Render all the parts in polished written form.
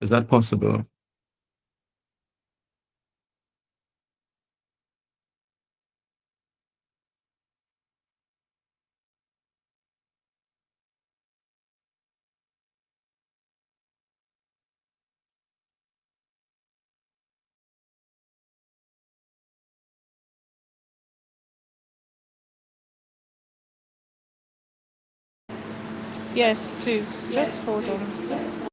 Is that possible? Yes, it is. Just hold on.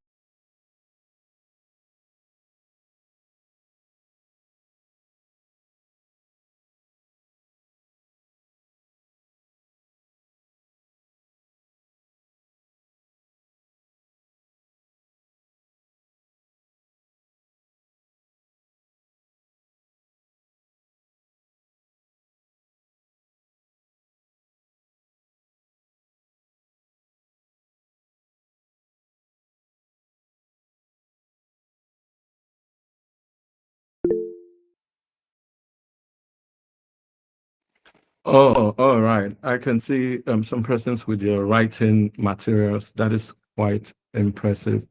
Oh, all right. I can see some persons with your writing materials. That is quite impressive.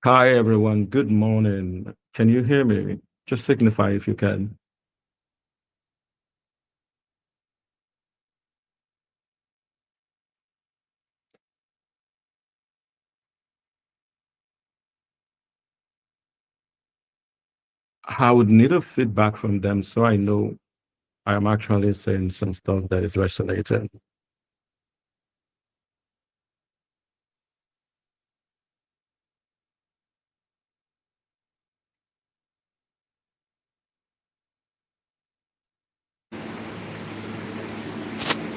Hi, everyone. Good morning. Can you hear me? Just signify if you can. I would need a feedback from them so I know I am actually saying some stuff that is resonating.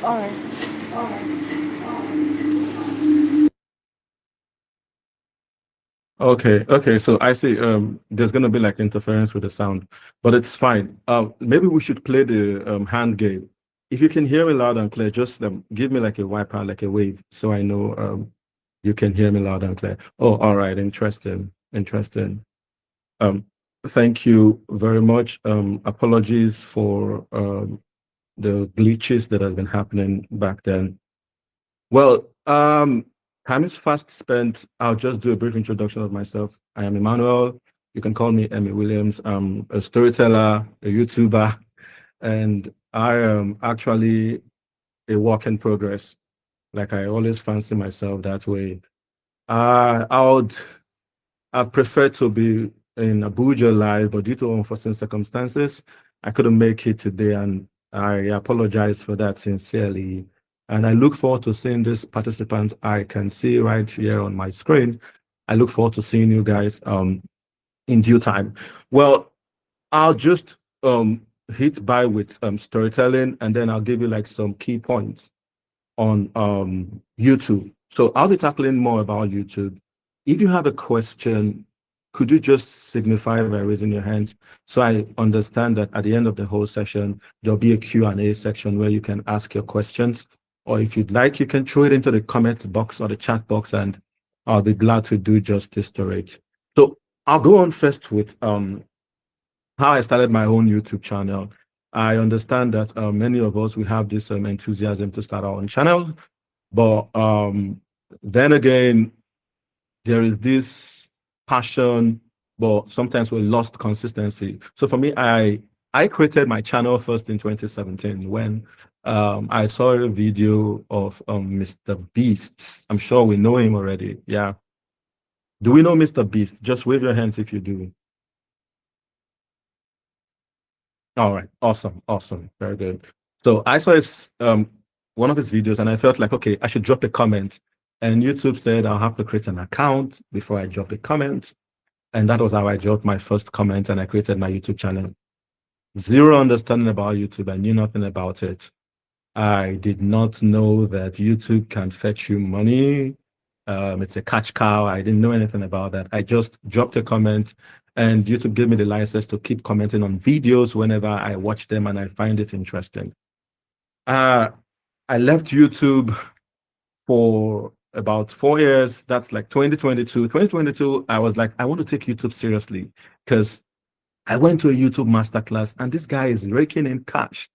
All right. Okay, okay. So I see there's gonna be like interference with the sound, but it's fine. Maybe we should play the hand game. If you can hear me loud and clear, just give me like a wiper, like a wave, so I know you can hear me loud and clear. Oh, all right, interesting, interesting. Um, thank you very much. Apologies for the glitches that has been happening back then. Well, time is fast spent. I'll just do a brief introduction of myself. I am Emmanuel. You can call me Emmy Williams. I'm a storyteller, a YouTuber, and I am actually a work in progress. Like I always fancy myself that way. I would I've preferred to be in Abuja live, but due to unforeseen circumstances, I couldn't make it today, and I apologize for that sincerely. And I look forward to seeing this participant I can see right here on my screen. I look forward to seeing you guys in due time. Well, I'll just hit by with storytelling, and then I'll give you like some key points on YouTube. So I'll be tackling more about YouTube. If you have a question, could you just signify by raising your hands so I understand that at the end of the whole session, there'll be a Q&A section where you can ask your questions. Or if you'd like, you can throw it into the comments box or the chat box, and I'll be glad to do justice to it. So I'll go on first with how I started my own YouTube channel. I understand that many of us we have this enthusiasm to start our own channel, but then again, there is this passion, but sometimes we lost consistency. So for me, I created my channel first in 2017 when I saw a video of Mr. Beast. I'm sure we know him already. Yeah. Do we know Mr. Beast? Just wave your hands if you do. All right. Awesome. Awesome. Very good. So I saw his one of his videos and I felt like, okay, I should drop a comment. And YouTube said I'll have to create an account before I drop a comment. And that was how I dropped my first comment and I created my YouTube channel. Zero understanding about YouTube. I knew nothing about it. I did not know that YouTube can fetch you money. It's a catch cow. I didn't know anything about that. I just dropped a comment and YouTube gave me the license to keep commenting on videos whenever I watch them and I find it interesting. Uh, I left YouTube for about 4 years. That's like 2022. 2022, I was like, I want to take YouTube seriously because I went to a YouTube masterclass and this guy is raking in cash,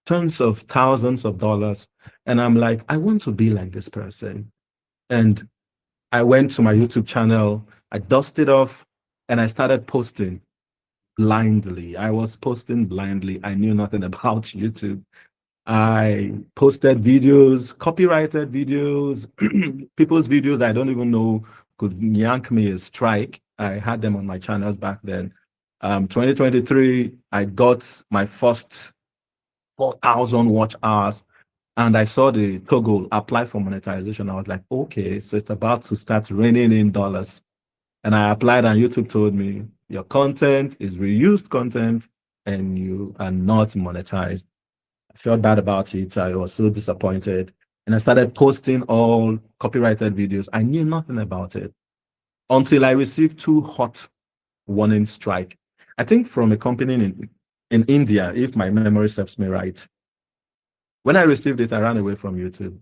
tons of thousands of dollars. And I'm like, I want to be like this person. And I went to my YouTube channel. I dusted off and I started posting blindly. I was posting blindly. I knew nothing about YouTube. I posted videos, copyrighted videos, people's videos I don't even know could yank me a strike. I had them on my channels back then. 2023, I got my first 4,000 watch hours and I saw the toggle apply for monetization. I was like, okay, so it's about to start raining in dollars. And I applied, and YouTube told me your content is reused content and you are not monetized. I felt bad about it. I was so disappointed. And I started posting all copyrighted videos. I knew nothing about it until I received two hot warning strike. I think from a company in India, if my memory serves me right. When I received it, I ran away from YouTube.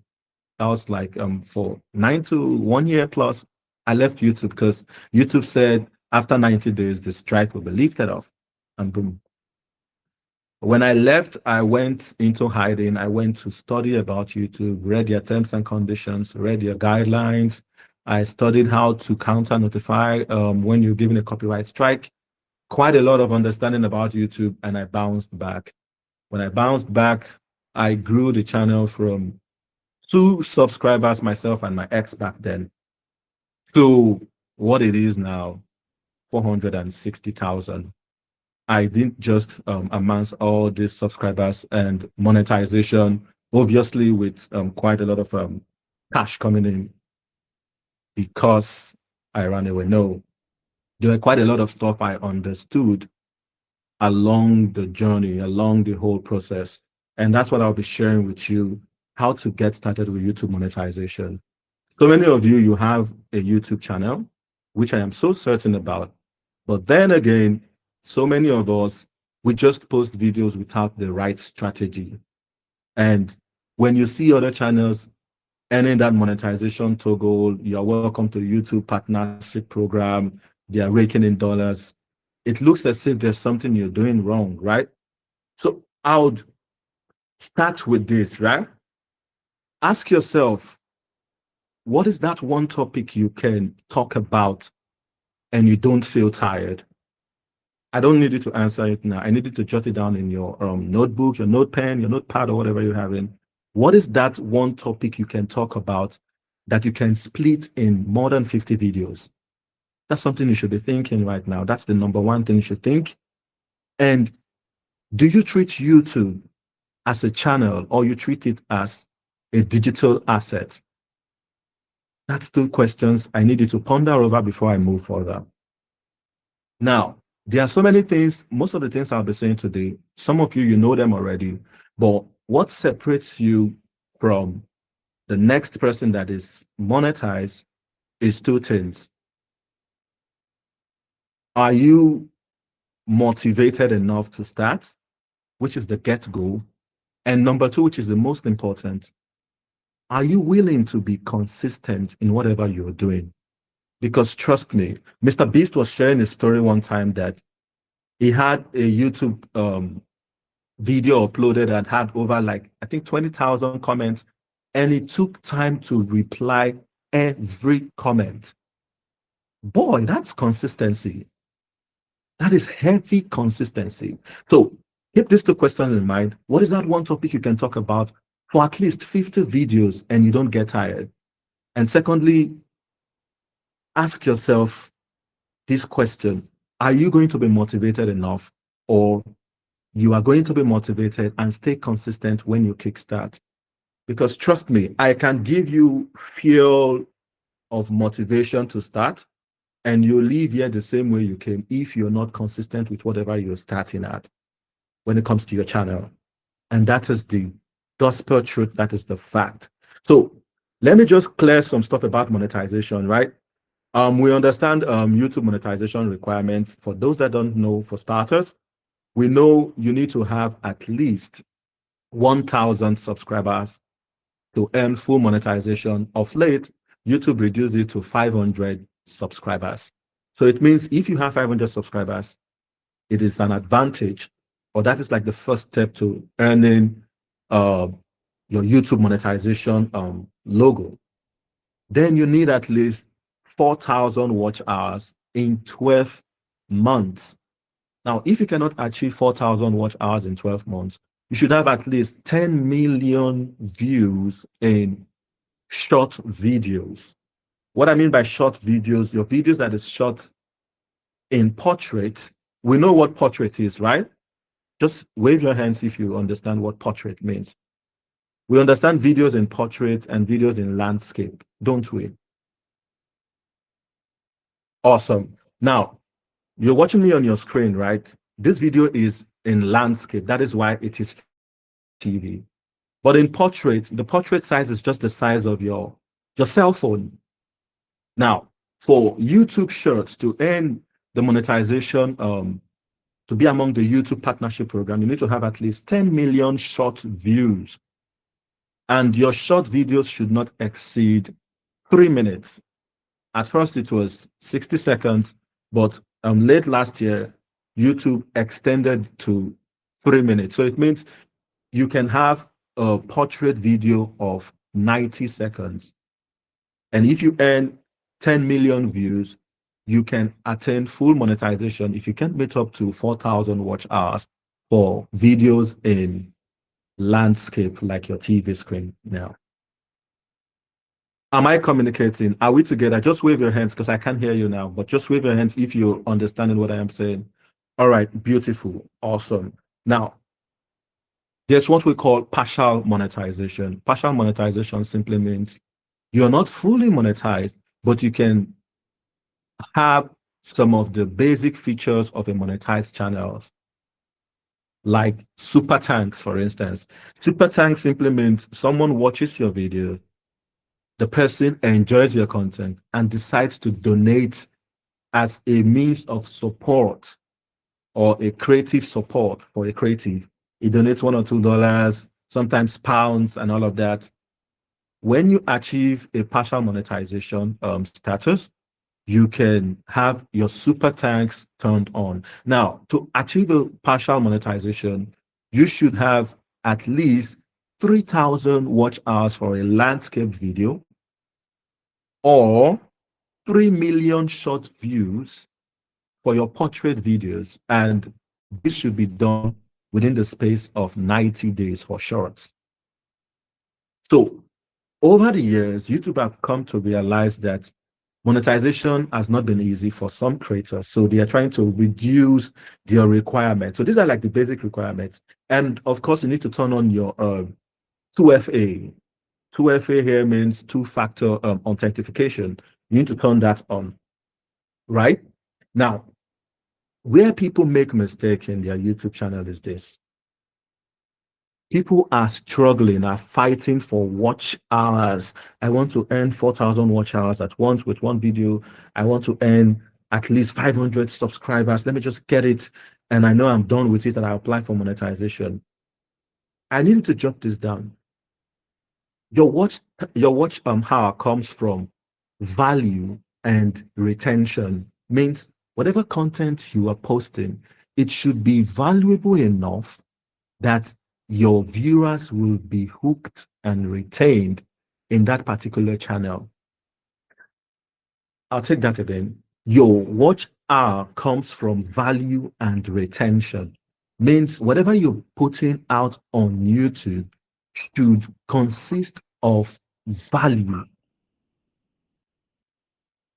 I was like, for 9 to 1 year plus, I left YouTube because YouTube said after 90 days, the strike will be lifted off. And boom. When I left, I went into hiding. I went to study about YouTube, read their terms and conditions, read their guidelines. I studied how to counter notify when you're given a copyright strike. Quite a lot of understanding about YouTube, and I bounced back. When I bounced back, I grew the channel from 2 subscribers, myself and my ex back then, to what it is now, 460,000. I didn't just amass all these subscribers and monetization, obviously with quite a lot of cash coming in because I ran away. No, there were quite a lot of stuff I understood along the journey, along the whole process. And that's what I'll be sharing with you, how to get started with YouTube monetization. So many of you, you have a YouTube channel, which I am so certain about. But then again, so many of us, we just post videos without the right strategy. And when you see other channels earning that monetization toggle, you're welcome to the YouTube partnership program, they are raking in dollars. It looks as if there's something you're doing wrong, right? So I would start with this, right? Ask yourself, what is that one topic you can talk about and you don't feel tired? I don't need you to answer it now. I need you to jot it down in your notebook, your note pen, your notepad, or whatever you're having. What is that one topic you can talk about that you can split in more than 50 videos? That's something you should be thinking right now. That's the number one thing you should think. And do you treat YouTube as a channel or you treat it as a digital asset? That's two questions I need you to ponder over before I move further. Now, there are so many things, most of the things I'll be saying today, some of you, you know them already, but what separates you from the next person that is monetized is two things. Are you motivated enough to start, which is the get go? And number two, which is the most important, are you willing to be consistent in whatever you're doing? Because trust me, Mr. Beast was sharing a story one time that he had a YouTube video uploaded that had over like, I think 20,000 comments, and it took time to reply every comment. Boy, that's consistency. That is heavy consistency. So keep these two questions in mind. What is that one topic you can talk about for at least 50 videos and you don't get tired? And secondly, ask yourself this question: are you going to be motivated enough, or you are going to be motivated and stay consistent when you kickstart? Because trust me, I can give you fuel of motivation to start, and you leave here the same way you came if you're not consistent with whatever you're starting at when it comes to your channel. And that is the gospel truth. That is the fact. So let me just clear some stuff about monetization, right? We understand YouTube monetization requirements. For those that don't know, for starters, we know you need to have at least 1,000 subscribers to earn full monetization. Of late, YouTube reduced it to 500 subscribers. So it means if you have 500 subscribers, it is an advantage, or that is like the first step to earning uh, your YouTube monetization logo. Then you need at least 4,000 watch hours in 12 months. Now, if you cannot achieve 4,000 watch hours in 12 months, you should have at least 10 million views in short videos. What I mean by short videos, your videos that is shot in portrait. We know what portrait is, right? Just wave your hands if you understand what portrait means. We understand videos in portrait and videos in landscape, don't we? Awesome. Now, you're watching me on your screen, right? This video is in landscape. That is why it is TV. But in portrait, the portrait size is just the size of your cell phone. Now, for YouTube Shorts to earn the monetization, to be among the YouTube partnership program, you need to have at least 10 million short views. And your short videos should not exceed 3 minutes. At first, it was 60 seconds, but late last year, YouTube extended to 3 minutes. So it means you can have a portrait video of 90 seconds. And if you earn 10 million views, you can attain full monetization if you can meet up to 4,000 watch hours for videos in landscape like your TV screen now. Am I communicating? Are we together? Just wave your hands because I can't hear you now, but just wave your hands if you're understanding what I am saying. All right, beautiful, awesome. Now, there's what we call partial monetization. Partial monetization simply means you're not fully monetized, but you can have some of the basic features of a monetized channel, like super tanks, for instance. Super tank simply means someone watches your video, the person enjoys your content and decides to donate as a means of support or a creative support for a creative. He donates $1 or $2, sometimes pounds and all of that. When you achieve a partial monetization status, you can have your super tanks turned on. Now, to achieve a partial monetization, you should have at least 3,000 watch hours for a landscape video or 3 million short views for your portrait videos. And this should be done within the space of 90 days for shorts. So over the years, YouTube have come to realize that monetization has not been easy for some creators. So they are trying to reduce their requirements. So these are like the basic requirements. And of course, you need to turn on your 2FA. 2FA here means two-factor authentication. You need to turn that on, right? Now, where people make mistake in their YouTube channel is this. People are struggling, are fighting for watch hours. I want to earn 4,000 watch hours at once with one video. I want to earn at least 500 subscribers. Let me just get it. And I know I'm done with it and I apply for monetization. I need you to jot this down. Your watch hour comes from value and retention. Means whatever content you are posting, it should be valuable enough that your viewers will be hooked and retained in that particular channel. I'll take that again. Your watch hour comes from value and retention. Means whatever you're putting out on YouTube should consist of value.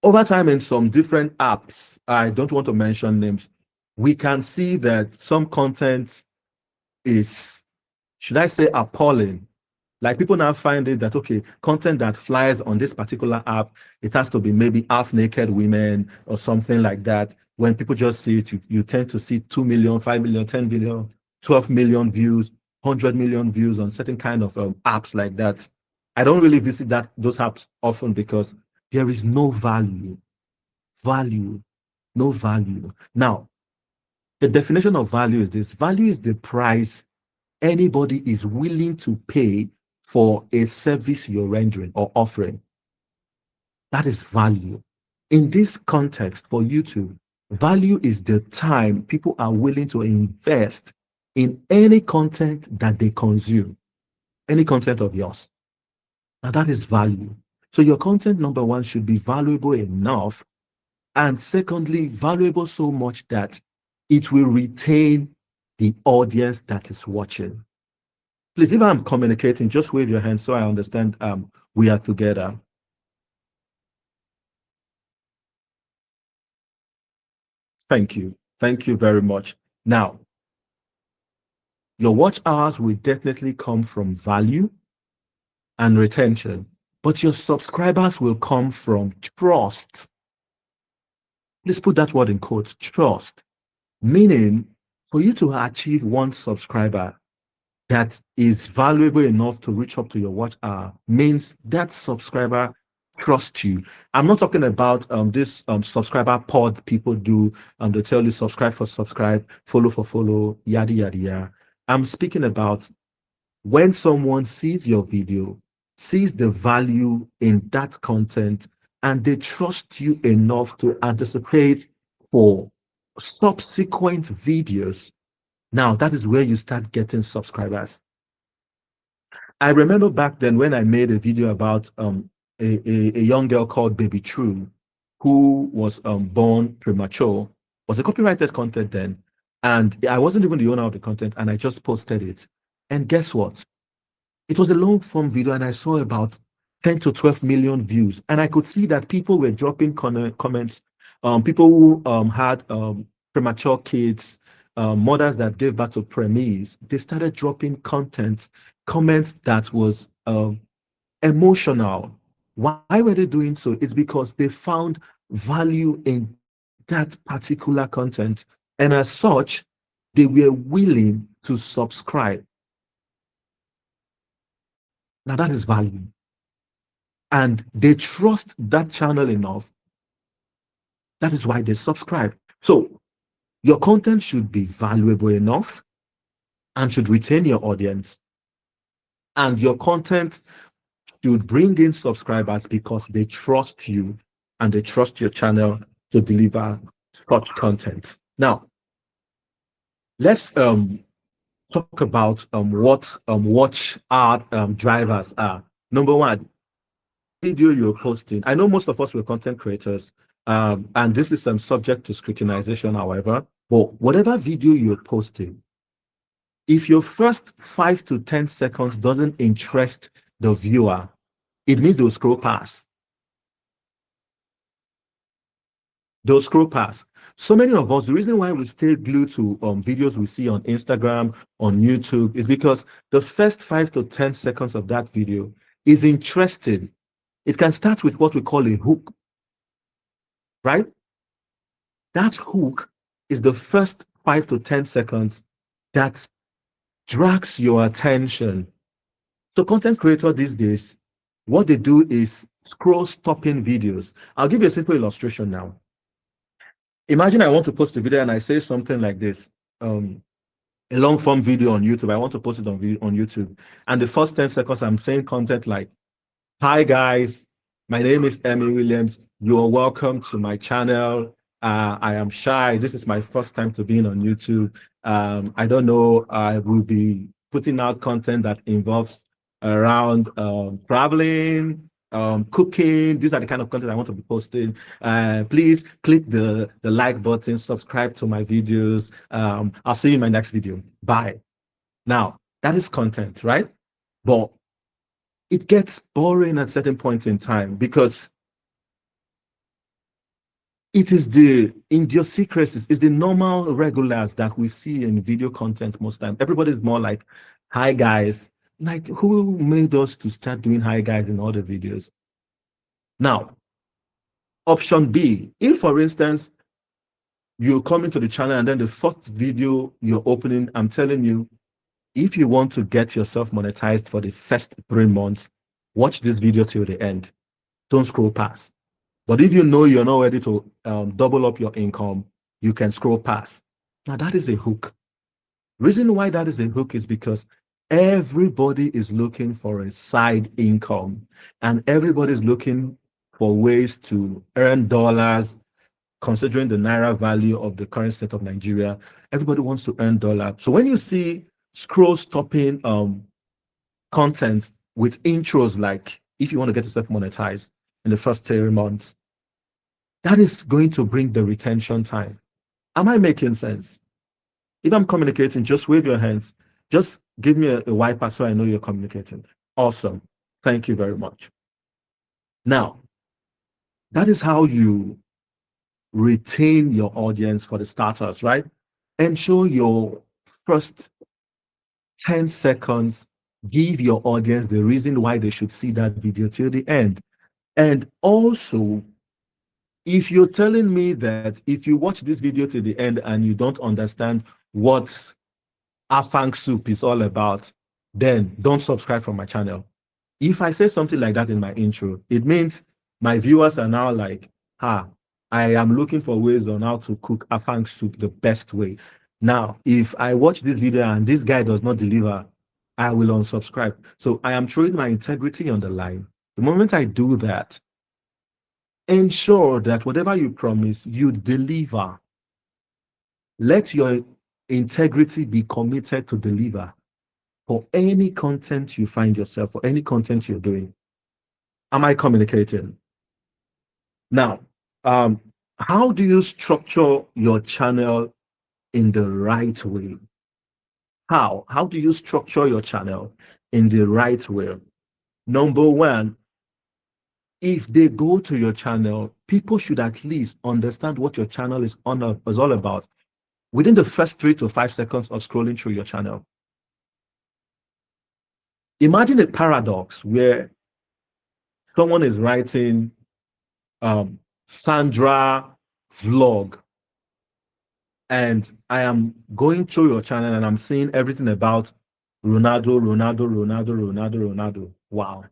Over time in some different apps, I don't want to mention names, we can see that some content is, should I say, appalling. Like people now find it that, okay, content that flies on this particular app, it has to be maybe half naked women or something like that. When people just see it, you tend to see 2 million, 5 million, 10 million, 12 million views, 100 million views on certain kind of apps like that. I don't really visit those apps often because there is no value, no value. Now, the definition of value is this. Value is the price anybody is willing to pay for a service you're rendering or offering. That is value. In this context for YouTube, value is the time people are willing to invest in any content that they consume, any content of yours. Now that is value. So your content, number one, should be valuable enough. And secondly, valuable so much that it will retain the audience that is watching. Please, if I'm communicating, just wave your hand so I understand we are together. Thank you. Thank you very much. Now, your watch hours will definitely come from value and retention, but your subscribers will come from trust. Let's put that word in quotes, trust. Meaning, for you to achieve one subscriber that is valuable enough to reach up to your watch hour means that subscriber trusts you. I'm not talking about this subscriber pod people do. They tell you subscribe for subscribe, follow for follow, yada yada yada. I'm speaking about when someone sees your video, sees the value in that content, and they trust you enough to anticipate for subsequent videos. Now, that is where you start getting subscribers. I remember back then when I made a video about a young girl called Baby True, who was born premature, was a copyrighted content then. And I wasn't even the owner of the content, and I just posted it. And guess what? It was a long form video, and I saw about 10 to 12 million views. And I could see that people were dropping comments. People who had premature kids, mothers that gave birth to preemies, they started dropping comments that was emotional. Why were they doing so? It's because they found value in that particular content. And as such, they were willing to subscribe. Now, that is value. And they trust that channel enough. That is why they subscribe. So, your content should be valuable enough and should retain your audience. And your content should bring in subscribers because they trust you and they trust your channel to deliver such content. Now, let's talk about what watch art drivers are. Number one, video you're posting. I know most of us were content creators, and this is subject to scrutinization, however. But whatever video you're posting, if your first 5 to 10 seconds doesn't interest the viewer, it means they'll scroll past. They'll scroll past. So many of us, the reason why we stay glued to videos we see on Instagram, on YouTube, is because the first 5 to 10 seconds of that video is interesting. It can start with what we call a hook, right? That hook is the first 5 to 10 seconds that drags your attention. So content creators these days, what they do is scroll stopping videos. I'll give you a simple illustration now. Imagine I want to post a video and I say something like this. A long form video on YouTube. I want to post it on YouTube. And the first 10 seconds, I'm saying content like, hi guys, my name is Emmy Williams. You are welcome to my channel. I am shy. This is my first time to being on YouTube. I don't know. I will be putting out content that involves around traveling, cooking. These are the kind of content I want to be posting. Please click the like button, subscribe to my videos. I'll see you in my next video. Bye. Now, that is content, right? But it gets boring at certain point in time because it is the idiosyncrasies, it's the normal regulars that we see in video content most time. Everybody's more like, hi guys. Like, who made us to start doing hi guys in all the videos? Now, option B, if for instance, you come into the channel and then the first video you're opening, I'm telling you, if you want to get yourself monetized for the first 3 months, watch this video till the end. Don't scroll past. But if you know you're not ready to double up your income, you can scroll past. Now, that is a hook. Reason why that is a hook is because everybody is looking for a side income and everybody's looking for ways to earn dollars. Considering the naira value of the current state of Nigeria, everybody wants to earn dollars. So when you see scroll stopping content with intros like if you want to get yourself monetized in the first 3 months, that is going to bring the retention time. Am I making sense? If I'm communicating, just wave your hands. Just give me a wiper so I know you're communicating. Awesome. Thank you very much. Now, that is how you retain your audience for the starters, right? Ensure your first 10 seconds give your audience the reason why they should see that video till the end. And also, if you're telling me that if you watch this video to the end and you don't understand what afang soup is all about, then don't subscribe from my channel. If I say something like that in my intro, it means my viewers are now like, I am looking for ways on how to cook afang soup the best way. Now, if I watch this video and this guy does not deliver, I will unsubscribe. So I am throwing my integrity on the line. The moment I do that, ensure that whatever you promise, you deliver. Let your integrity be committed to deliver for any content you find yourself, for any content you're doing. Am I communicating? Now, how do you structure your channel in the right way? How do you structure your channel in the right way? Number one, if they go to your channel, people should at least understand what your channel is all about within the first 3 to 5 seconds of scrolling through your channel. Imagine a paradox where someone is writing Sandra vlog, and I am going through your channel and I'm seeing everything about Ronaldo. Wow.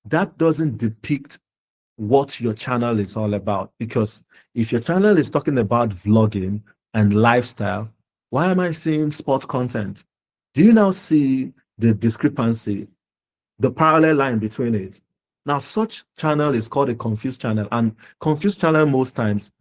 That doesn't depict what your channel is all about, because if your channel is talking about vlogging and lifestyle, why am I seeing sport content? Do you now see the discrepancy, the parallel line between it? Now, such channel is called a confused channel, and confused channel most times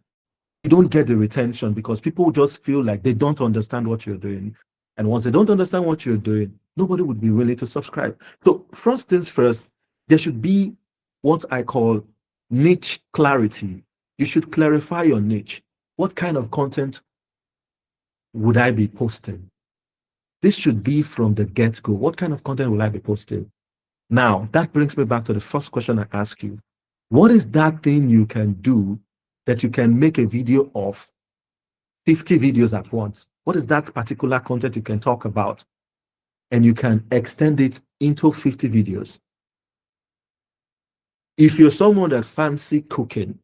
you don't get the retention because people just feel like they don't understand what you're doing. And once they don't understand what you're doing, nobody would be willing to subscribe. So first things first, there should be what I call niche clarity. You should clarify your niche. What kind of content would I be posting? This should be from the get-go. What kind of content will I be posting? Now, that brings me back to the first question I asked you. What is that thing you can do that you can make a video of 50 videos at once? What is that particular content you can talk about and you can extend it into 50 videos? If you're someone that fancy cooking,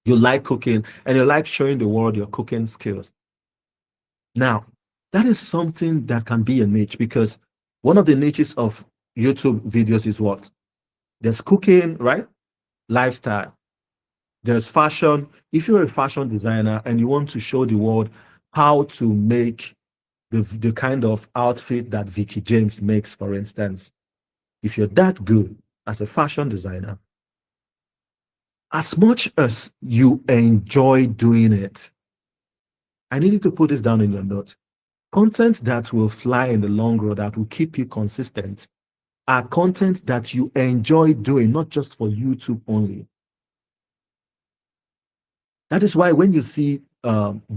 you like cooking and you like showing the world your cooking skills. Now, that is something that can be a niche, because one of the niches of YouTube videos is what? There's cooking, right? Lifestyle. There's fashion. If you're a fashion designer and you want to show the world how to make the kind of outfit that Vicky James makes, for instance, if you're that good as a fashion designer, as much as you enjoy doing it, I need you to put this down in your notes. Content that will fly in the long run, that will keep you consistent, are content that you enjoy doing, not just for YouTube only. That is why when you see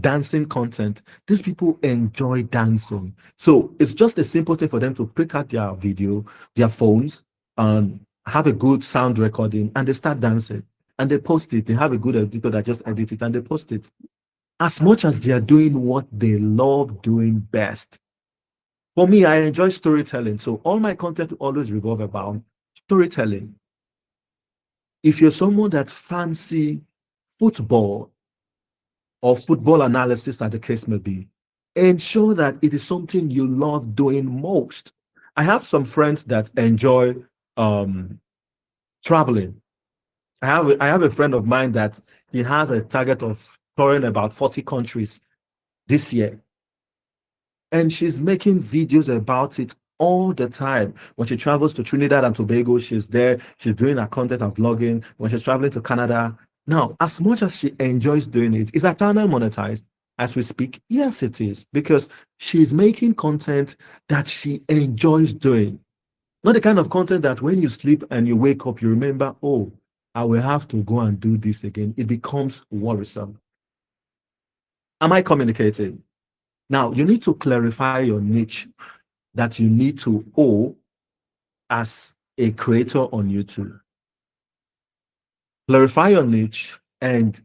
dancing content, these people enjoy dancing. So it's just a simple thing for them to pick out their video, their phones, and have a good sound recording, and they start dancing. And they post it. They have a good editor that just edits it and they post it. As much as they are doing what they love doing best. For me, I enjoy storytelling. So all my content will always revolve about storytelling. If you're someone that fancy football or football analysis, as the case may be, ensure that it is something you love doing most. I have some friends that enjoy traveling. I have a friend of mine that he has a target of touring about 40 countries this year. And she's making videos about it all the time. When she travels to Trinidad and Tobago, she's there. She's doing her content and vlogging. When she's traveling to Canada. Now, as much as she enjoys doing it, is her channel monetized as we speak? Yes, it is. Because she's making content that she enjoys doing. Not the kind of content that when you sleep and you wake up, you remember, oh, I will have to go and do this again. It becomes worrisome. Am I communicating? Now, you need to clarify your niche that you need to owe as a creator on YouTube. Clarify your niche and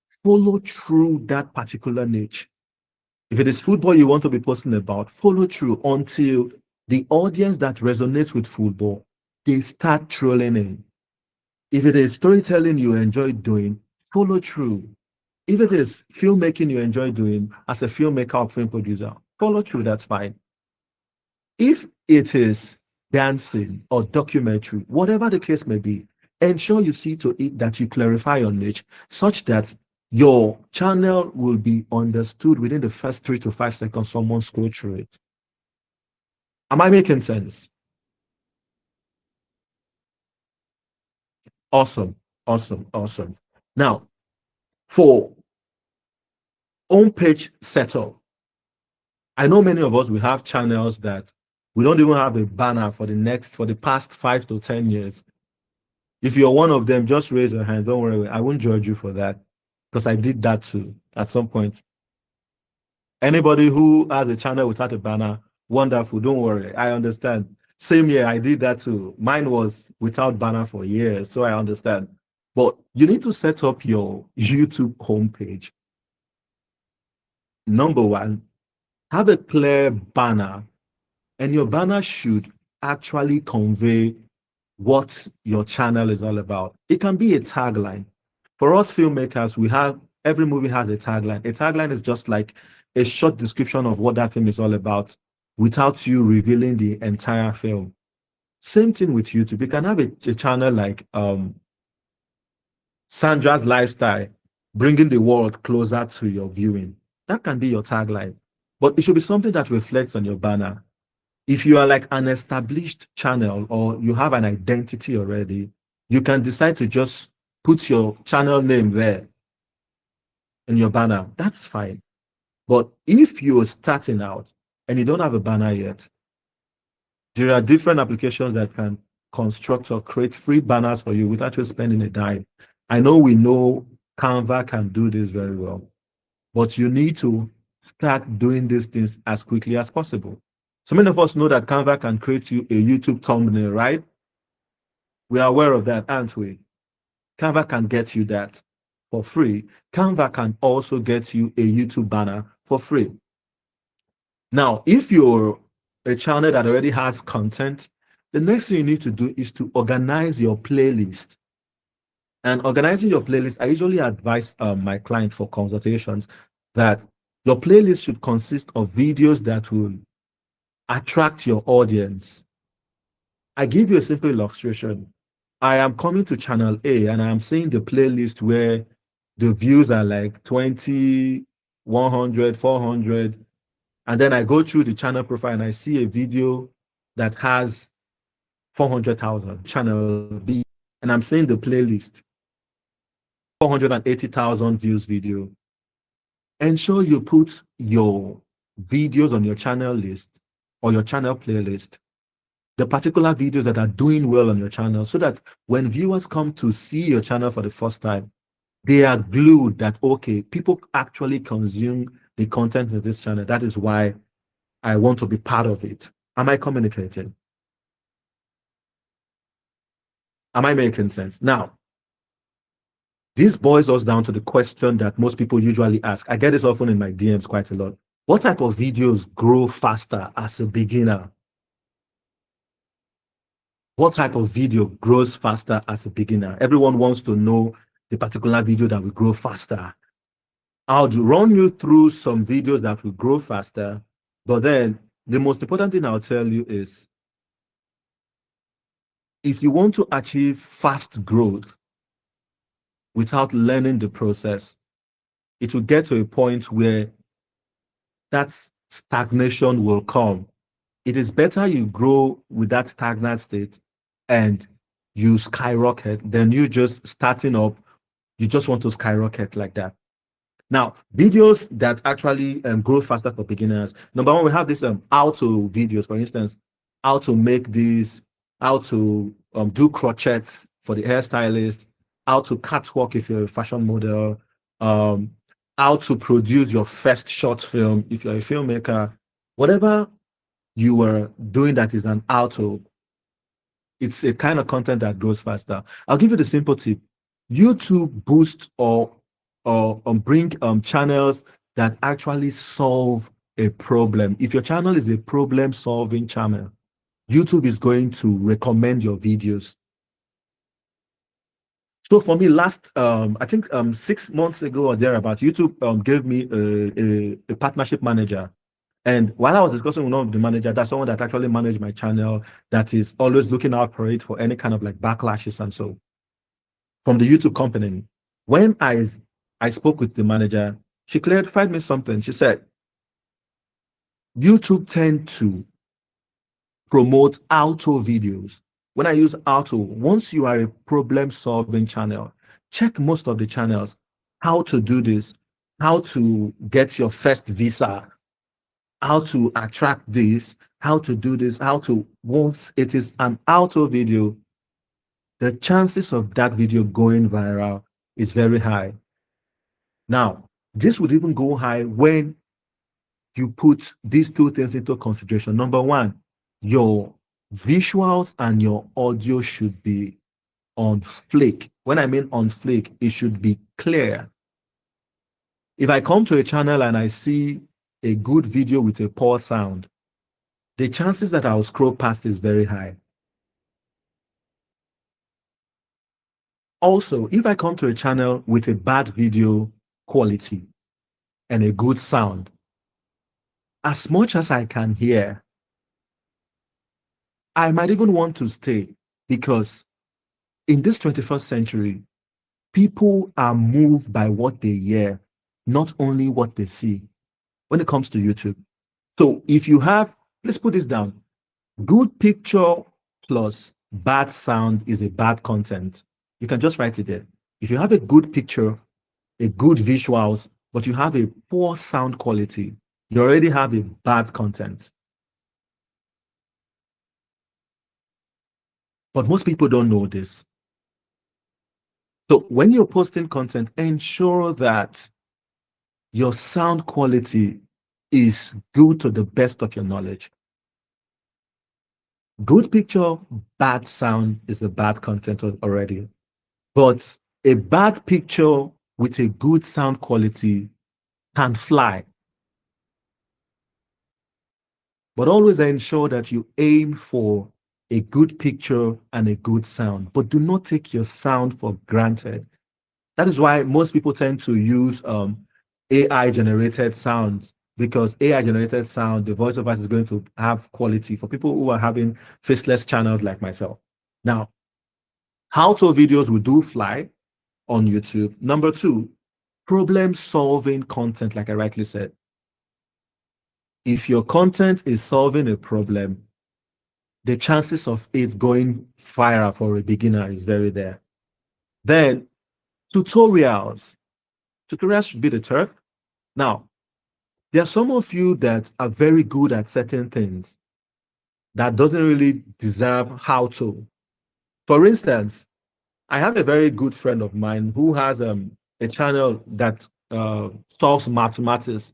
follow through that particular niche. If it is football you want to be posting about, follow through until the audience that resonates with football, they start trolling in. If it is storytelling you enjoy doing, follow through. If it is filmmaking you enjoy doing as a filmmaker or film producer, follow through, that's fine. If it is dancing or documentary, whatever the case may be, ensure you see to it that you clarify your niche such that your channel will be understood within the first 3 to 5 seconds someone scroll through it. Am I making sense? Awesome, awesome, awesome. Now, for home page setup, I know many of us, we have channels that we don't even have a banner for the past 5 to 10 years. If you're one of them, just raise your hand. Don't worry, I won't judge you for that because I did that too at some point. Anybody who has a channel without a banner, wonderful. Don't worry, I understand. Same year, I did that too. Mine was without banner for years, so I understand. But you need to set up your YouTube homepage. Number one, have a clear banner, and your banner should actually convey what your channel is all about. It can be a tagline. For us filmmakers, we have every movie has a tagline. A tagline is just like a short description of what that film is all about without you revealing the entire film. Same thing with YouTube. You can have a channel like Sandra's Lifestyle, bringing the world closer to your viewing. That can be your tagline, but it should be something that reflects on your banner. If you are like an established channel or you have an identity already, you can decide to just put your channel name there in your banner. That's fine. But if you're starting out and you don't have a banner yet, there are different applications that can construct or create free banners for you without you spending a dime. I know we know Canva can do this very well, but you need to start doing these things as quickly as possible. So many of us know that Canva can create you a YouTube thumbnail, right? We are aware of that, aren't we? Canva can get you that for free. Canva can also get you a YouTube banner for free. Now, if you're a channel that already has content, the next thing you need to do is to organize your playlist. And organizing your playlist, I usually advise my clients for consultations that your playlist should consist of videos that will attract your audience. I give you a simple illustration. I am coming to channel A and I am seeing the playlist where the views are like 20, 100, 400. And then I go through the channel profile and I see a video that has 400,000, channel B, and I'm seeing the playlist, 480,000 views video. Ensure you put your videos on your channel list or your channel playlist, the particular videos that are doing well on your channel, so that when viewers come to see your channel for the first time, they are glued that, okay, people actually consume the content of this channel. That is why I want to be part of it. Am I communicating? Am I making sense? Now, this boils us down to the question that most people usually ask. I get this often in my DMs quite a lot. What type of videos grow faster as a beginner? What type of video grows faster as a beginner? Everyone wants to know the particular video that will grow faster. I'll run you through some videos that will grow faster, but then the most important thing I'll tell you is if you want to achieve fast growth without learning the process, it will get to a point where that stagnation will come. It is better you grow with that stagnant state and you skyrocket than you just starting up. You just want to skyrocket like that. Now, videos that actually grow faster for beginners. Number one, we have this auto videos, for instance. how to make this, how to do crochets for the hairstylist, how to catwalk if you're a fashion model, um, how to produce your first short film if you're a filmmaker, whatever you were doing that is an auto, it's a kind of content that grows faster. I'll give you the simple tip. YouTube boost or bring channels that actually solve a problem. If your channel is a problem solving channel, YouTube is going to recommend your videos. So for me, last I think 6 months ago or thereabout, YouTube gave me a partnership manager. And while I was discussing with one of the manager, that's someone that actually managed my channel, that is always looking out for it for any kind of like backlashes and so from the YouTube company. When I spoke with the manager, she clarified me something. She said, YouTube tend to promote auto videos. When I use auto, once you are a problem solving channel, check most of the channels, how to do this, how to get your first visa, how to attract this, how to do this, how to, once it is an auto video, the chances of that video going viral is very high. Now, this would even go high when you put these two things into consideration. Number one, your visuals and your audio should be on flake. When I mean on flake, it should be clear. If I come to a channel and I see a good video with a poor sound, the chances that I'll scroll past is very high. Also, if I come to a channel with a bad video quality and a good sound, as much as I can hear, I might even want to stay because in this 21st century, people are moved by what they hear, not only what they see when it comes to YouTube. So if you have, let's put this down, good picture plus bad sound is a bad content. You can just write it there. If you have a good picture, a good visuals, but you have a poor sound quality, you already have a bad content. But most people don't know this. So when you're posting content, ensure that your sound quality is good to the best of your knowledge. Good picture, bad sound is the bad content already. But a bad picture with a good sound quality can fly. But always ensure that you aim for a good picture and a good sound. But do not take your sound for granted. That is why most people tend to use AI generated sounds, because AI generated sound, the voiceover is going to have quality for people who are having faceless channels like myself. Now, how-to videos will do fly on YouTube. Number two, problem solving content, like I rightly said. If your content is solving a problem, the chances of it going viral for a beginner is very there. Then tutorials. Tutorials should be the third. Now, there are some of you that are very good at certain things that doesn't really deserve how to. For instance, I have a very good friend of mine who has a channel that solves mathematics,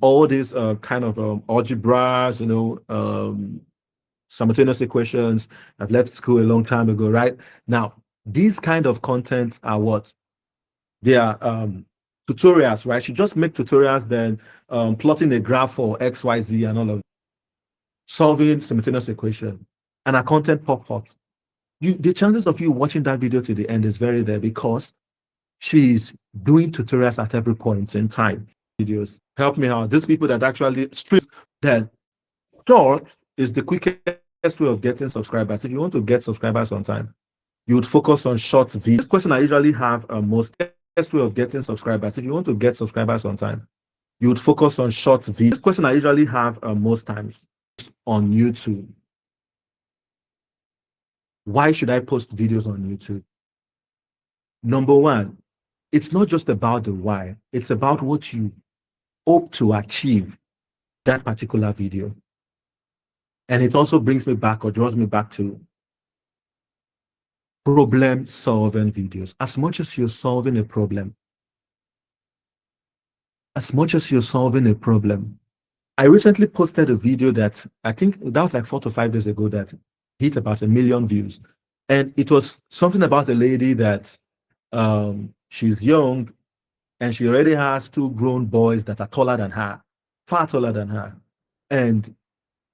all these kind of algebras, simultaneous equations. I've left school a long time ago, right? Now, these kind of contents are what? They are tutorials, right? She just make tutorials, then plotting a graph for X, Y, Z, and all of solving simultaneous equation, and a content pop up. The chances of you watching that video to the end is very there because she's doing tutorials at every point in time. Videos help me out. These people that actually stream, that shorts is the quickest way of getting subscribers. If you want to get subscribers on time, you would focus on short videos. This question I usually have most best way of getting subscribers. If you want to get subscribers on time, you would focus on short videos. This question I usually have most times on YouTube. Why should I post videos on YouTube? Number one, it's not just about the why, it's about what you hope to achieve that particular video. And it also brings me back or draws me back to problem solving videos. As much as you're solving a problem, I recently posted a video that I think that was like 4 to 5 days ago that hit about 1 million views. And it was something about a lady that she's young and she already has two grown boys that are taller than her, far taller than her. And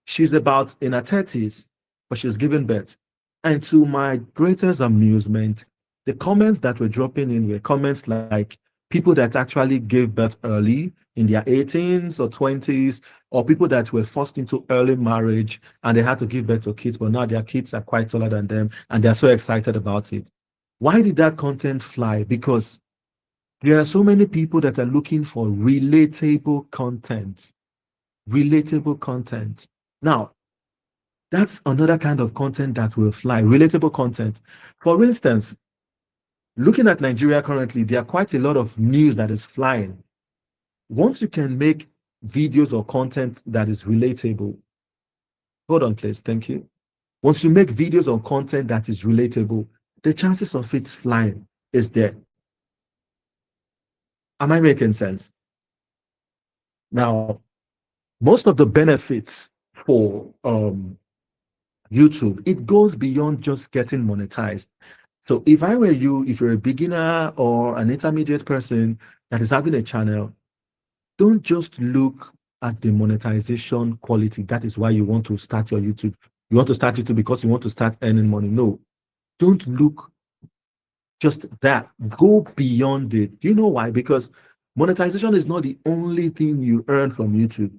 she's about in her 30s, but she's given birth. And to my greatest amusement, the comments that were dropping in were comments like people that actually gave birth early in their 18s or 20s, or people that were forced into early marriage and they had to give birth to kids, but now their kids are quite taller than them and they're so excited about it. Why did that content fly? Because there are so many people that are looking for relatable content. Relatable content. Now, that's another kind of content that will fly, relatable content. For instance, looking at Nigeria currently, there are quite a lot of news that is flying. Once you can make videos or content that is relatable, hold on, please, thank you. Once you make videos or content that is relatable, the chances of it flying is there. Am I making sense? Now, most of the benefits for YouTube, it goes beyond just getting monetized. So if I were you, if you're a beginner or an intermediate person that is having a channel, don't just look at the monetization quality. That is why you want to start your YouTube. You want to start YouTube because you want to start earning money. No, don't look just that. Go beyond it. Do you know why? Because monetization is not the only thing you earn from YouTube.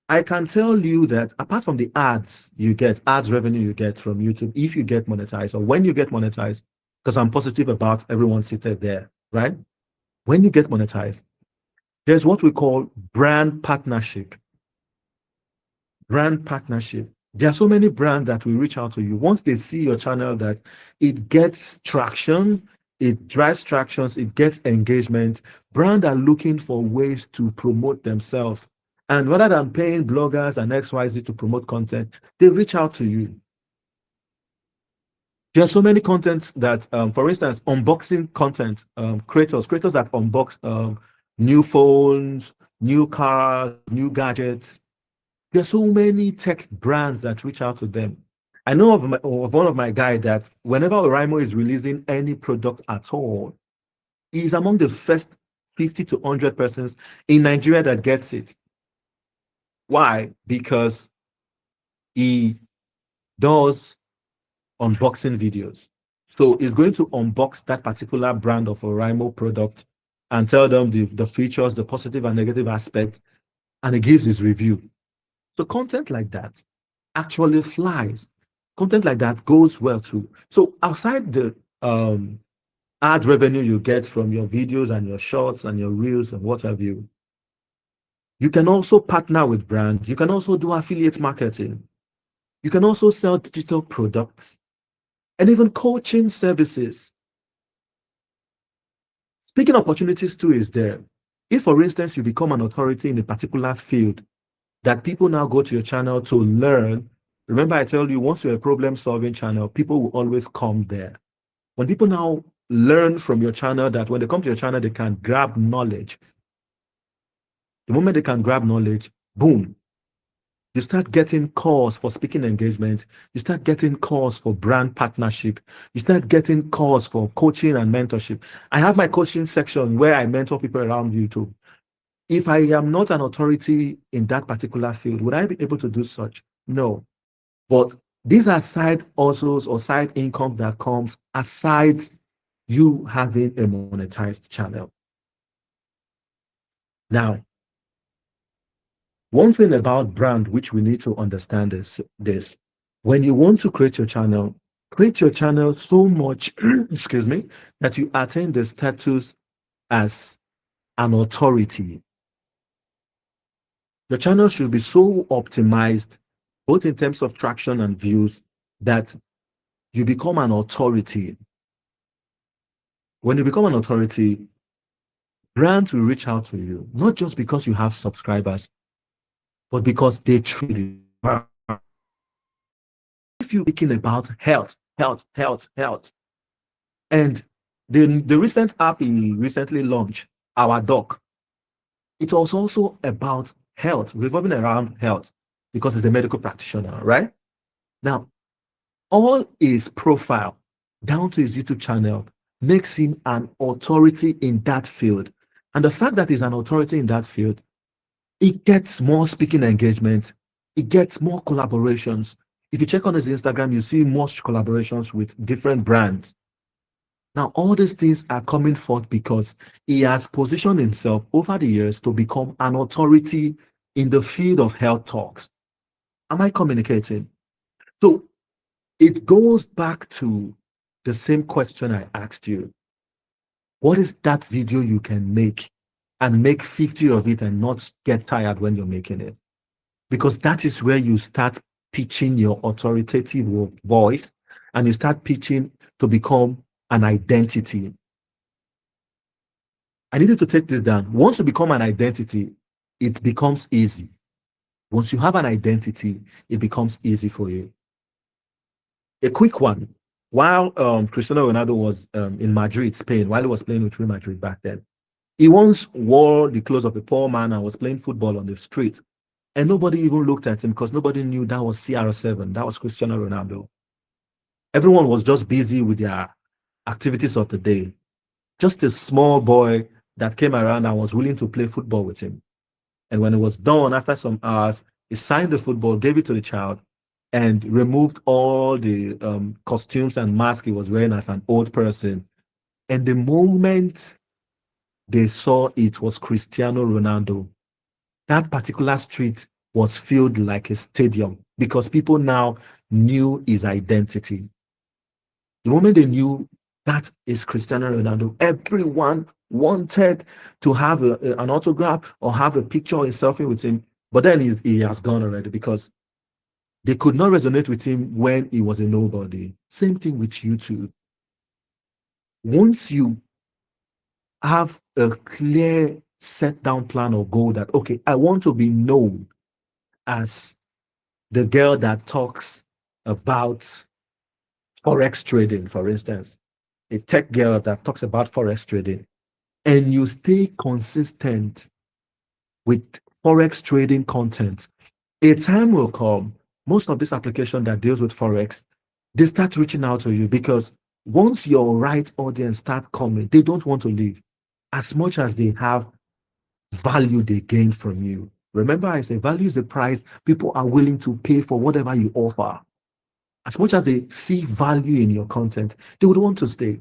I can tell you that apart from the ads you get, ads revenue you get from YouTube, if you get monetized or when you get monetized, because I'm positive about everyone seated there, right? When you get monetized, there's what we call brand partnership. Brand partnership. There are so many brands that will reach out to you once they see your channel that it gets traction, it drives tractions, it gets engagement. Brands are looking for ways to promote themselves. And rather than paying bloggers and XYZ to promote content, they reach out to you. There are so many contents that, for instance, unboxing content, creators that unbox new phones, new cars, new gadgets. There are so many tech brands that reach out to them. I know of one of my guys that whenever Oraimo is releasing any product at all, he's among the first 50 to 100 persons in Nigeria that gets it. Why? Because he does unboxing videos. So he's going to unbox that particular brand of Oraimo product and tell them the features, the positive and negative aspect, and he gives his review. So content like that actually flies. Content like that goes well too. So outside the ad revenue you get from your videos and your shorts and your reels and what have you, you can also partner with brands. You can also do affiliate marketing. You can also sell digital products and even coaching services. Speaking opportunities too is there. If, for instance, you become an authority in a particular field, that people now go to your channel to learn. Remember, I tell you, once you're a problem solving channel, people will always come there. When people now learn from your channel, that when they come to your channel, they can grab knowledge. The moment they can grab knowledge, boom, you start getting calls for speaking engagement. You start getting calls for brand partnership. You start getting calls for coaching and mentorship. I have my coaching section where I mentor people around YouTube. If I am not an authority in that particular field, would I be able to do such? No. But these are side hustles or side income that comes aside you having a monetized channel. Now, one thing about brand which we need to understand is this. When you want to create your channel so much, excuse me, that you attain the status as an authority. The channel should be so optimized, both in terms of traction and views, that you become an authority. When you become an authority, brands will reach out to you, not just because you have subscribers, but because they truly if you're thinking about health, health, health, health, and the recent app he recently launched, Our Doc, it was also about health, revolving around health, because he's a medical practitioner, right? Now, all his profile down to his YouTube channel makes him an authority in that field. And the fact that he's an authority in that field, it gets more speaking engagement, it gets more collaborations. If you check on his Instagram, you see most collaborations with different brands. Now, all these things are coming forth because he has positioned himself over the years to become an authority in the field of health talks. Am I communicating? So it goes back to the same question I asked you. What is that video you can make and make 50 of it and not get tired when you're making it? Because that is where you start pitching your authoritative voice and you start pitching to become an identity. I needed to take this down. Once you become an identity, it becomes easy. Once you have an identity, it becomes easy for you. A quick one. While Cristiano Ronaldo was in Madrid, Spain, while he was playing with Real Madrid back then, he once wore the clothes of a poor man and was playing football on the street. And nobody even looked at him because nobody knew that was CR7. That was Cristiano Ronaldo. Everyone was just busy with their activities of the day. Just a small boy that came around and was willing to play football with him. And when it was done, after some hours, he signed the football, gave it to the child, and removed all the costumes and mask he was wearing as an old person. And the moment they saw it was Cristiano Ronaldo, that particular street was filled like a stadium because people now knew his identity. The moment they knew that is Cristiano Ronaldo, everyone wanted to have an autograph or have a picture or a selfie with him. But then he has gone already because they could not resonate with him when he was a nobody. Same thing with YouTube. Once you have a clear set down plan or goal that, okay, I want to be known as the girl that talks about forex trading, for instance, a tech girl that talks about forex trading, and you stay consistent with forex trading content, a time will come. Most of this application that deals with forex, they start reaching out to you because once your right audience start coming, they don't want to leave as much as they have value they gain from you. Remember, I say value is the price people are willing to pay for whatever you offer. As much as they see value in your content, they would want to stay.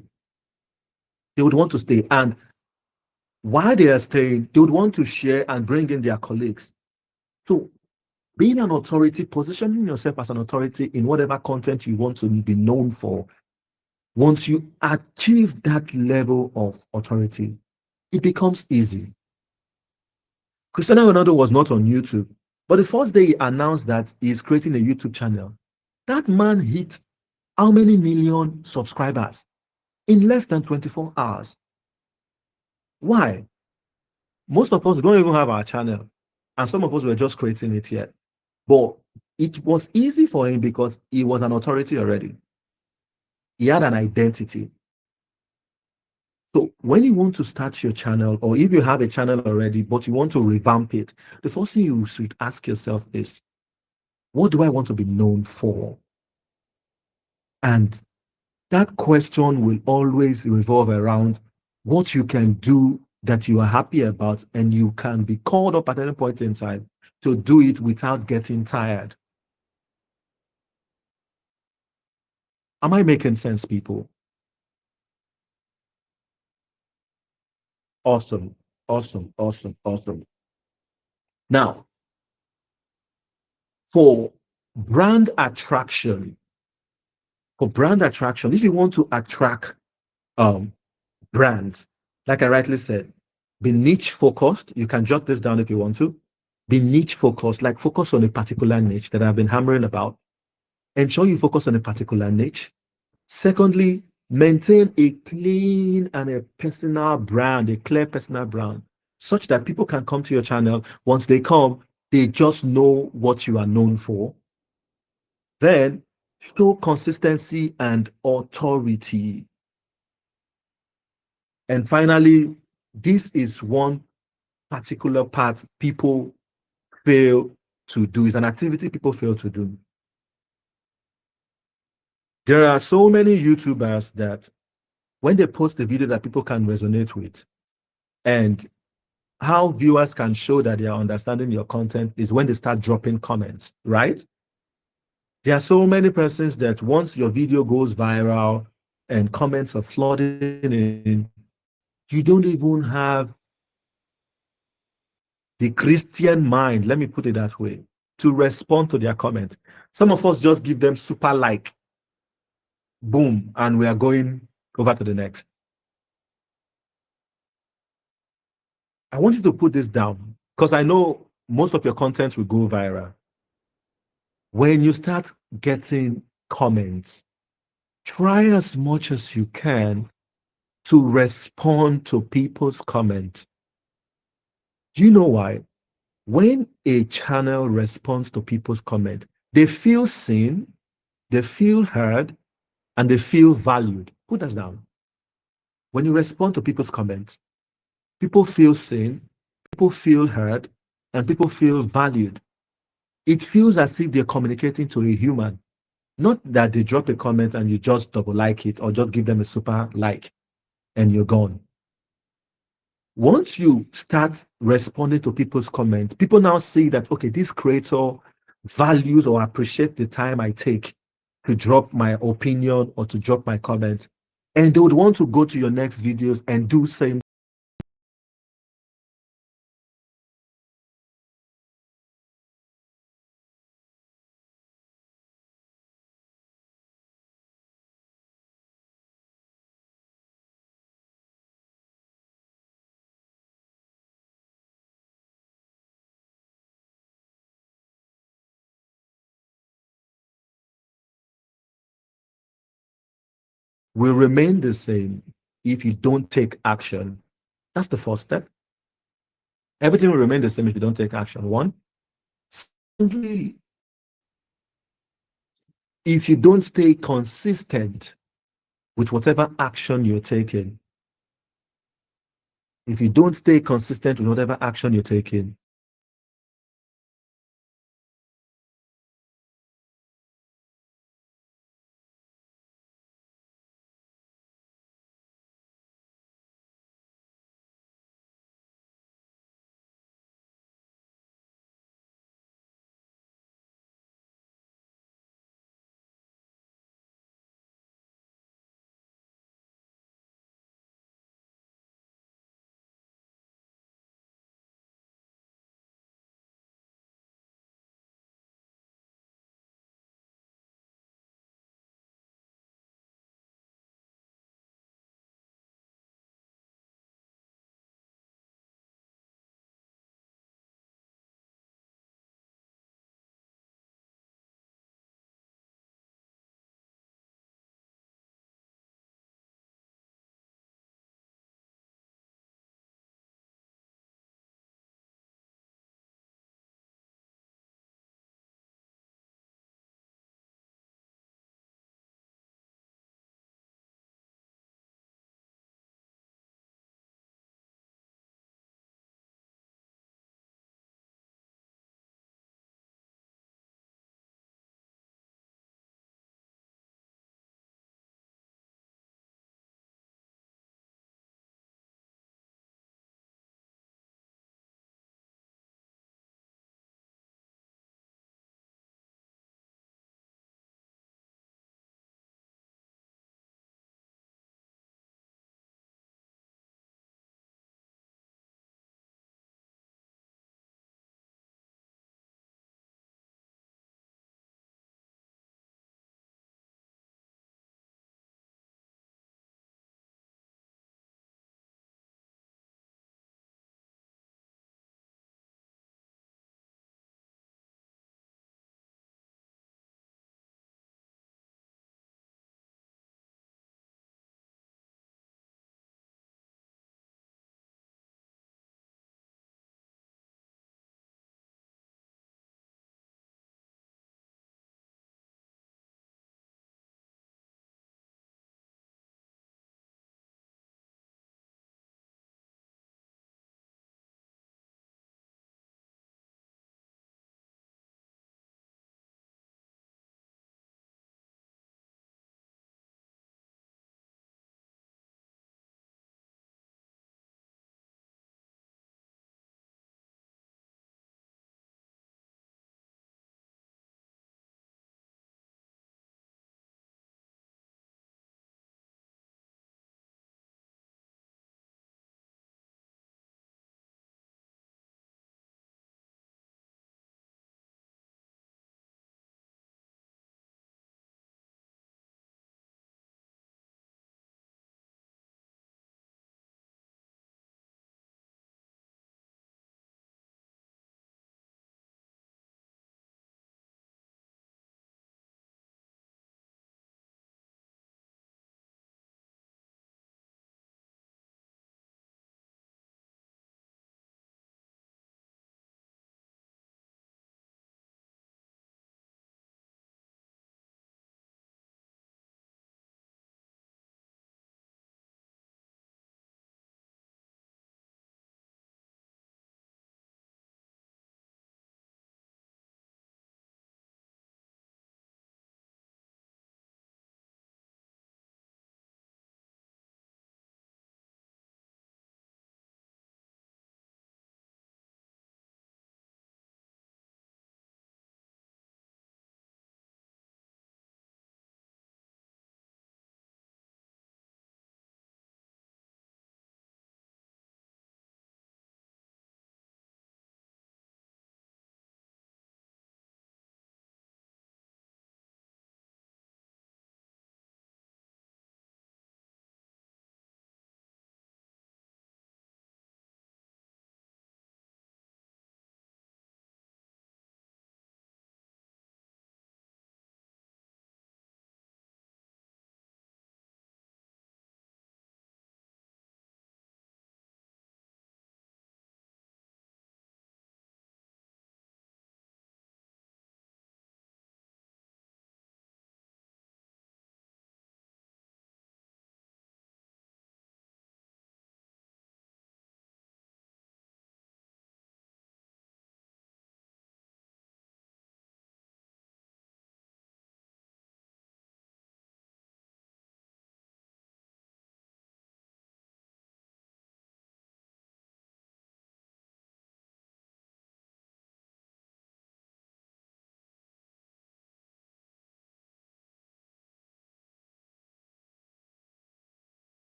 They would want to stay. And while they are staying, they would want to share and bring in their colleagues. So being an authority, positioning yourself as an authority in whatever content you want to be known for, once you achieve that level of authority, it becomes easy. Cristiano Ronaldo was not on YouTube, but the first day he announced that he's creating a YouTube channel, that man hit how many million subscribers in less than 24 hours? Why? Most of us don't even have our channel, and some of us were just creating it yet. But it was easy for him because he was an authority already. He had an identity. So when you want to start your channel, or if you have a channel already, but you want to revamp it, the first thing you should ask yourself is, what do I want to be known for? And that question will always revolve around what you can do that you are happy about, and you can be called up at any point in time to do it without getting tired. Am I making sense, people? Awesome, awesome, awesome, awesome. Now, for brand attraction, if you want to attract um, brands, like I rightly said, be niche focused. You can jot this down if you want to. Be niche focused, like focus on a particular niche that I've been hammering about. Ensure you focus on a particular niche. Secondly, maintain a clean and a personal brand, a clear personal brand, such that people can come to your channel. Once they come, they just know what you are known for. Then Show consistency and authority. And finally, this is one particular part people fail to do. It's an activity people fail to do. There are so many YouTubers that when they post a video that people can resonate with, and how viewers can show that they are understanding your content is when they start dropping comments, right? There are so many persons that once your video goes viral and comments are flooding in, you don't even have the Christian mind, let me put it that way, to respond to their comment. Some of us just give them super like, boom, and we are going over to the next. I want you to put this down because I know most of your content will go viral. When you start getting comments, try as much as you can to respond to people's comments. Do you know why? When a channel responds to people's comments, they feel seen, they feel heard, and they feel valued. Put that down. When you respond to people's comments, people feel seen, people feel heard, and people feel valued. It feels as if they're communicating to a human, not that they drop a comment and you just double like it or just give them a super like and you're gone. Once you start responding to people's comments, people now see that, okay, this creator values or appreciates the time I take to drop my opinion or to drop my comment. And they would want to go to your next videos and do same. Will remain the same if you don't take action. That's the first step. Everything will remain the same if you don't take action. One. Secondly, if you don't stay consistent with whatever action you're taking, if you don't stay consistent with whatever action you're taking,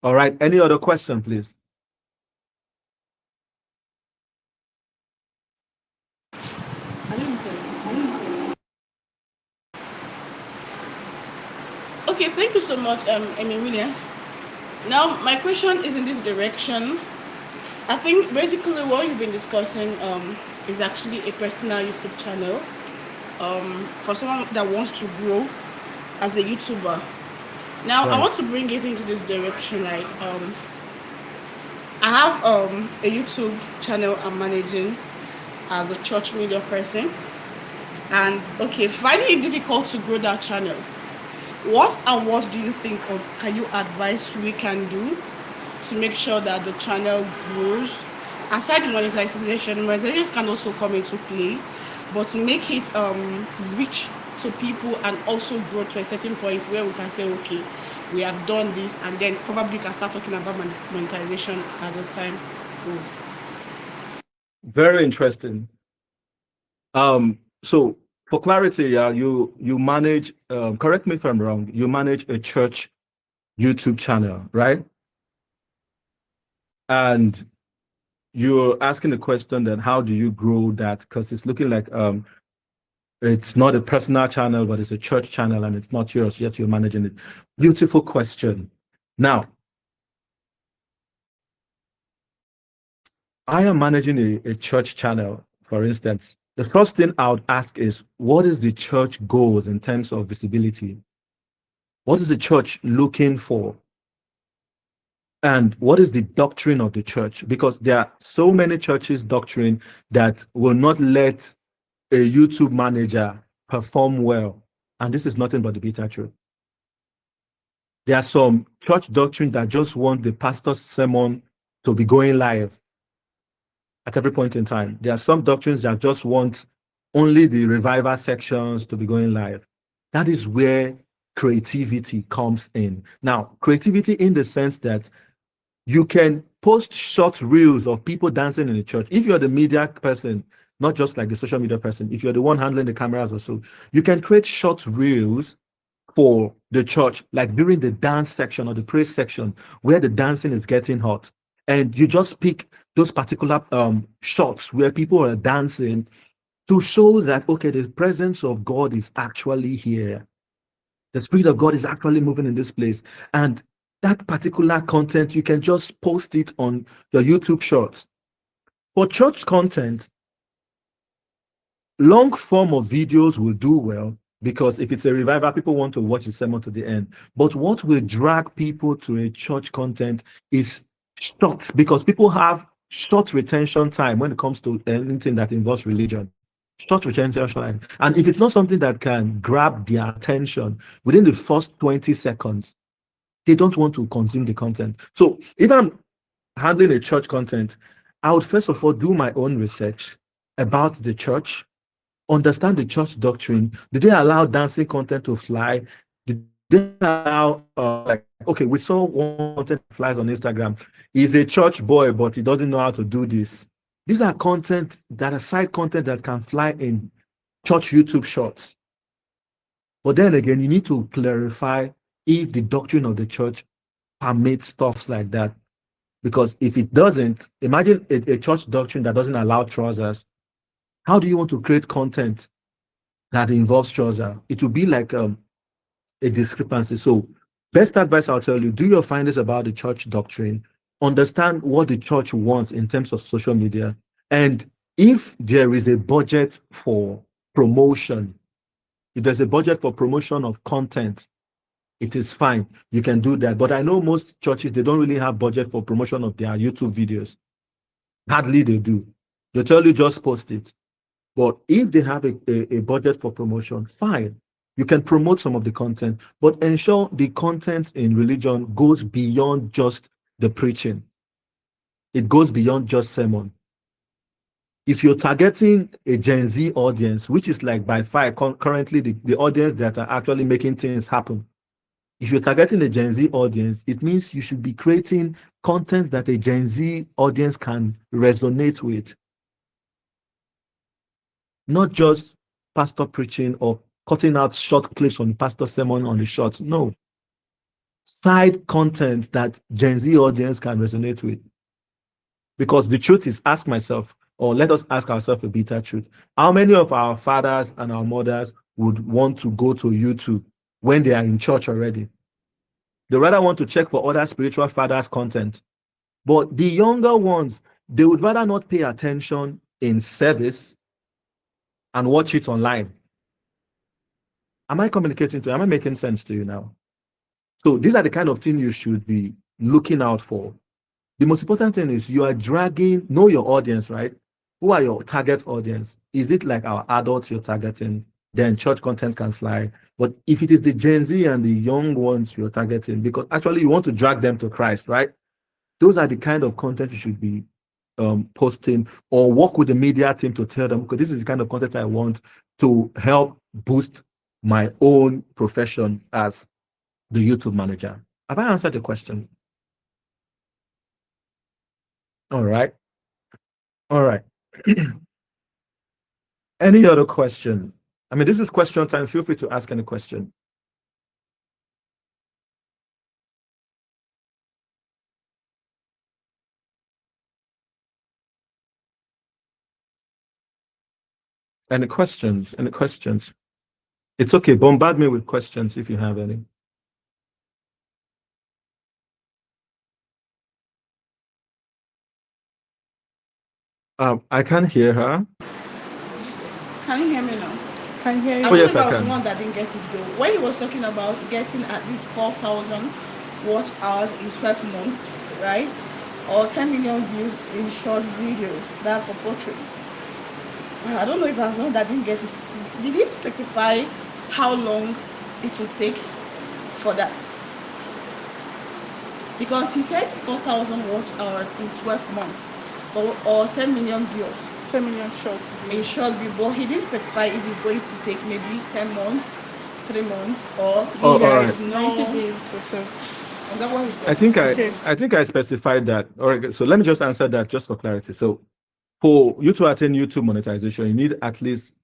All right. Any other question, please? Okay, thank you so much, Amy Williams. Now, my question is in this direction. I think basically what you've been discussing is actually a personal YouTube channel for someone that wants to grow as a YouTuber. Now, I Right. want to bring it into this direction. Like, I have a YouTube channel I'm managing as a church media person, and okay, finding it difficult to grow that channel. What do you think, or can you advise we can do to make sure that the channel grows? Aside the monetization can also come into play, but to make it reach to people and also grow to a certain point where we can say, okay, we have done this, and then probably we can start talking about monetization as the time goes. Very interesting. So for clarity, yeah, you manage. Correct me if I'm wrong. You manage a church YouTube channel, right? And you're asking the question that how do you grow that? Because it's looking like it's not a personal channel, but it's a church channel, and it's not yours yet. You're managing it. Beautiful question. Now, I am managing a church channel, for instance. The first thing I would ask is, what is the church goals in terms of visibility? What is the church looking for? And what is the doctrine of the church? Because there are so many churches' doctrine that will not let a YouTube manager perform well. And this is nothing but the bitter truth. There are some church doctrine that just want the pastor's sermon to be going live at every point in time. There are some doctrines that just want only the revival sections to be going live. That is where creativity comes in. Now, creativity in the sense that you can post short reels of people dancing in the church. If you're the media person, not just like the social media person, if you're the one handling the cameras or so, you can create short reels for the church, like during the dance section or the praise section, where the dancing is getting hot. And you just pick those particular shots where people are dancing to show that, okay, the presence of God is actually here. The Spirit of God is actually moving in this place. And that particular content, you can just post it on your YouTube shorts. For church content, long form of videos will do well because if it's a revival, people want to watch the sermon to the end. But what will drag people to a church content is short because people have short retention time when it comes to anything that involves religion. Short retention time. And if it's not something that can grab their attention within the first 20 seconds, they don't want to consume the content. So if I'm handling a church content, I would first of all do my own research about the church, understand the church doctrine. Did they allow dancing content to fly? Did they allow like, okay, we saw one content that flies on Instagram. He's a church boy, but he doesn't know how to do this. These are content that are side content that can fly in church YouTube shorts. But then again, you need to clarify if the doctrine of the church permits stuff like that. Because if it doesn't, imagine a church doctrine that doesn't allow trousers. How do you want to create content that involves trousers? It will be like a discrepancy. So, best advice I'll tell you: do your findings about the church doctrine, understand what the church wants in terms of social media, and if there is a budget for promotion, if there's a budget for promotion of content, it is fine. You can do that. But I know most churches, they don't really have budget for promotion of their YouTube videos. Hardly they do. They tell you just post it. But if they have a budget for promotion, fine. You can promote some of the content, but ensure the content in religion goes beyond just the preaching. It goes beyond just sermon. If you're targeting a Gen Z audience, which is like by far currently the audience that are actually making things happen, if you're targeting a Gen Z audience, it means you should be creating content that a Gen Z audience can resonate with, not just pastor preaching or cutting out short clips from the pastor sermon on the shorts. No. side content that Gen Z audience can resonate with. Because the truth is, ask myself, or let us ask ourselves a bitter truth. How many of our fathers and our mothers would want to go to YouTube when they are in church already? They rather want to check for other spiritual fathers' content. But the younger ones, they would rather not pay attention in service and watch it online. Am I communicating to you? Am I making sense to you now? So these are the kind of things you should be looking out for. The most important thing is you are know your audience, right? Who are your target audience? Is it like our adults you're targeting? Then church content can fly. But if it is the Gen Z and the young ones you're targeting, because actually you want to drag them to Christ, right? Those are the kind of content you should be posting, or work with the media team to tell them, because this is the kind of content I want to help boost my own profession as the YouTube manager. Have I answered the question? All right. All right. Any other question? I mean, this is question time. Feel free to ask any question. Any questions? Any questions? It's okay. Bombard me with questions if you have any. I can't hear her. Can you hear me now? Can hear I you. don't Oh, know yes, if I I was the can. one that didn't get it though. When he was talking about getting at least 4,000 watch hours in 12 months, right? Or 10 million views in short videos. That's for portrait. I don't know if I was the one that didn't get it. Did he specify how long it would take for that? Because he said 4,000 watch hours in 12 months or 10 million views 10 million shots. in short view, but he didn't specify if it's going to take maybe 10 months, 3 months, or Oh, all there right. is 90 no. days or so. Is that what he I said? think Okay. I specified that. All right. So let me just answer that just for clarity. So for you to attain YouTube monetization, you need at least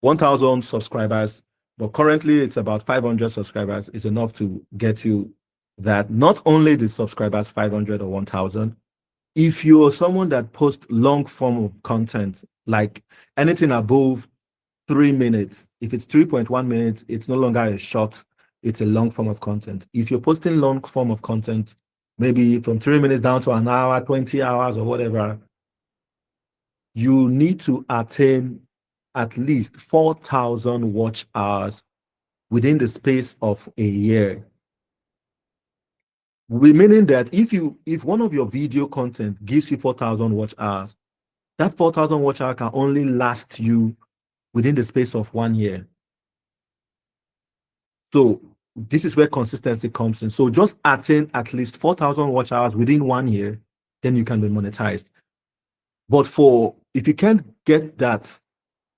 1,000 subscribers. But currently, it's about 500 subscribers is enough to get you that. Not only the subscribers 500 or 1,000. If you're someone that posts long form of content, like anything above 3 minutes, if it's 3.1 minutes, it's no longer a short, it's a long form of content. If you're posting long form of content, maybe from 3 minutes down to an hour, 20 hours, or whatever, you need to attain at least 4,000 watch hours within the space of a year. Meaning that if one of your video content gives you 4,000 watch hours, that 4,000 watch hour can only last you within the space of 1 year. So this is where consistency comes in. So just attain at least 4,000 watch hours within 1 year, then you can be monetized. But if you can't get that,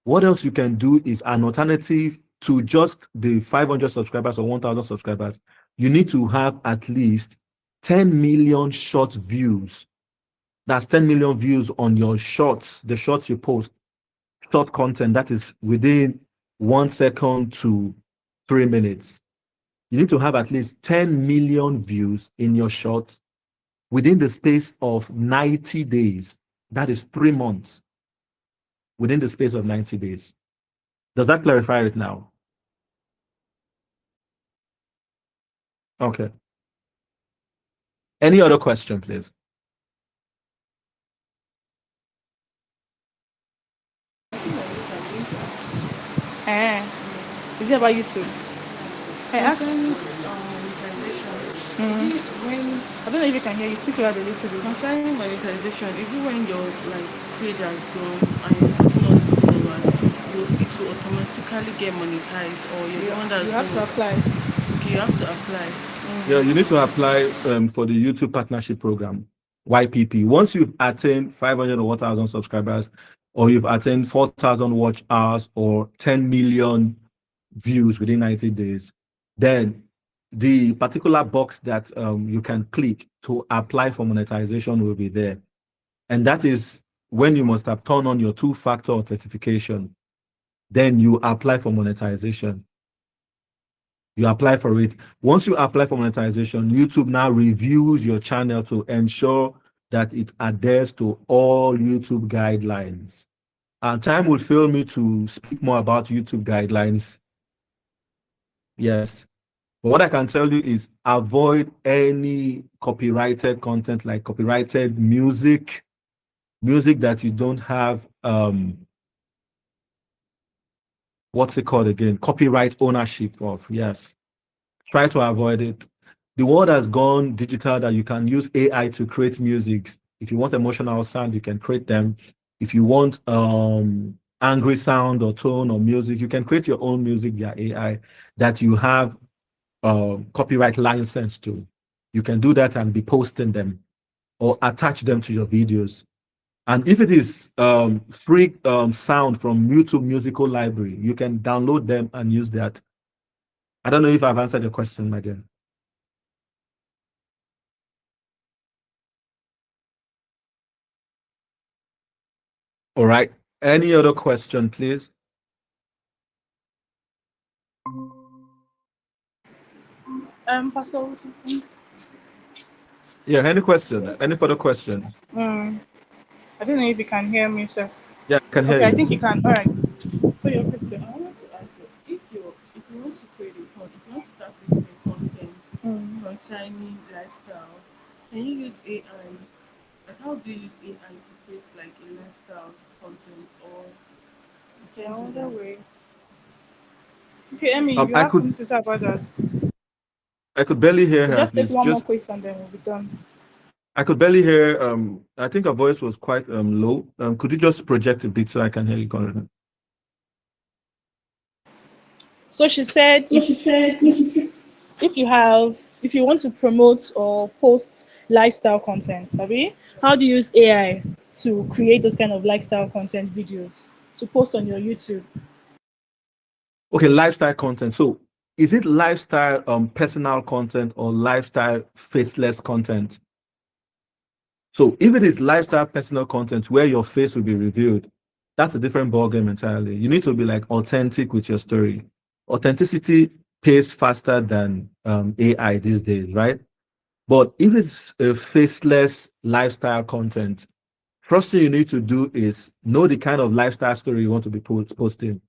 what else you can do is an alternative to just the 500 subscribers or 1,000 subscribers. You need to have at least 10 million short views. That's 10 million views on your shorts, the shorts you post, short content that is within 1 second to 3 minutes. You need to have at least 10 million views in your shorts within the space of 90 days. That is 3 months within the space of 90 days. Does that clarify it now? Okay. Any other question, please? Eh. Is it about YouTube? I asked. Is it when I don't know if you can hear you. Speak louder a little bit. concerning monetization, is it when your like page has grown and you're putting all these followers, it will automatically get monetized, or you're the one that's You have to going apply. okay, you have to apply. Yeah, you need to apply for the YouTube Partnership Program, YPP. Once you've attained 500 or 1,000 subscribers, or you've attained 4,000 watch hours or 10 million views within 90 days, then the particular box that you can click to apply for monetization will be there. And that is when you must have turned on your two-factor authentication. Then you apply for monetization. You apply for it. Once you apply for monetization, YouTube now reviews your channel to ensure that it adheres to all YouTube guidelines. And time will fail me to speak more about YouTube guidelines. Yes. But what I can tell you is avoid any copyrighted content like copyrighted music, music that you don't have what's it called again? Copyright ownership of. Yes. Try to avoid it. The world has gone digital that you can use AI to create music. If you want emotional sound, you can create them. If you want angry sound or tone or music, you can create your own music via AI that you have copyright license to. You can do that and be posting them or attach them to your videos. And if it is free sound from YouTube Musical Library, you can download them and use that. I don't know if I've answered your question, my dear. All right. Any other question, please? Pastor, Yeah, any question? Any further questions? I don't know if you can hear me, sir. Yeah, I can hear Okay, I think you. you can. All right. So your question. I wanted to ask you, if you want to create a content, if you want to start creating a content Mm. concerning lifestyle, can you use AI? Like, how do you use AI to create like a lifestyle content, or you can't do Another that? way. Okay, Emmy, Um, you I have something could to say about that. I could barely hear We her, just take please. one more Just question, then we'll be done. I could barely hear. I think her voice was quite low. Could you just project a bit so I can hear you currently? So she said, if you want to promote or post lifestyle content, Abby, how do you use AI to create those kind of lifestyle content videos to post on your YouTube? Okay, lifestyle content. So is it lifestyle personal content or lifestyle faceless content? So if it is lifestyle personal content where your face will be revealed, that's a different ballgame entirely. You need to be like authentic with your story. Authenticity pays faster than AI these days, right? But if it's a faceless lifestyle content, first thing you need to do is know the kind of lifestyle story you want to be posting.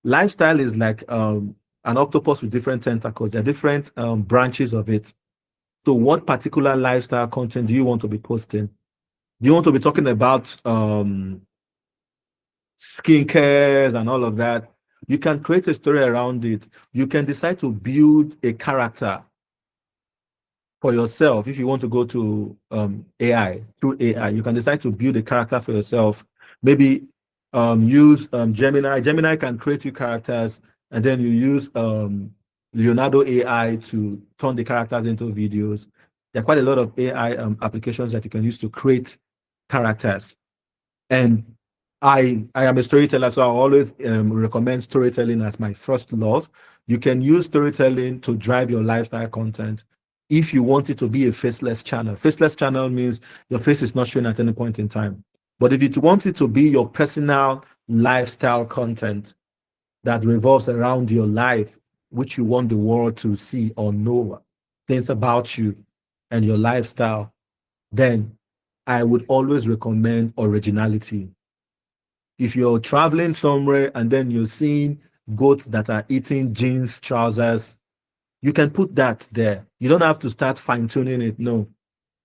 Lifestyle is like an octopus with different tentacles. There are different branches of it. So, what particular lifestyle content do you want to be posting? Do you want to be talking about skincare and all of that? You can create a story around it. You can decide to build a character for yourself. If you want to go to AI, through AI, you can decide to build a character for yourself. Maybe use Gemini. Gemini can create you characters, and then you use Leonardo AI to turn the characters into videos. There are quite a lot of AI applications that you can use to create characters. And I am a storyteller, so I always recommend storytelling as my first love. You can use storytelling to drive your lifestyle content if you want it to be a faceless channel. Faceless channel means your face is not shown at any point in time. But if you want it to be your personal lifestyle content that revolves around your life, which you want the world to see or know things about you and your lifestyle, then I would always recommend originality. If you're traveling somewhere and then you're seeing goats that are eating jeans, trousers, you can put that there. You don't have to start fine tuning it. No,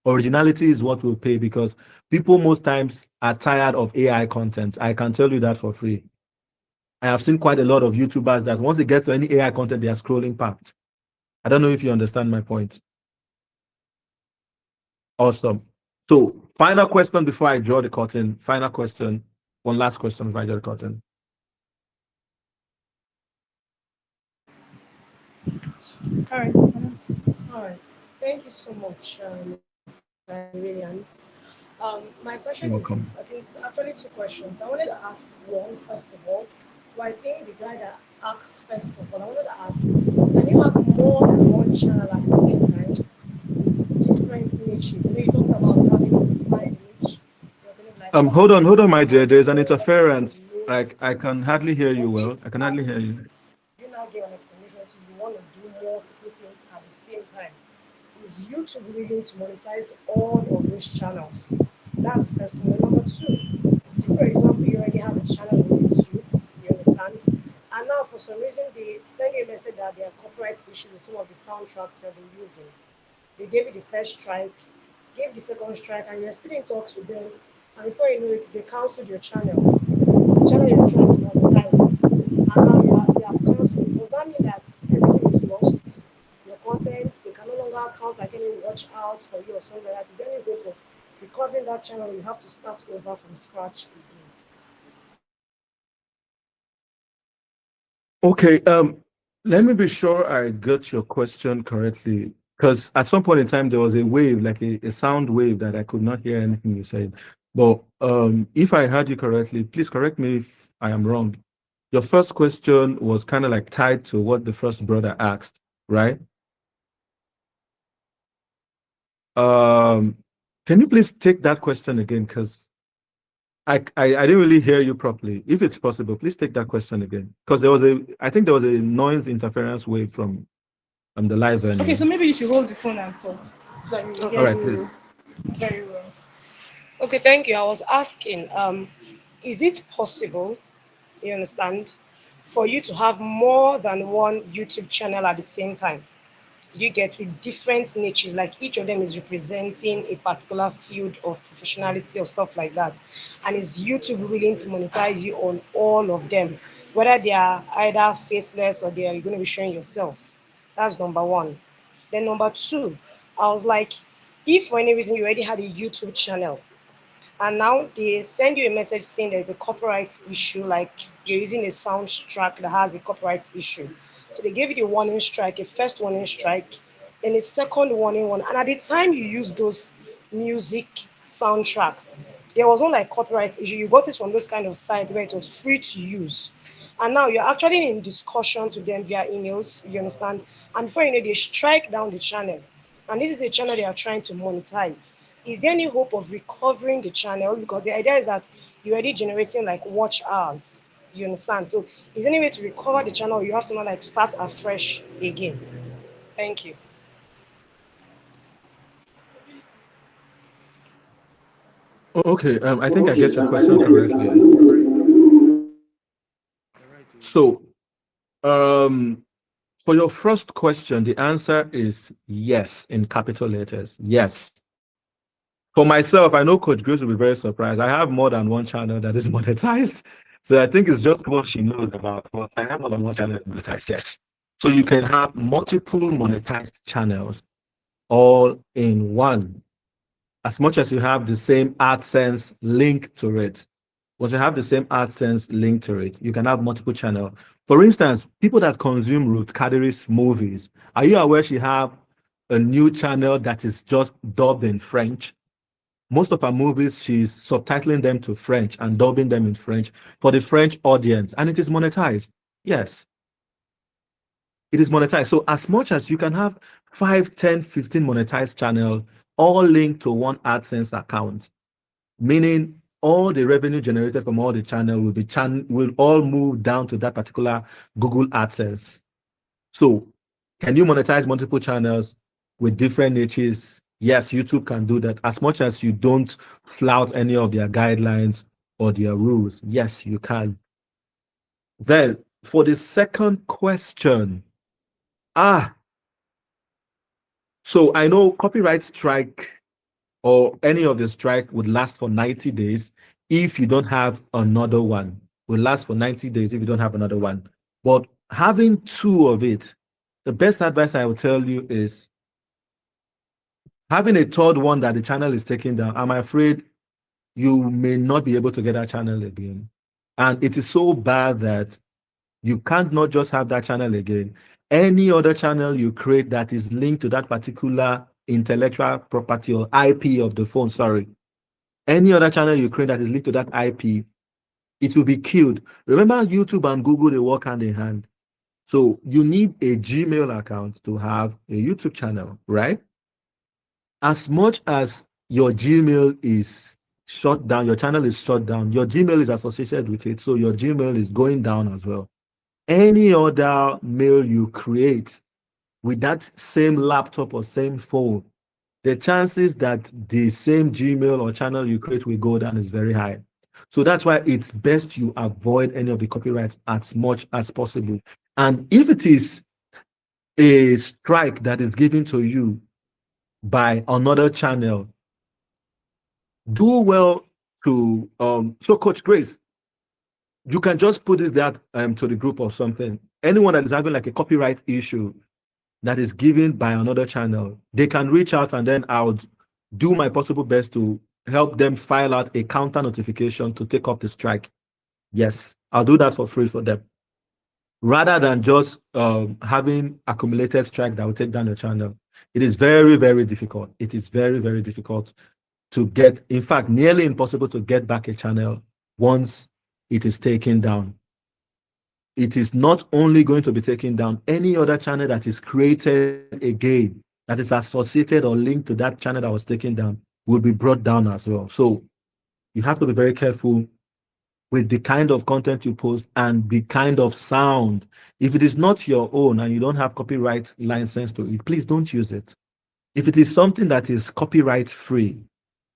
originality is what will pay because people most times are tired of AI content. I can tell you that for free. I have seen quite a lot of YouTubers that once they get to any AI content, they are scrolling past. I don't know if you understand my point. Awesome. So, final question before I draw the curtain. Final question. One last question before I draw the curtain. All right. All right. Thank you so much, Mr. Williams. My question is this. I You're think it's welcome. actually two questions. I wanted to ask one first of all. Well, I think the guy that asked first of all, I wanted to ask, can you have more than one channel at the same time with different niches? You know, you talked about having a defined niche. You're going to like Hold on, content my dear. There's an marketer, that is your interference. main Like I focus. can hardly hear you But if well. I can hardly hear as you. you now give an explanation to you want to do same time. Is YouTube willing to monetize all of those channels? That's the first one. Number two, if for example you already have a channel on YouTube, you understand, and now for some reason they send you a message that there are copyright issues with some of the soundtracks you have been using. They gave you the first strike, gave the second strike, and you're still in talks with them. And before you know it, they cancelled your channel. The channel you're trying to monetize, and now they have cancelled. Does that mean that everything is lost? Your content, they can no longer count like any watch hours for you or something like that. Is there any hope of recovering that channel? You have to start over from scratch again. Okay, let me be sure I got your question correctly. Because at some point in time there was a wave, like a sound wave that I could not hear anything you said. But if I heard you correctly, please correct me if I am wrong. Your first question was kind of like tied to what the first brother asked, right? Um, can you please take that question again? Because I didn't really hear you properly. If it's possible, please take that question again. Because I think there was a noise interference wave from the live Okay, venue. so maybe you should hold the phone and talk so that we will All hear Okay. right, please. you very well. Okay, thank you. I was asking, is it possible, you understand, for you to have more than one YouTube channel at the same time? You get with different niches, like each of them is representing a particular field of professionality or stuff like that. And is YouTube willing to monetize you on all of them, whether they are either faceless or they are going to be showing yourself? That's number one. Then number two, I was like, if for any reason you already had a YouTube channel and now they send you a message saying there's a copyright issue, like you're using a soundtrack that has a copyright issue. So they gave you the warning strike, a first warning strike, then a second warning one. And at the time you use those music soundtracks, there was no like copyright issue. You got it from those kind of sites where it was free to use. And now you're actually in discussions with them via emails, you understand? And before you know, they strike down the channel. And this is a channel they are trying to monetize. Is there any hope of recovering the channel? Because the idea is that you're already generating like watch hours. You understand? So is there any way to recover the channel? Or you have to now like start afresh again. Thank you. Okay, I think I get your question correctly. So, um, for your first question, the answer is yes in capital letters. Yes. For myself, I know Coach Grace will be very surprised. I have more than one channel that is monetized. So I think it's just what she knows about. But I have more than one channel monetized, yes. So you can have multiple monetized channels all in one, as much as you have the same AdSense link to it. Once you have the same AdSense link to it, you can have multiple channels. For instance, people that consume Ruth Kadiri's movies, are you aware she have a new channel that is just dubbed in French? Most of her movies, she's subtitling them to French and dubbing them in French for the French audience, and it is monetized. Yes, it is monetized. So as much as you can have 5, 10, 15 monetized channels, all linked to one AdSense account, meaning all the revenue generated from all the channel will all move down to that particular Google AdSense. So can you monetize multiple channels with different niches? Yes, YouTube can do that as much as you don't flout any of their guidelines or their rules. Yes, you can. Then for the second question, ah, so I know copyright strike or any of the strike would last for 90 days if you don't have another one. Will last for 90 days if you don't have another one. But having two of it, the best advice I will tell you is having a third one that the channel is taking down. I'm afraid you may not be able to get that channel again. And it is so bad that you can't not just have that channel again. Any other channel you create that is linked to that particular intellectual property or IP of the phone, sorry, any other channel you create that is linked to that IP, it will be killed. Remember, YouTube and Google, they work hand in hand. So you need a Gmail account to have a YouTube channel, right? As much as your Gmail is shut down, your channel is shut down, your Gmail is associated with it. So your Gmail is going down as well. Any other mail you create with that same laptop or same phone, the chances that the same Gmail or channel you create will go down is very high. So that's why it's best you avoid any of the copyrights as much as possible. And if it is a strike that is given to you by another channel, do well to so Coach Grace, you can just put this that to the group or something. Anyone that is having like a copyright issue that is given by another channel, they can reach out and then I'll do my possible best to help them file out a counter notification to take up the strike. Yes, I'll do that for free for them. Rather than just having accumulated strike that will take down your channel. It is very, very difficult. It is very, very difficult to get, in fact, nearly impossible to get back a channel once it is taken down. It is not only going to be taken down, any other channel that is created again that is associated or linked to that channel that was taken down will be brought down as well. So you have to be very careful with the kind of content you post and the kind of sound. If it is not your own and you don't have copyright license to it, please don't use it. If it is something that is copyright free,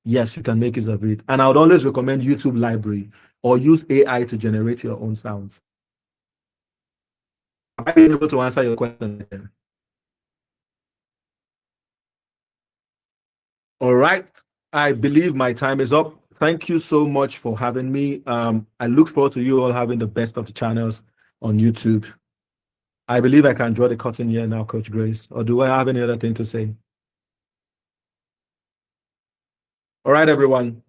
yes, you can make use of it. And I would always recommend YouTube Library or use AI to generate your own sounds. Have I been able to answer your question? All right. I believe my time is up. Thank you so much for having me. I look forward to you all having the best of the channels on YouTube. I believe I can draw the curtain here now, Coach Grace. Or do I have any other thing to say? All right, everyone.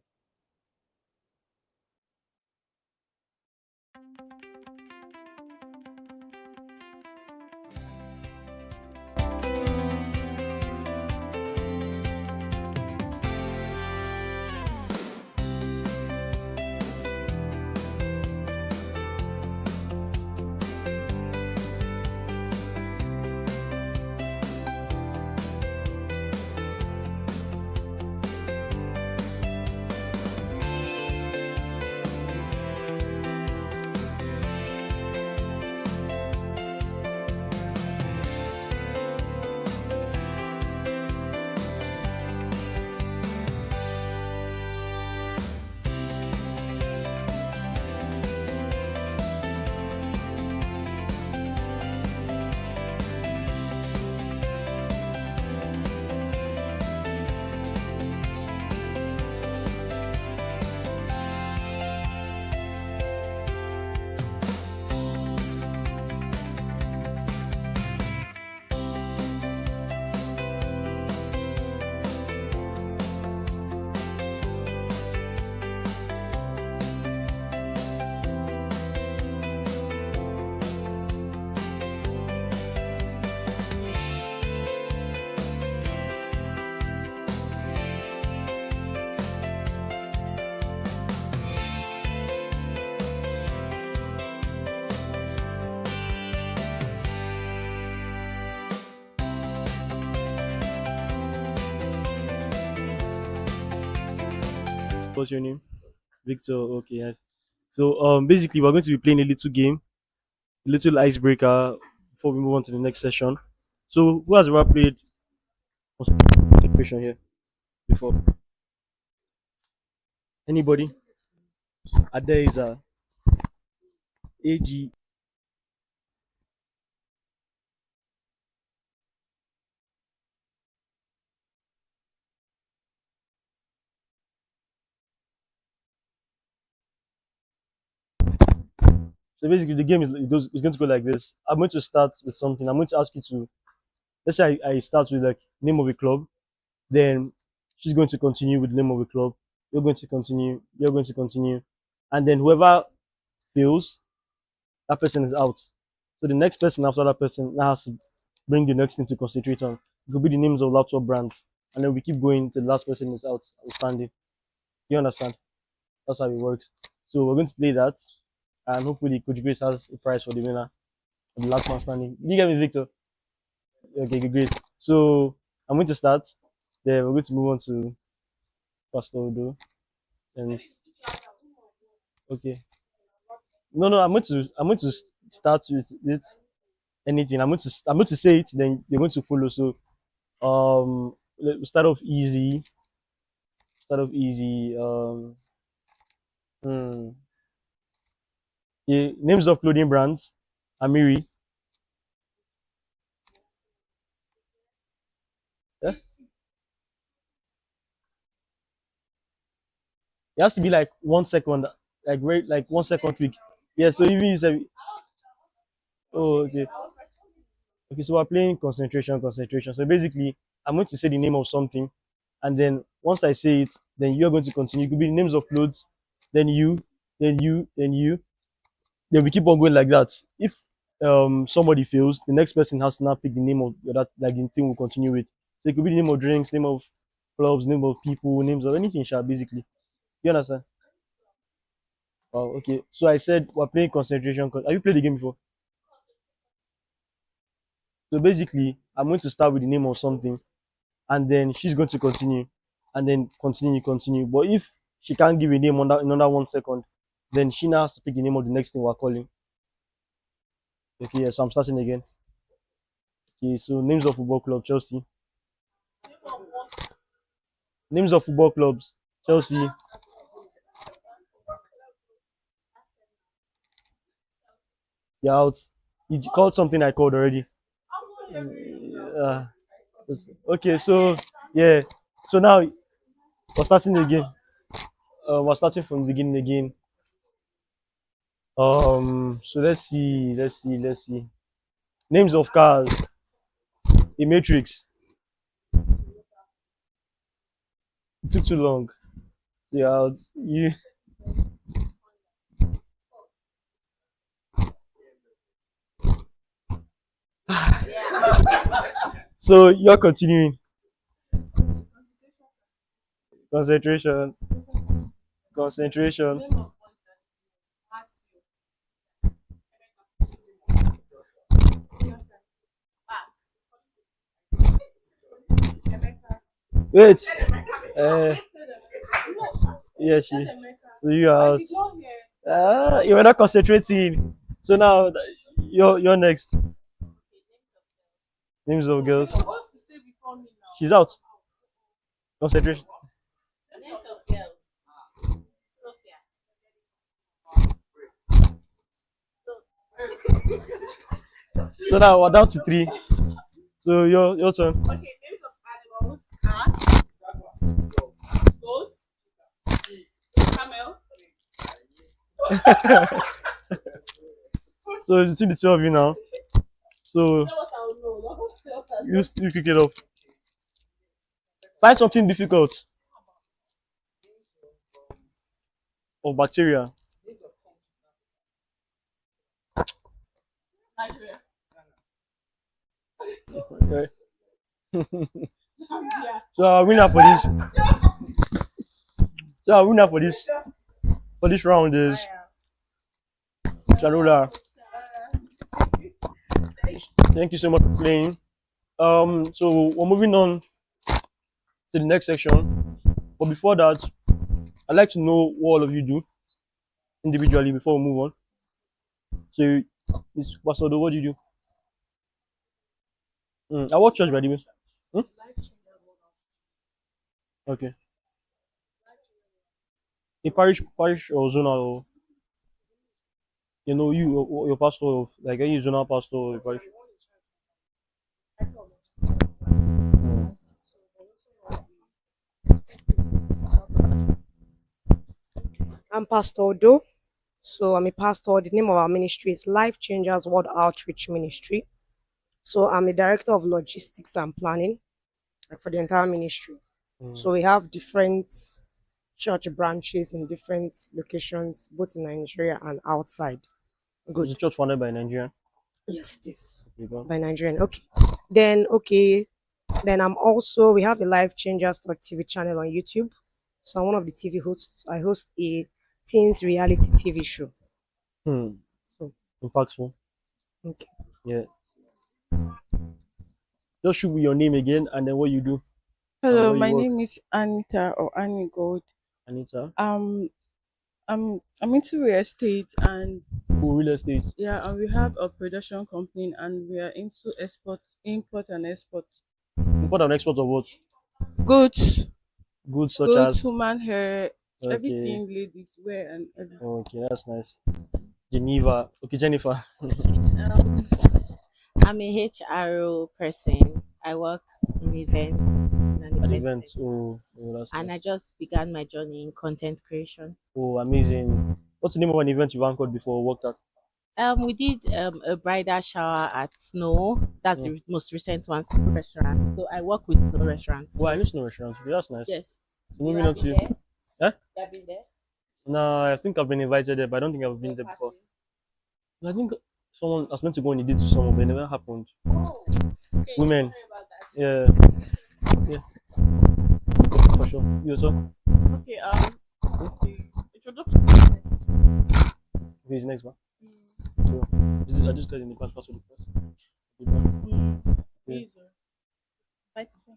What's your name? Victor. Okay, yes. So basically we're going to be playing a little game, a little icebreaker before we move on to the next session. So who has ever played concentration here before? Anybody? Ade is a AG. So basically the game is going to go like this. I'm going to start with something. I'm going to ask you to, let's say I start with like name of a club, then she's going to continue with the name of the club. You're going to continue, you're going to continue. And then whoever fails, that person is out. So the next person after that person now has to bring the next thing to concentrate on. It could be the names of laptop brands. And then we keep going till the last person is out outstanding. You understand? That's how it works. So we're going to play that. And hopefully Coach Grace has a prize for the winner of the last man standing. You get me, Victor? Okay, great. So I'm going to start. Then we're going to move on to Pastor Odo. And okay. No, I'm going to start with it. anything. I'm going to say it, then you're going to follow. So let's start off easy. Start off easy. Hmm. Yeah, names of clothing brands. Amiri. Yeah? It has to be like 1 second, like very like 1 second quick. Yeah. So even you say, oh, okay. Okay, so we're playing concentration, concentration. So basically, I'm going to say the name of something, and then once I say it, then you're going to continue. It could be the names of clothes, then you, then you, then you. Then we keep on going like that. If somebody fails, the next person has to now pick the name of that like the thing will continue with. So it could be the name of drinks, name of clubs, name of people, names of anything, sharp basically. You understand? Oh, okay. So I said we're playing concentration. Have you played the game before? So basically, I'm going to start with the name of something, and then she's going to continue, and then continue. But if she can't give a name in under 1 second, then she now has to pick the name of the next thing we're calling. Okay, yeah, so I'm starting again. Okay, so names of football club, Chelsea. Names of football clubs, Chelsea. You're out. You called something I called already. Uh, okay, so yeah, so now we're starting again. We're starting from the beginning again. So let's see. Names of cars, a matrix. It took too long. Yeah, you. So you're continuing. Concentration, concentration. Wait. Uh, yeah, she. So you are out. You were not concentrating. So now you're next. Names of girls. She's out. Concentration. So now we're down to three. So your turn. Okay, names of animals: cat, goat, camel. So it's between the two of you now. So That's what I would know. What else I you pick it up. Find something difficult of bacteria. Nigeria. Okay. Yeah. So our winner for this. So our winner for this round is Charula. Thank you so much for playing. So we're moving on to the next section. But before that, I'd like to know what all of you do individually before we move on. So, Miss Basodo, what do you do? I watch church by the way. Hmm? Okay. A parish or zonal, or your pastor of like any zonal pastor or a parish. Hmm. I'm Pastor Odo. So I'm a pastor. The name of our ministry is Life Changers World Outreach Ministry. So I'm a director of logistics and planning, like for the entire ministry. Hmm. So we have different church branches in different locations, both in Nigeria and outside. It's a Good. church founded by Nigerian. Yes, it is You go. by Nigerian. Okay. Okay. Then we have a Life Changers Talk TV channel on YouTube. So I'm one of the TV hosts. I host a teens reality TV show. Hmm. So Impactful. okay. Yeah. Just shoot me your name again and then what you do and Hello, where you my work. name is Anita or Annie Gold. Anita. Um, I'm into real estate and Oh, real estate. Yeah, and we have a production company, and we are into export, import and export. Import and export of what? Goods, Goods such goods, as. human hair, Okay. everything ladies wear and everything. Okay, that's nice. Geneva. Okay, Jennifer. Um, I'm a HRO person. I work in an At event events. center, Oh, that's and I nice. just began my journey in content creation. Oh, amazing. What's the name of an event you've anchored before or worked at? We did a bridal shower at Snow. That's Mm. the most recent one, Snow Restaurant. So I work with Snow Restaurants Well, I too. know no restaurant. Okay, that's nice. Yes. So You moving have on been to you. there? Eh? You have been there? No, I think I've been invited there, but I don't think I've been Your there before. party? I think someone I was meant to go on a date to someone, but it never happened. Oh, okay. Women. Sorry about that. Yeah, yeah, for sure. You also? Okay, the introduction. Okay, it's next one. Mm, So, I just got in the past password first. Good one. Yeah. please, invite me.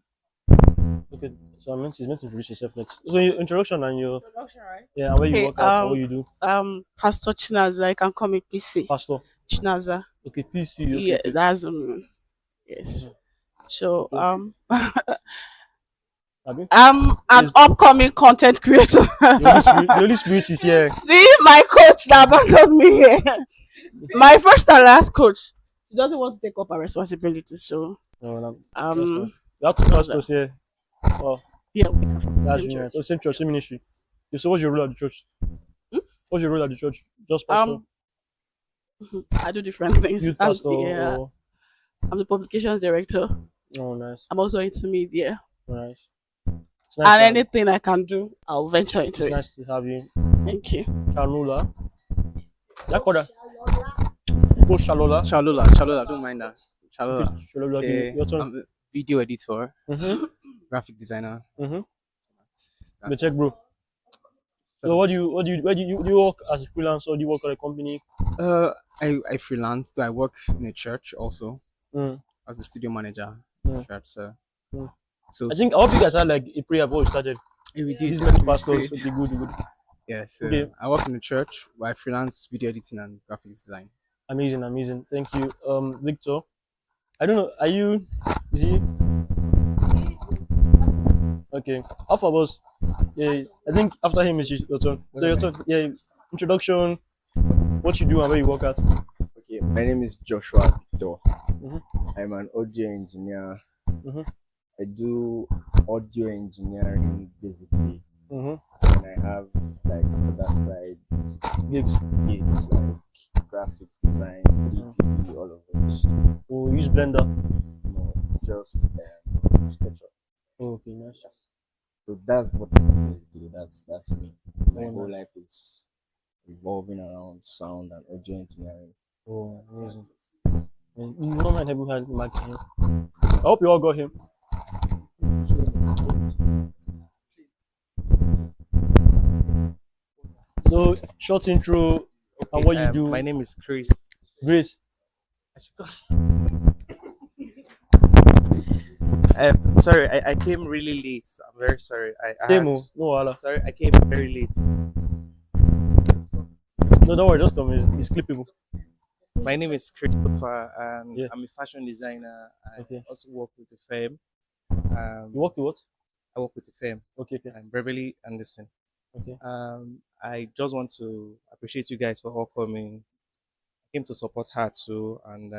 Okay, so she's meant to introduce yourself next. So your introduction and your Introduction, right? yeah, and where you Okay, work at or what you do. Pastor Chinaza, I can call me PC. Pastor. Chinaza. Okay, please see you. Okay, Yeah, okay. that's yes. Mhm. So Okay. Abi? I'm an Yes. upcoming content creator. The Holy Spirit is here. See my coach that abandoned me here. My first and last coach. She doesn't want to take up her responsibility, so No, no, that's nice. um You have two does that. pastors here. Oh, Yeah, we have that's same really nice. church. Oh, same church, same ministry. Okay, so what's your role at the church? Hmm? What's your role at the church? Just pastor, Um I do different things. youth pastor, Yeah, or I'm the publications director. oh, nice, I'm also into media. nice. It's nice And to have. anything I can do, I'll venture into It's it. nice to have you, Thank you. Chanula. That called Go Shalola. Shalola, don't mind that. Okay, Shalola. Shalola. Okay, Okay, your turn. I'm a video editor, Mhm, graphic designer. mhm. The That's check, it. bro. So where do you work as a freelancer or do you work at a company? Uh, I freelance. I work in a church also Mm, as a studio manager in mm, church. So, mm. so I think I hope you guys had like a prayer before you started. we did. These many We pastors. prayed. Okay, good, good. Yeah. So Okay, I work in a church where I freelance video editing and graphic design. amazing, amazing. Thank you, Victor. I don't know. Are you? Is he? Okay. Half of us. Yeah. I think after him is your turn. So your turn. Yeah. Introduction. What you do and where you work at. Okay, my name is Joshua Victor. Mhm. I'm an audio engineer. Mhm. I do audio engineering basically, Mhm. and I have like other side Gigs. gigs like graphics design, 3D, all of those. Oh, you use Blender. No, just SketchUp. Oh, okay, nice. Yes. So that's what basically that's me. My Oh, whole nice. life is revolving around sound and audio engineering. Oh, amazing. That's it. You don't mind having had Mike here. I hope you all got him. So short intro and what you do. My name is Chris. Grace. Sorry, I came really late. I'm very sorry. Same, no wahala. Sorry, I came very late. No, don't worry, just come. It's clippable. My name is Christopher, and Yeah. I'm a fashion designer. I Okay. also work with a firm. You work with what? I work with a firm. Okay, okay, I'm Beverly Anderson. okay. I just want to appreciate you guys for all coming. I came to support her too, and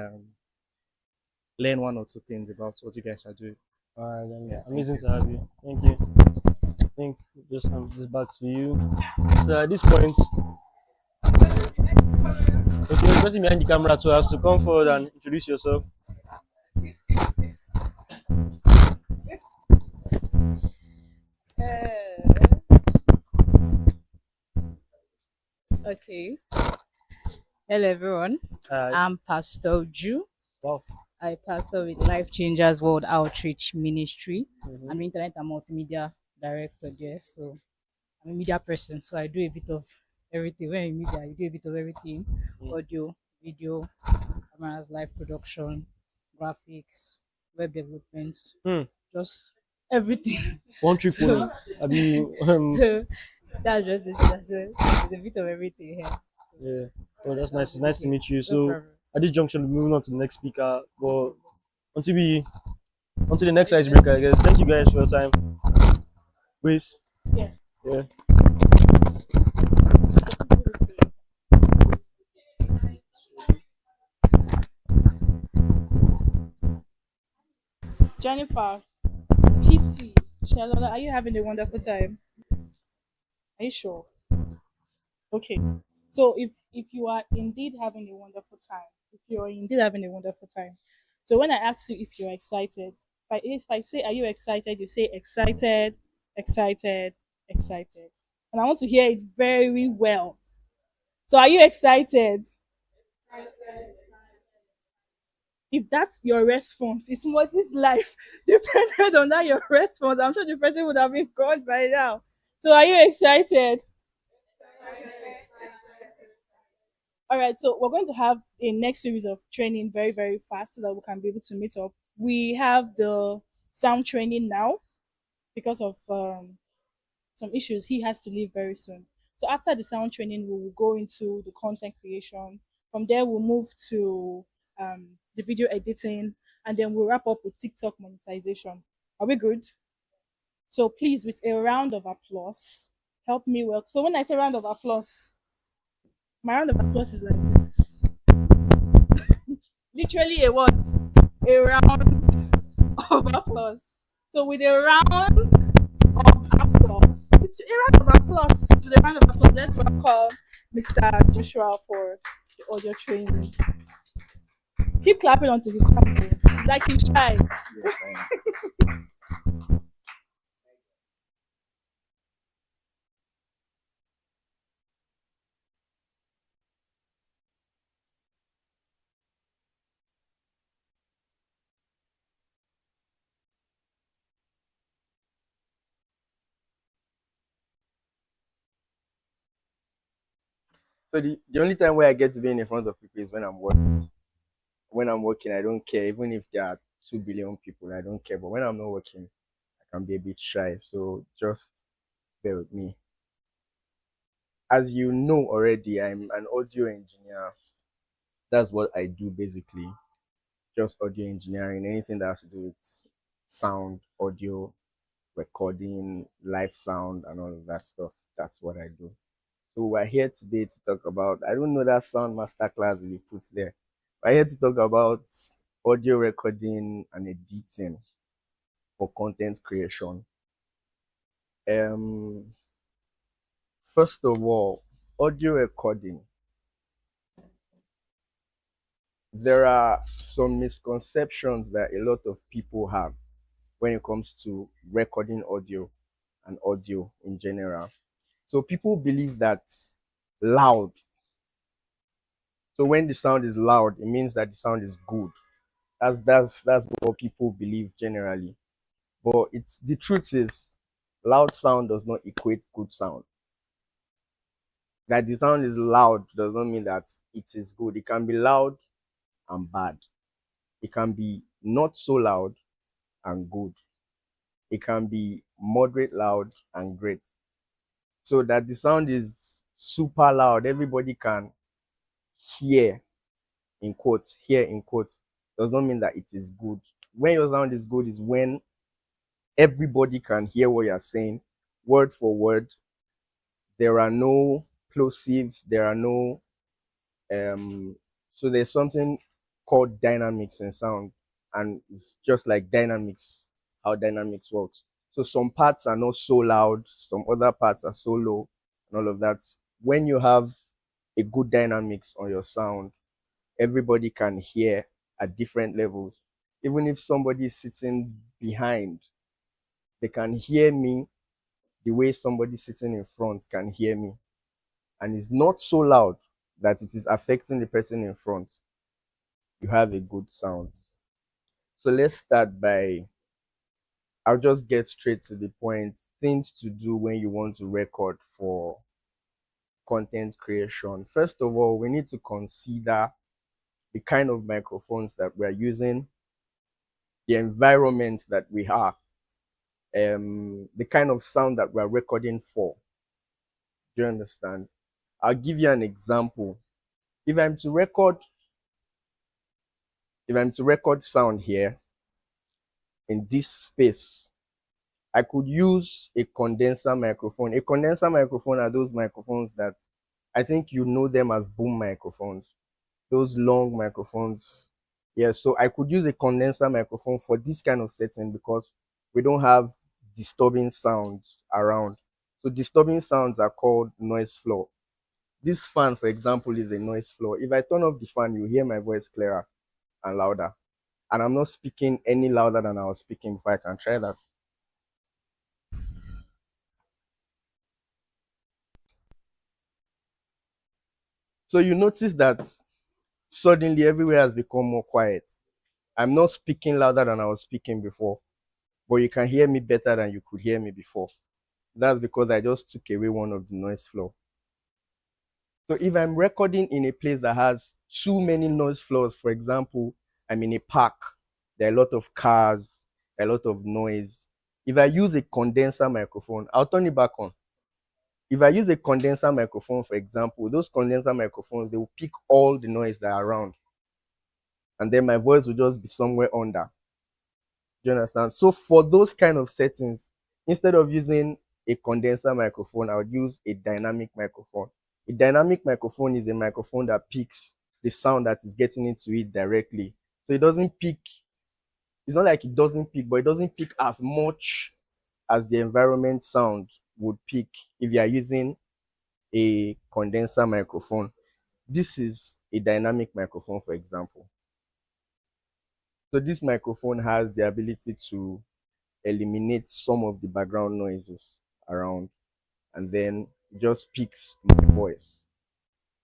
learn one or two things about what you guys are doing. All right, then. Yeah, Amazing thank to have you. Thank you. I think just this back to you. So at this point, okay, the person behind the camera too has to come forward and introduce yourself. Okay. Hello, everyone. I'm Pastor Ju. Wow. I pastor with Life Changers World Outreach Ministry. Mhm. I'm internet and multimedia director there. So I'm a media person. So I do a bit of everything. When in media, you do a bit of everything: audio, video, cameras, live production, graphics, web developments, Hmm. just everything. One trick So- pony. Have you So that's just it. That's a bit of everything here. yeah. Well, that's nice. It's nice to meet you. No So problem. at this junction, we're moving on to the next speaker. But until we until the next icebreaker, I guess. Thank you guys for your time. Please. Yes. Yeah. Jennifer, PC, Shalola, are you having a wonderful time? Are you sure? Okay. So if you are indeed having a wonderful time, if you are indeed having a wonderful time, so when I ask you if you're excited, if I say are you excited, you say excited, excited, excited, and I want to hear it very well. So are you excited? If that's your response, it's what is life. Depending on that your response, I'm sure the person would have been gone by now. So are you excited? All right, so we're going to have a next series of training very, very fast so that we can be able to meet up. We have the sound training now because of some issues. He has to leave very soon. So after the sound training, we will go into the content creation. From there, we'll move to the video editing, and then we'll wrap up with TikTok monetization. Are we good? So please, with a round of applause, help me welcome. So when I say round of applause, my round of applause is like this. Literally a what? A round of applause. So with a round of applause, with a round of applause, to the round of applause, let's welcome Mr. Joshua for the audio training. Keep clapping until he comes in. Like he's shy. So the only time where I get to be in the front of people is when I'm working. When I'm working, I don't care. Even if there are 2 billion people, I don't care. But when I'm not working, I can be a bit shy. So just bear with me. As you know already, I'm an audio engineer. That's what I do basically. Just audio engineering, anything that has to do with sound, audio, recording, live sound, and all of that stuff. That's what I do. So we're here today to talk about, I don't know that sound masterclass that you put there. We're here to talk about audio recording and editing for content creation. Um, First of all, audio recording. There are some misconceptions that a lot of people have when it comes to recording audio and audio in general. So people believe that loud. So when the sound is loud, it means that the sound is good. That's what people believe generally. But it's the truth is loud sound does not equate good sound. That the sound is loud does not mean that it is good. It can be loud and bad. It can be not so loud and good. It can be moderate loud and great. So that the sound is super loud, everybody can hear in quotes, hear in quotes, does not mean that it is good. When your sound is good is when everybody can hear what you're saying word for word. There are no plosives, there are no so there's something called dynamics in sound, and it's just like dynamics, how dynamics works. So some parts are not so loud, some other parts are so low, and all of that. When you have a good dynamics on your sound, everybody can hear at different levels. Even if somebody is sitting behind, they can hear me the way somebody sitting in front can hear me. And it's not so loud that it is affecting the person in front. You have a good sound. So let's start by, I'll just get straight to the point. Things to do when you want to record for content creation. First of all, we need to consider the kind of microphones that we're using, the environment that we are, the kind of sound that we're recording for. Do you understand? I'll give you an example. If I'm to record, sound here in this space, I could use a condenser microphone. A condenser microphone are those microphones that I think you know them as boom microphones, those long microphones. Yeah, so I could use a condenser microphone for this kind of setting because we don't have disturbing sounds around. So disturbing sounds are called noise floor. This fan, for example, is a noise floor. If I turn off the fan, you hear my voice clearer and louder. And I'm not speaking any louder than I was speaking before. I can try that. So you notice that suddenly everywhere has become more quiet. I'm not speaking louder than I was speaking before, but you can hear me better than you could hear me before. That's because I just took away one of the noise floor. So if I'm recording in a place that has too many noise floors, for example, I'm in a park, there are a lot of cars, a lot of noise. If I use a condenser microphone, I'll turn it back on. If I use a condenser microphone, for example, those condenser microphones, they will pick all the noise that are around. And then my voice will just be somewhere under. Do you understand? So for those kind of settings, instead of using a condenser microphone, I would use a dynamic microphone. A dynamic microphone is a microphone that picks the sound that is getting into it directly. So it doesn't pick, it's not like it doesn't pick, but it doesn't pick as much as the environment sound would pick if you are using a condenser microphone. This is a dynamic microphone, for example. So this microphone has the ability to eliminate some of the background noises around, and then just picks my voice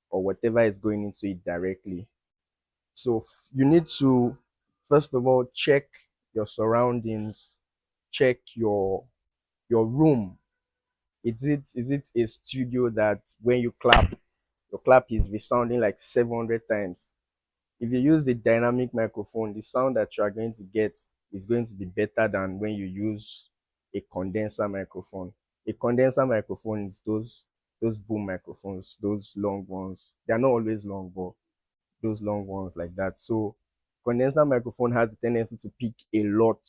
or whatever is going into it directly. So you need to first of all check your surroundings, check your room. Is it a studio that when you clap, your clap is resounding like 700 times? If you use the dynamic microphone, the sound that you are going to get is going to be better than when you use a condenser microphone. A condenser microphone is those boom microphones, those long ones. They are not always long, but those long ones like that. So condenser microphone has a tendency to pick a lot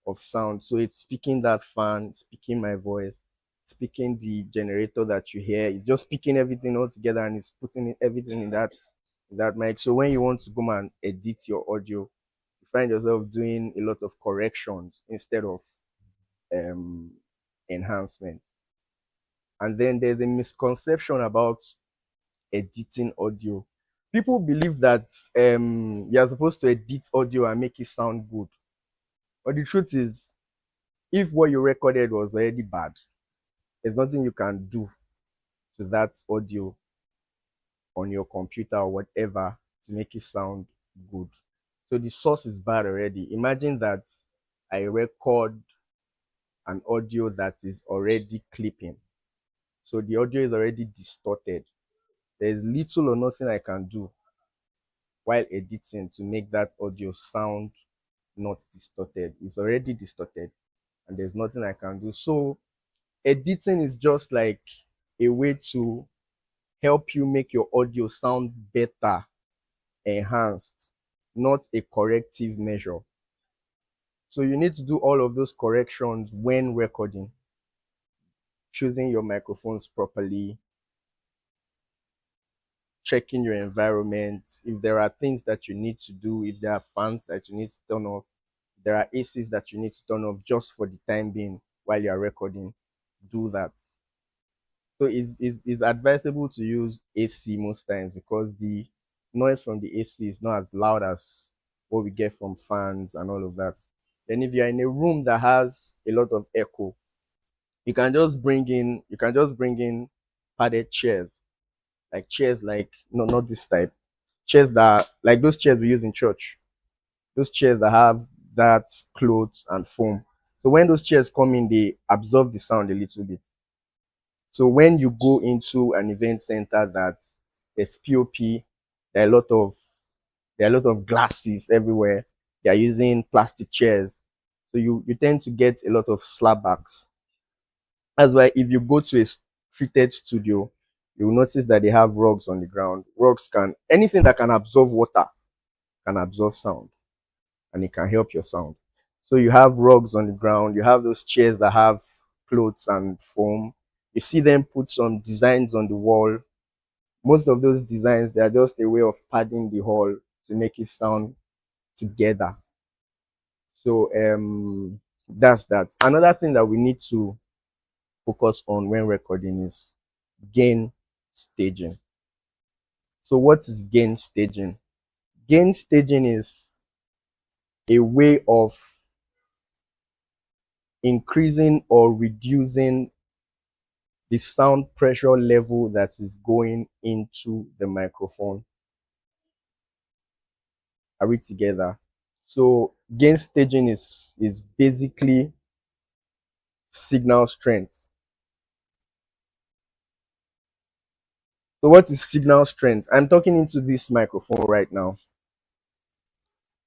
of sound. So it's speaking that fan, speaking my voice, speaking the generator that you hear. It's just speaking everything all together and it's putting everything in that mic. So when you want to go and edit your audio, you find yourself doing a lot of corrections instead of um, enhancement. And then there's a misconception about editing audio. People believe that you're supposed to edit audio and make it sound good. But the truth is, if what you recorded was already bad, there's nothing you can do to that audio on your computer or whatever to make it sound good. So the source is bad already. Imagine that I record an audio that is already clipping. So the audio is already distorted. There's little or nothing I can do while editing to make that audio sound not distorted. It's already distorted and there's nothing I can do. So editing is just like a way to help you make your audio sound better, enhanced, not a corrective measure. So you need to do all of those corrections when recording, choosing your microphones properly, checking your environment. If there are things that you need to do, if there are fans that you need to turn off, there are ACs that you need to turn off just for the time being while you are recording, do that. So it's advisable to use AC most times because the noise from the AC is not as loud as what we get from fans and all of that. Then if you're in a room that has a lot of echo, you can just bring in padded chairs, like chairs like no, not this type, chairs that like those chairs we use in church, those chairs that have that clothes and foam. So when those chairs come in, they absorb the sound a little bit. So when you go into an event center that there's POP, there are a lot of glasses everywhere. They are using plastic chairs. So you tend to get a lot of slapbacks. That's why if you go to a treated studio, you'll notice that they have rugs on the ground. Rugs can, anything that can absorb water can absorb sound, and it can help your sound. So you have rugs on the ground, you have those chairs that have clothes and foam. You see them put some designs on the wall. Most of those designs, they are just a way of padding the hall to make it sound together. So that's that. Another thing that we need to focus on when recording is gain staging. So what is gain staging? Gain staging is a way of increasing or reducing the sound pressure level that is going into the microphone. Are we together? So gain staging is basically signal strength. So what is signal strength? I'm talking into this microphone right now.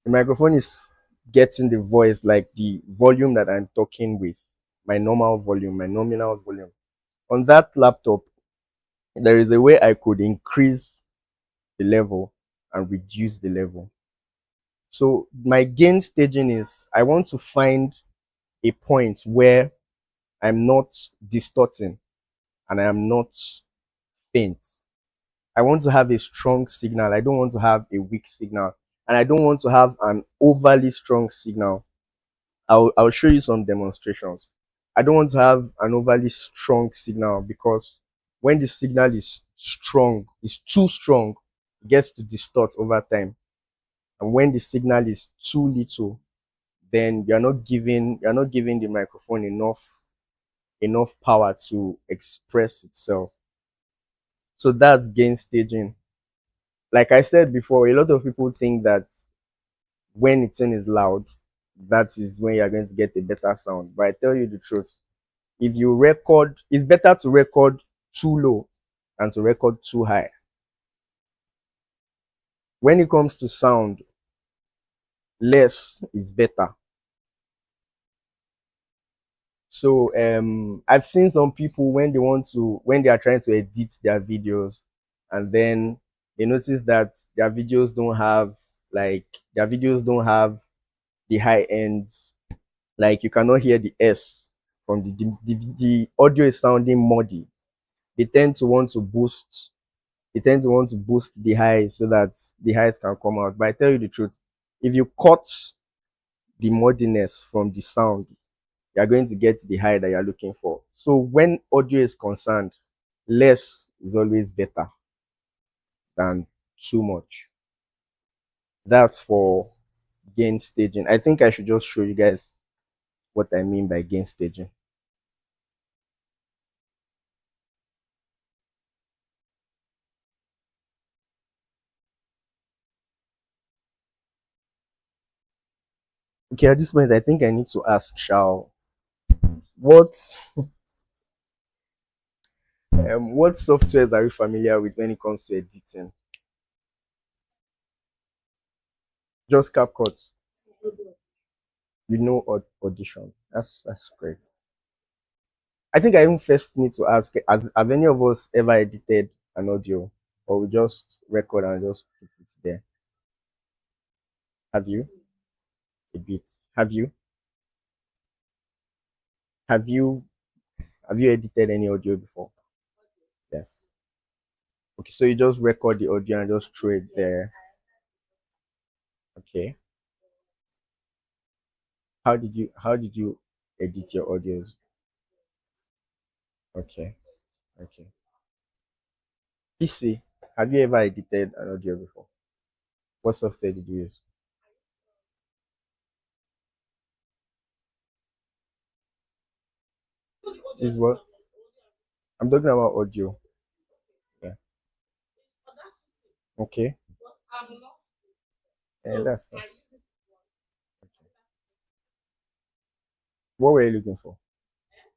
The microphone is getting the voice, like the volume that I'm talking with, my normal volume, my nominal volume. On that laptop, there is a way I could increase the level and reduce the level. So my gain staging is, I want to find a point where I'm not distorting and I am not faint. I want to have a strong signal. I don't want to have a weak signal. And I don't want to have an overly strong signal. I'll show you some demonstrations. I don't want to have an overly strong signal, because when the signal is strong, is too strong, it gets to distort over time. And when the signal is too little, then you're not giving the microphone enough power to express itself. So that's gain staging. Like I said before, a lot of people think that when the thing is loud, that is when you're going to get a better sound. But I tell you the truth, if you record, it's better to record too low than to record too high. When it comes to sound, less is better. So I've seen some people, when they are trying to edit their videos, and then they notice that their videos don't have the high ends. Like, you cannot hear the S from the audio is sounding muddy. They tend to want to boost the highs so that the highs can come out. But I tell you the truth, if you cut the muddiness from the sound, you're going to get the high that you're looking for. So when audio is concerned, less is always better than too much. That's for gain staging. I think I should just show you guys what I mean by gain staging. Okay, at this point, I think I need to ask Shao, what what softwares are you familiar with when it comes to editing? Just CapCut. You know Audition. That's great. I think I even first need to ask, have any of us ever edited an audio, or we just record and just put it there? Have you? A bit. Have you? Have you have you edited any audio before? Yes. Okay, so you just record the audio and just throw it there. Okay. How did you edit your audios? Okay. Okay. PC, have you ever edited an audio before? What software did you use? Is what? I'm talking about audio. Yeah. Okay. Yeah, that's what were you looking for?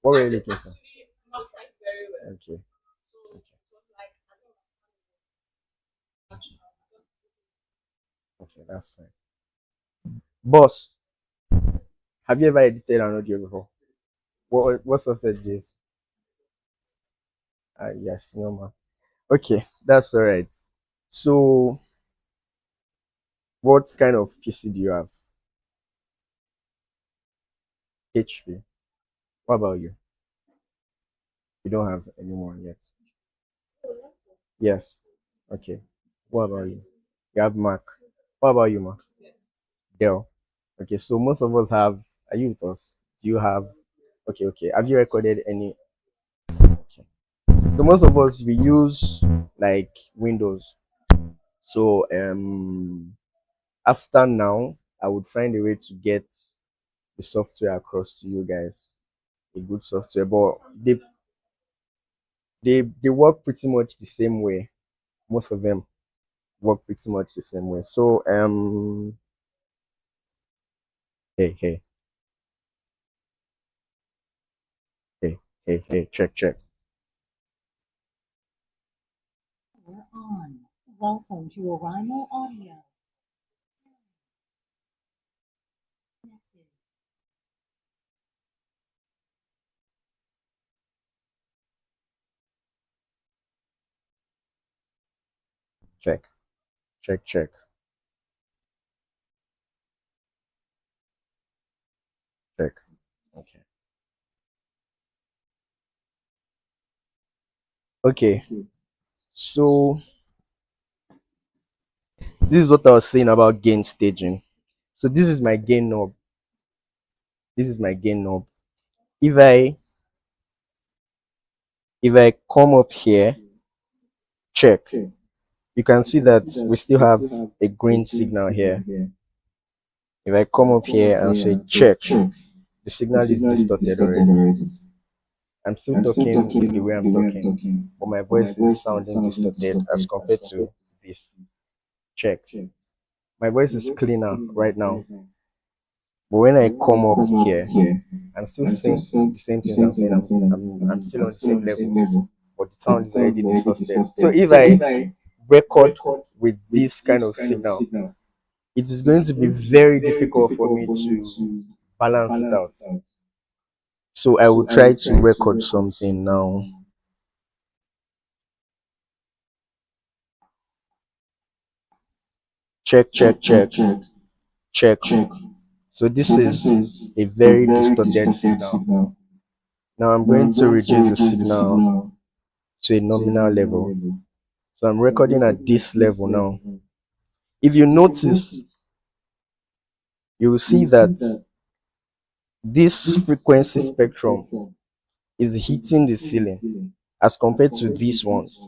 What were you looking for? Okay. Okay. Okay, that's fine. Boss, have you ever edited an audio before? What software did you use? Yes, normal. Okay, that's all right. So, what kind of PC do you have? HP. What about you? You don't have anyone yet. Yes. Okay. What about you? You have Mac. What about you, Mac? Dell. Okay, so most of us have. Are you with us? Do you have? Okay, okay. Have you recorded any? Okay. So most of us we use like Windows. So after now, I would find a way to get the software across to you guys. A good software, but they work pretty much the same way. Most of them work pretty much the same way. So hey hey hey hey, check check. We're on. Welcome to Arrival Audio. Check check check. Check. Okay. Okay. So this is what I was saying about gain staging. So this is my gain knob. This is my gain knob. If I come up here, check, you can see that we still have a green signal here. If I come up here and say check, the signal is distorted already. I'm still talking the way I'm talking, but my voice is sounding distorted as compared to this. Check. My voice is cleaner right now. But when I come up here, I'm still saying the same things I'm saying. I'm still on the same level, but the sound is already distorted. So if I record with this kind of signal, it is going to be very difficult for me to balance it out. So I will try to record something now. Check, check, check, check. So this is a very distorted signal. Now I'm going to reduce the signal to a nominal level. So I'm recording at this level now. If you notice, you will see that this frequency spectrum is hitting the ceiling as compared to these ones.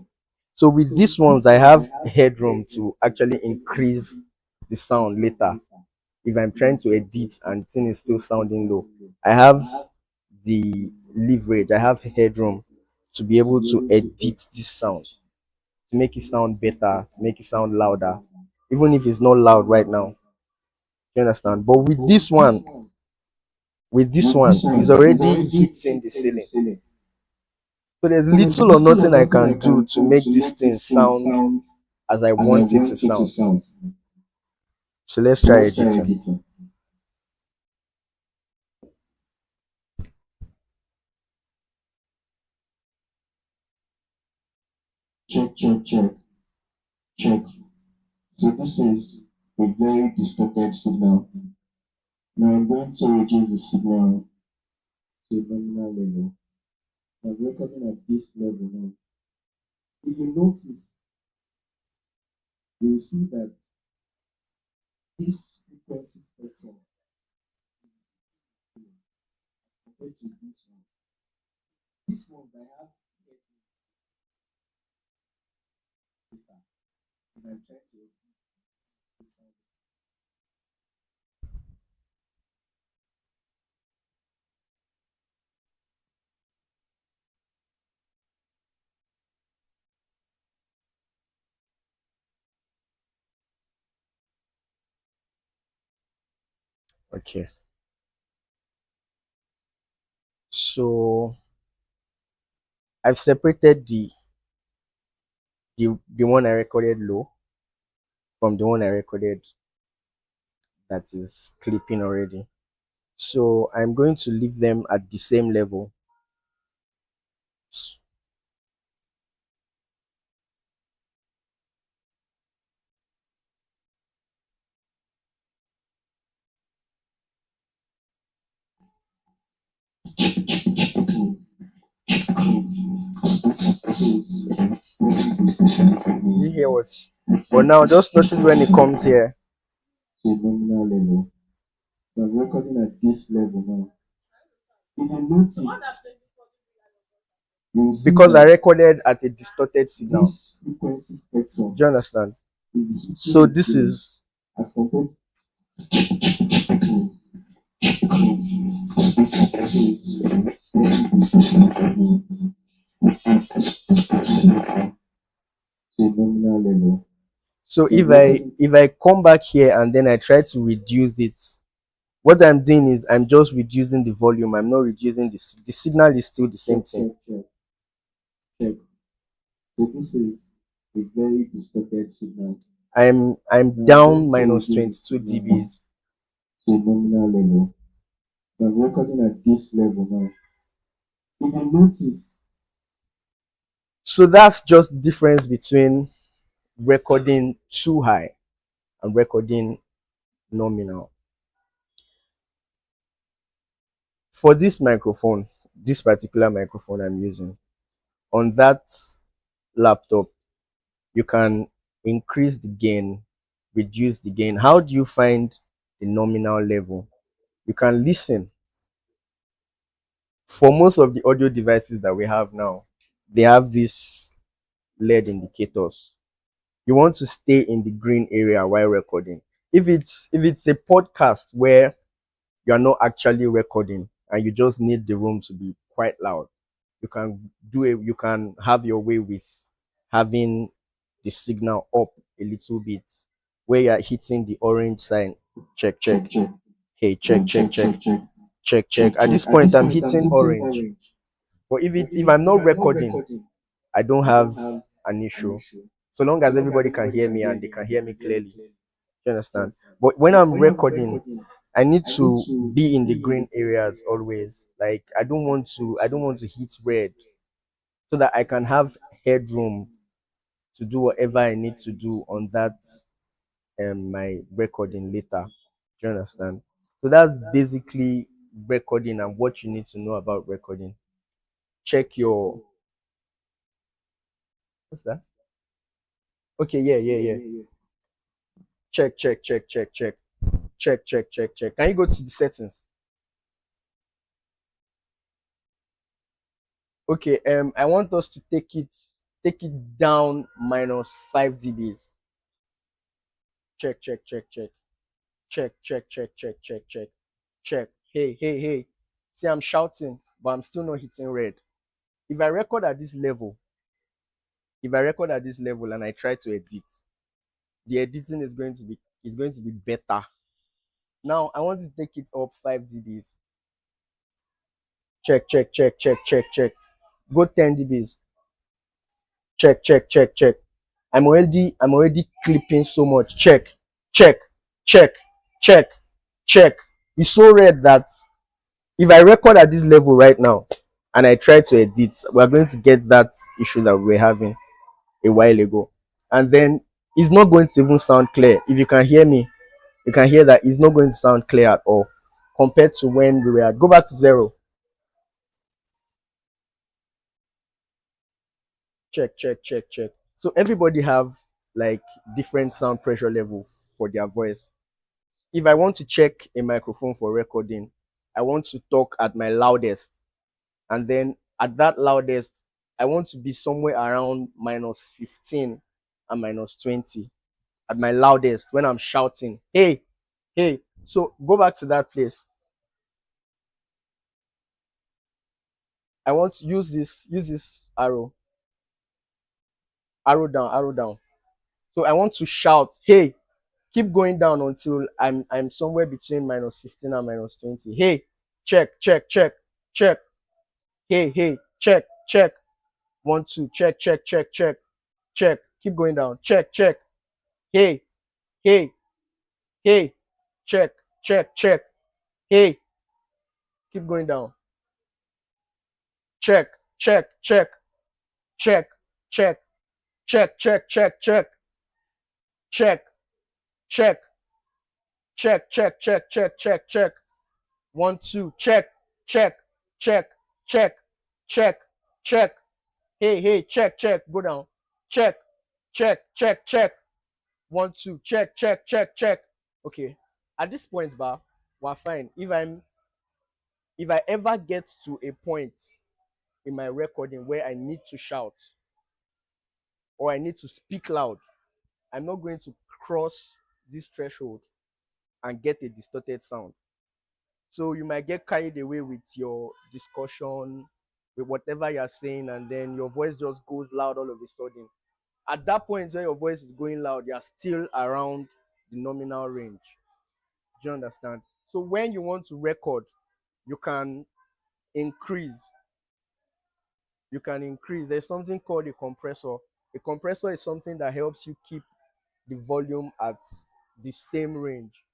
So with these ones, I have headroom to actually increase the sound later. If I'm trying to edit and the thing is still sounding low, I have the leverage, I have headroom to be able to edit this sound, to make it sound better, to make it sound louder, even if it's not loud right now. You understand? But with this one, it's already hitting the ceiling. So there's little or nothing I can do to make this thing sound as I want it to sound. So let's try editing. Check, check, check, check. So this is a very distorted signal. Now I'm going to reduce the signal to a nominal level. I'm recording at this level now. If you notice, you will see that this frequency spectrum compared to this one. This one I have data, and I'm trying to. Okay. So I've separated the one I recorded low from the one I recorded that is clipping already. So I'm going to leave them at the same level. You hear what? But now just notice when it comes here. To nominal level. So I'm recording at this level now. If you notice, you will see Because I that recorded at a distorted signal. this frequency spectrum Do you understand? is So this is as compared to nominal level. so if I come back here and then I try to reduce it, what I'm doing is I'm just reducing the volume. I'm not reducing the signal is still the same thing. Check. So this is a very distorted signal. I'm down minus 22 dBs. To nominal level. So I'm recording at this level now. If you notice, So that's just the difference between recording too high and recording nominal. For this microphone, this particular microphone I'm using, on that laptop, you can increase the gain, reduce the gain. How do you find the nominal level? You can listen. For most of the audio devices that we have now, they have these LED indicators. You want to stay in the green area while recording. If it's a podcast where you are not actually recording and you just need the room to be quite loud, you can have your way with having the signal up a little bit, where you are hitting the orange sign. Check. Hey, check. At this point I'm hitting orange. But if I'm not recording, I don't have an issue, so long as everybody can hear me and they can hear me clearly. You understand? But when I'm recording, I need to be in the green areas always. Like I don't want to hit red, so that I can have headroom to do whatever I need to do on that my recording later. Do you understand? So that's basically recording and what you need to know about recording. Check your what's that? Okay, yeah. Check. Can you go to the settings? Okay, I want us to take it down minus 5 dBs. Check. Check. Hey. See, I'm shouting, but I'm still not hitting red. If I record at this level, and I try to edit, the editing is going to be better. Now I want to take it up 5 dBs. Check. Go 10 dBs. Check. I'm already clipping so much. Check. It's so red that if I record at this level right now and I try to edit, we're going to get that issue that we were having a while ago. And then it's not going to even sound clear. If you can hear me, you can hear that it's not going to sound clear at all compared to when we were at. Go back to 0. Check. So everybody have like different sound pressure level for their voice. If I want to check a microphone for recording, I want to talk at my loudest, and then at that loudest I want to be somewhere around minus 15 and minus 20 at my loudest when I'm shouting, hey. So go back to that place. I want to use this arrow down. So I want to shout, hey. Keep going down until I'm somewhere between minus 15 and minus 20. Hey, check. Hey, check. 1 2, check. Keep going down. Check. Hey, check. Hey, keep going down. Check. Check. Check. 1 2, check. Check. Hey, check, go down. Check, check. 1, 2, check. Okay. At this point, bar, we're fine. If I ever get to a point in my recording where I need to shout or I need to speak loud, I'm not going to cross this threshold and get a distorted sound. So you might get carried away with your discussion, with whatever you're saying, and then your voice just goes loud all of a sudden. At that point when your voice is going loud, you're still around the nominal range. Do you understand? So when you want to record, you can increase. You can increase. There's something called a compressor. A compressor is something that helps you keep the volume at the same range.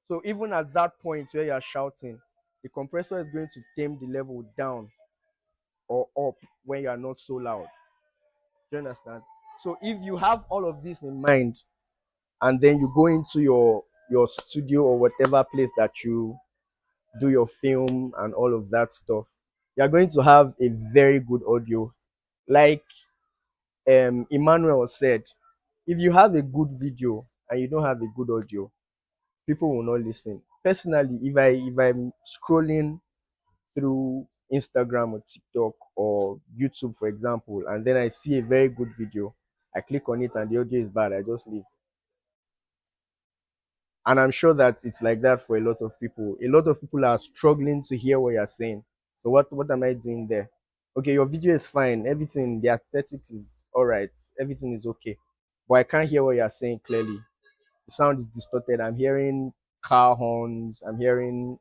So even at that point where you're shouting, the compressor is going to tame the level down or up when you are not so loud. Do you understand? So if you have all of this in mind, and then you go into your studio or whatever place that you do your film and all of that stuff, you're going to have a very good audio. Like Emmanuel said, if you have a good video and you don't have a good audio, people will not listen. Personally, if I'm scrolling through Instagram or TikTok or YouTube, for example, and then I see a very good video, I click on it and the audio is bad, I just leave. And I'm sure that it's like that for a lot of people. A lot of people are struggling to hear what you're saying. So what am I doing there? Okay, your video is fine, everything, the aesthetics is all right, everything is okay, but I can't hear what you're saying clearly. The sound is distorted. I'm hearing car horns, I'm hearing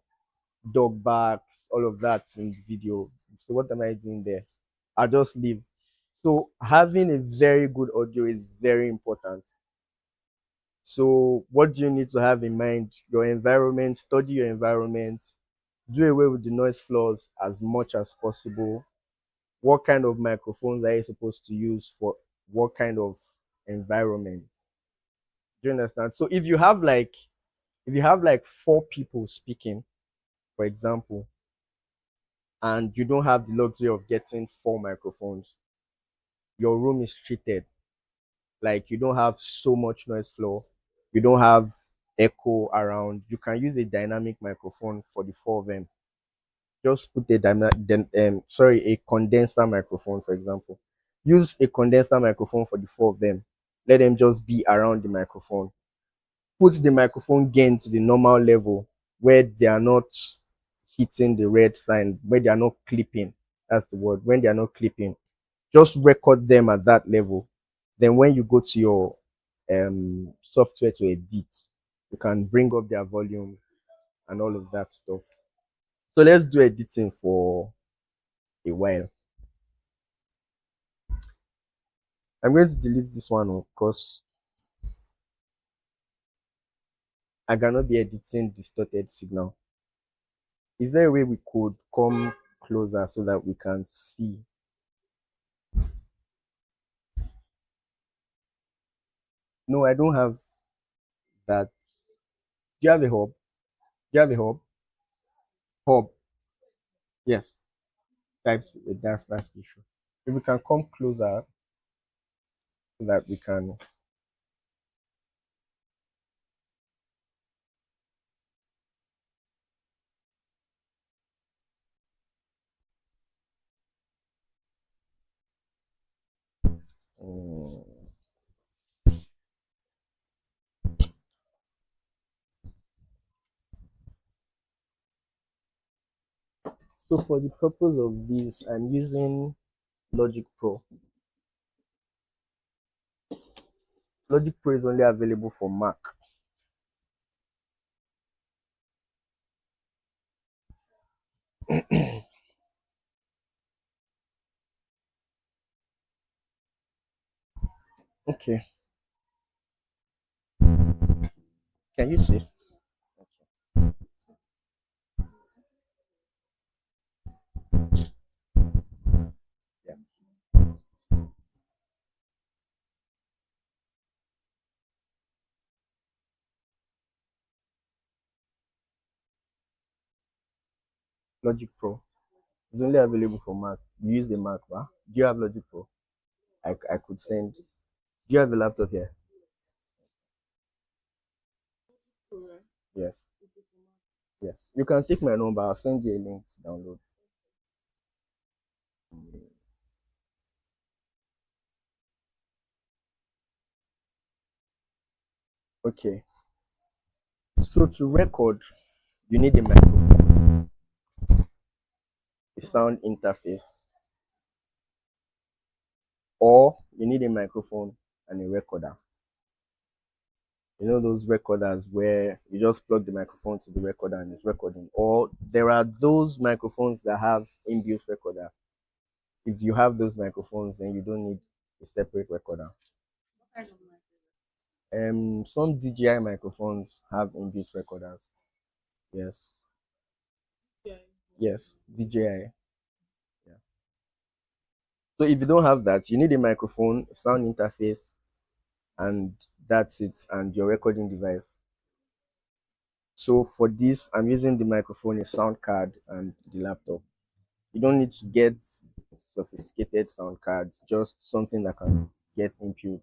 dog barks, all of that in the video. So what am I doing there? I just leave. So having a very good audio is very important. So what do you need to have in mind? Your environment, study your environment, do away with the noise floors as much as possible. What kind of microphones are you supposed to use for what kind of environment? Do you understand? So if you have like 4 people speaking, for example, and you don't have the luxury of getting 4 microphones, your room is treated. Like you don't have so much noise floor, you don't have echo around. You can use a dynamic microphone for the 4 of them. Just put a condenser microphone, for example. Use a condenser microphone for the 4 of them. Let them just be around the microphone. Put the microphone gain to the normal level where they are not hitting the red sign, where they are not clipping. That's the word. When they are not clipping, just record them at that level. Then when you go to your software to edit, you can bring up their volume and all of that stuff. So let's do editing for a while. I'm going to delete this one because I cannot be editing distorted signal. Is there a way we could come closer so that we can see? No, I don't have that. Do you have a hub? Do you have a hub? Hub. Yes. Types. That's the issue. If we can come closer so that we can. Mm. So for the purpose of this, I'm using Logic Pro. Logic Pro is only available for Mac. Okay. Can you see? Yeah. Logic Pro is only available for Mac. You use the Mac, right? Do you have Logic Pro? I could send. Do you have a laptop here? Yes. Yes. You can take my number. I'll send you a link to download. Okay. So to record, you need a microphone, a sound interface, or you need a microphone and a recorder. You know those recorders where you just plug the microphone to the recorder and it's recording, or there are those microphones that have inbuilt recorder. If you have those microphones, then you don't need a separate recorder. Some DJI microphones have inbuilt recorders. Yes. Yes, DJI. Yeah. So if you don't have that, you need a microphone, a sound interface, and that's it, and your recording device. So for this, I'm using the microphone, a sound card, and the laptop. You don't need to get sophisticated sound cards, just something that can get input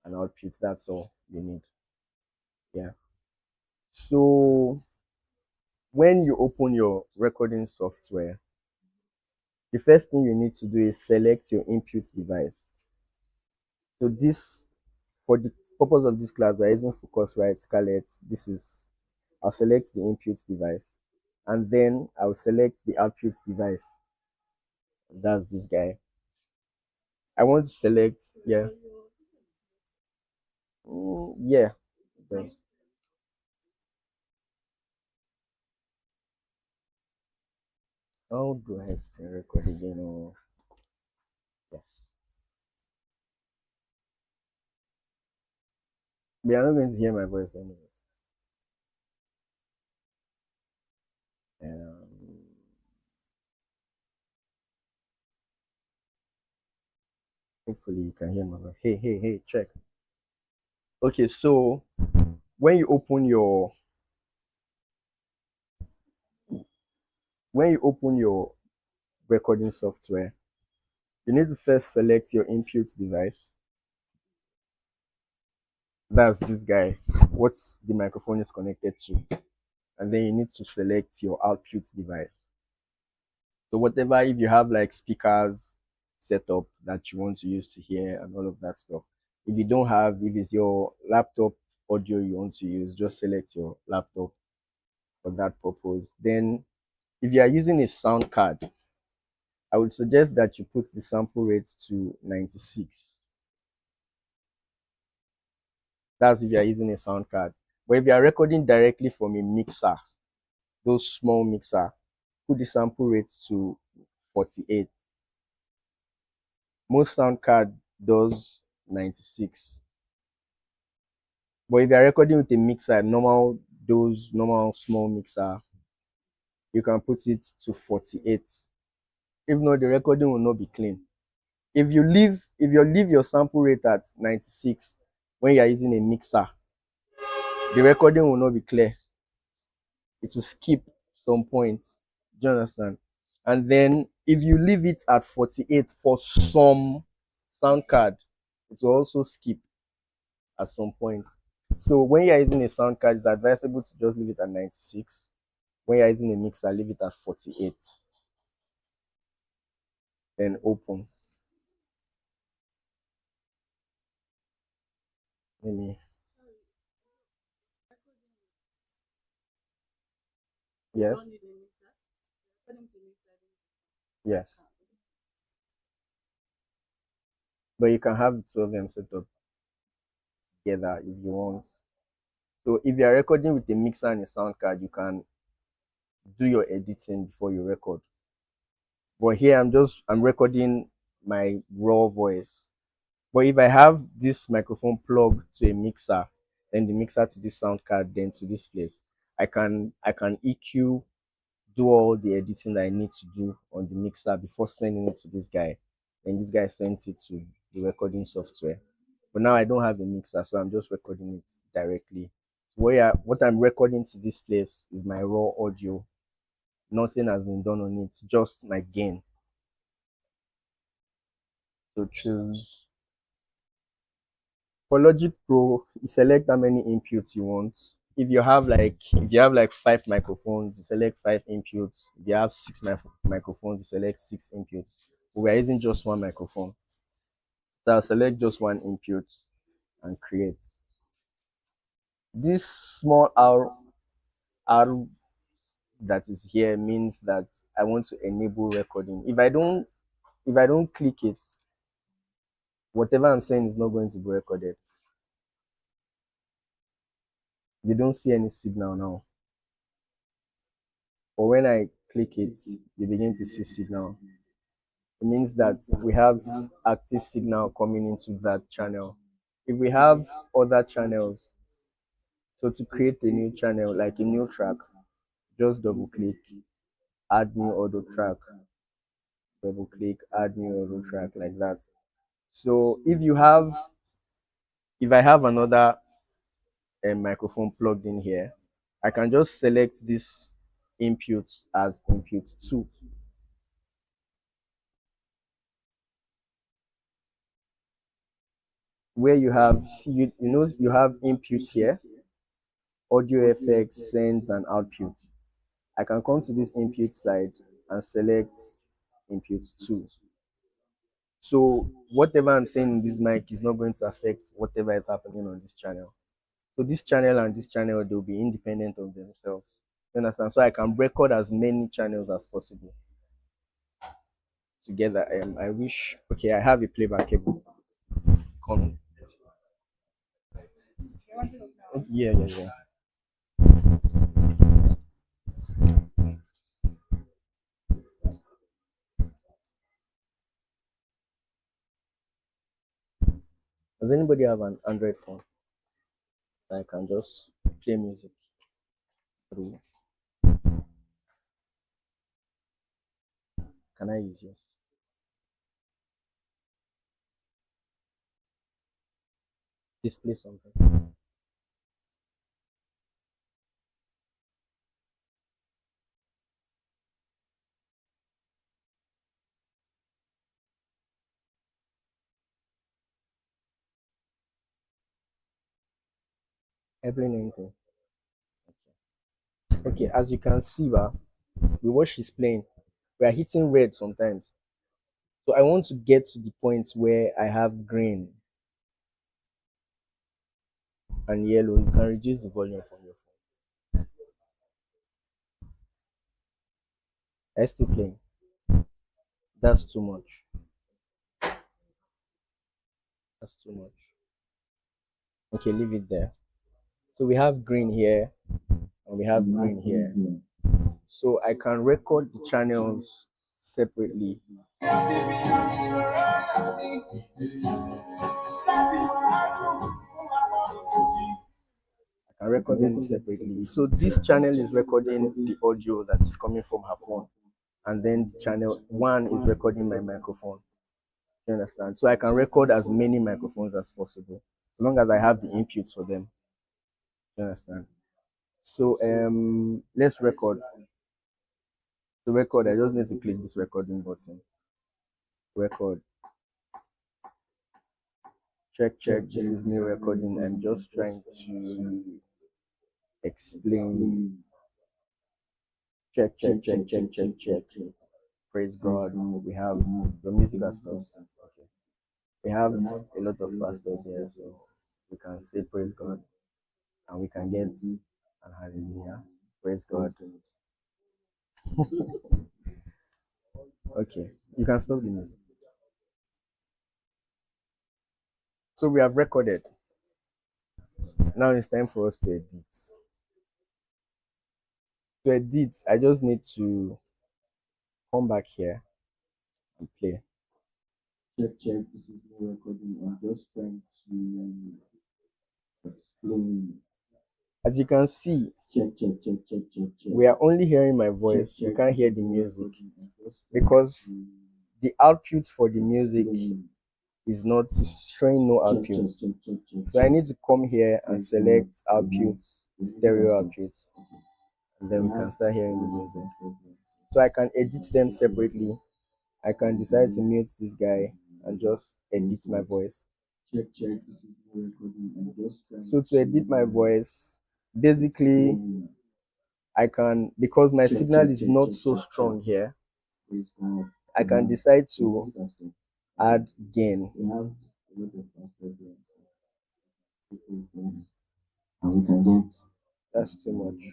and output. That's all you need. Yeah. So when you open your recording software, the first thing you need to do is select your input device. So this, for the purpose of this class, we're using Focusrite Scarlett. I'll select the input device, and then I'll select the output device. That's this guy. I want to select, yeah. Yeah. Yes. I'll go ahead screen record again. Oh, yes. But you're not going to hear my voice anyways. Um, Hopefully you can hear my voice. Hey, hey, hey, check. Okay, so when you open your recording software, you need to first select your input device. That's this guy, what the microphone is connected to. And then you need to select your output device. So whatever, if you have like speakers set up that you want to use to hear and all of that stuff. If you don't have, if it's your laptop audio you want to use, just select your laptop for that purpose. Then if you are using a sound card, I would suggest that you put the sample rate to 96. That's if you are using a sound card. But if you are recording directly from a mixer, those small mixer, put the sample rate to 48. Most sound card does 96. But if you are recording with a mixer, those normal small mixer, you can put it to 48. If not, the recording will not be clean. If you leave your sample rate at 96 when you are using a mixer, the recording will not be clear. It will skip some points. Do you understand? And then if you leave it at 48 for some sound card, it will also skip at some point. So when you're using a sound card, it's advisable to just leave it at 96. When you're using a mixer, leave it at 48. Then open. Let me. Yes. Yes. But you can have the two of them set up together if you want. So if you are recording with a mixer and a sound card, you can do your editing before you record. But here I'm recording my raw voice. But if I have this microphone plugged to a mixer, then the mixer to this sound card, then to this place, I can EQ, do all the editing that I need to do on the mixer before sending it to this guy. And this guy sends it to the recording software. But now I don't have a mixer, so I'm just recording it directly. So what I'm recording to this place is my raw audio. Nothing has been done on it, just my gain. So choose for Logic Pro, you select how many inputs you want. If you have like 5 microphones, you select 5 inputs. If you have 6 microphones, you select 6 inputs. But we are using just one microphone. So I'll select just one input and create. This small R that is here means that I want to enable recording. If I don't click it, whatever I'm saying is not going to be recorded. You don't see any signal now. But when I click it, you begin to see signal. It means that we have active signal coming into that channel. If we have other channels, so to create a new channel, like a new track, just double click, add new audio track, double click, add new audio track, like that. So if I have another microphone plugged in here, I can just select this input as input 2. Where you have, you have input here, audio effects, sends, and output. I can come to this input side and select input 2. So whatever I'm saying in this mic is not going to affect whatever is happening on this channel. So this channel and this channel, they'll be independent of themselves. You understand? So I can record as many channels as possible together. I wish, okay, I have a playback cable. Come. Yeah, yeah, yeah. Does anybody have an Android phone that I can just play music through? Can I use yours? Display something. Airplane anything. Okay, as you can see, we watch she's playing. We are hitting red sometimes. So I want to get to the point where I have green and yellow. You can reduce the volume from your phone. I still playing. That's too much. That's too much. Okay, leave it there. So we have green here and we have green here. So I can record the channels separately. I record them separately. So this channel is recording the audio that's coming from her phone, and then the channel 1 is recording my microphone. You understand? So I can record as many microphones as possible, so long as I have the inputs for them. You understand? So let's record. To record, I just need to click this recording button. Record. Check, check. This is me recording. I'm just trying to explain. Check, check, check, check, check, check. Praise God. We have the music has stopped. Okay. We have a lot of pastors here, so we can say praise God and we can get an hallelujah. Praise God. Okay, you can stop the music. So we have recorded. Now it's time for us to edit. To edit, I just need to come back here and play. Check, check. This is me recording. I'm just trying to explain. As you can see, check, check, check, check, check, check. We are only hearing my voice. We can't hear the music because the output for the music is showing no output. So I need to come here and select output, stereo output, and then we can start hearing the music. So I can edit them separately. I can decide to mute this guy and just edit my voice. So to edit my voice, basically I can, because my signal is not so strong here, I can decide to add gain. That's too much.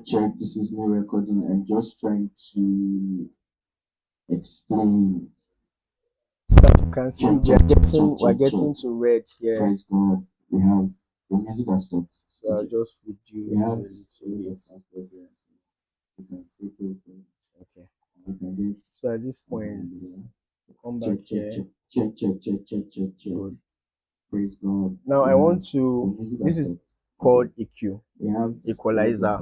Check. This is me recording. I'm just trying to explain. As you can see, we're getting to red here. Praise God. We have the music has stopped. So I'll just reduce We have a little bit. Okay. So at this point, come back here. Check. Good. Praise God. Now I want to, this is called EQ, equalizer.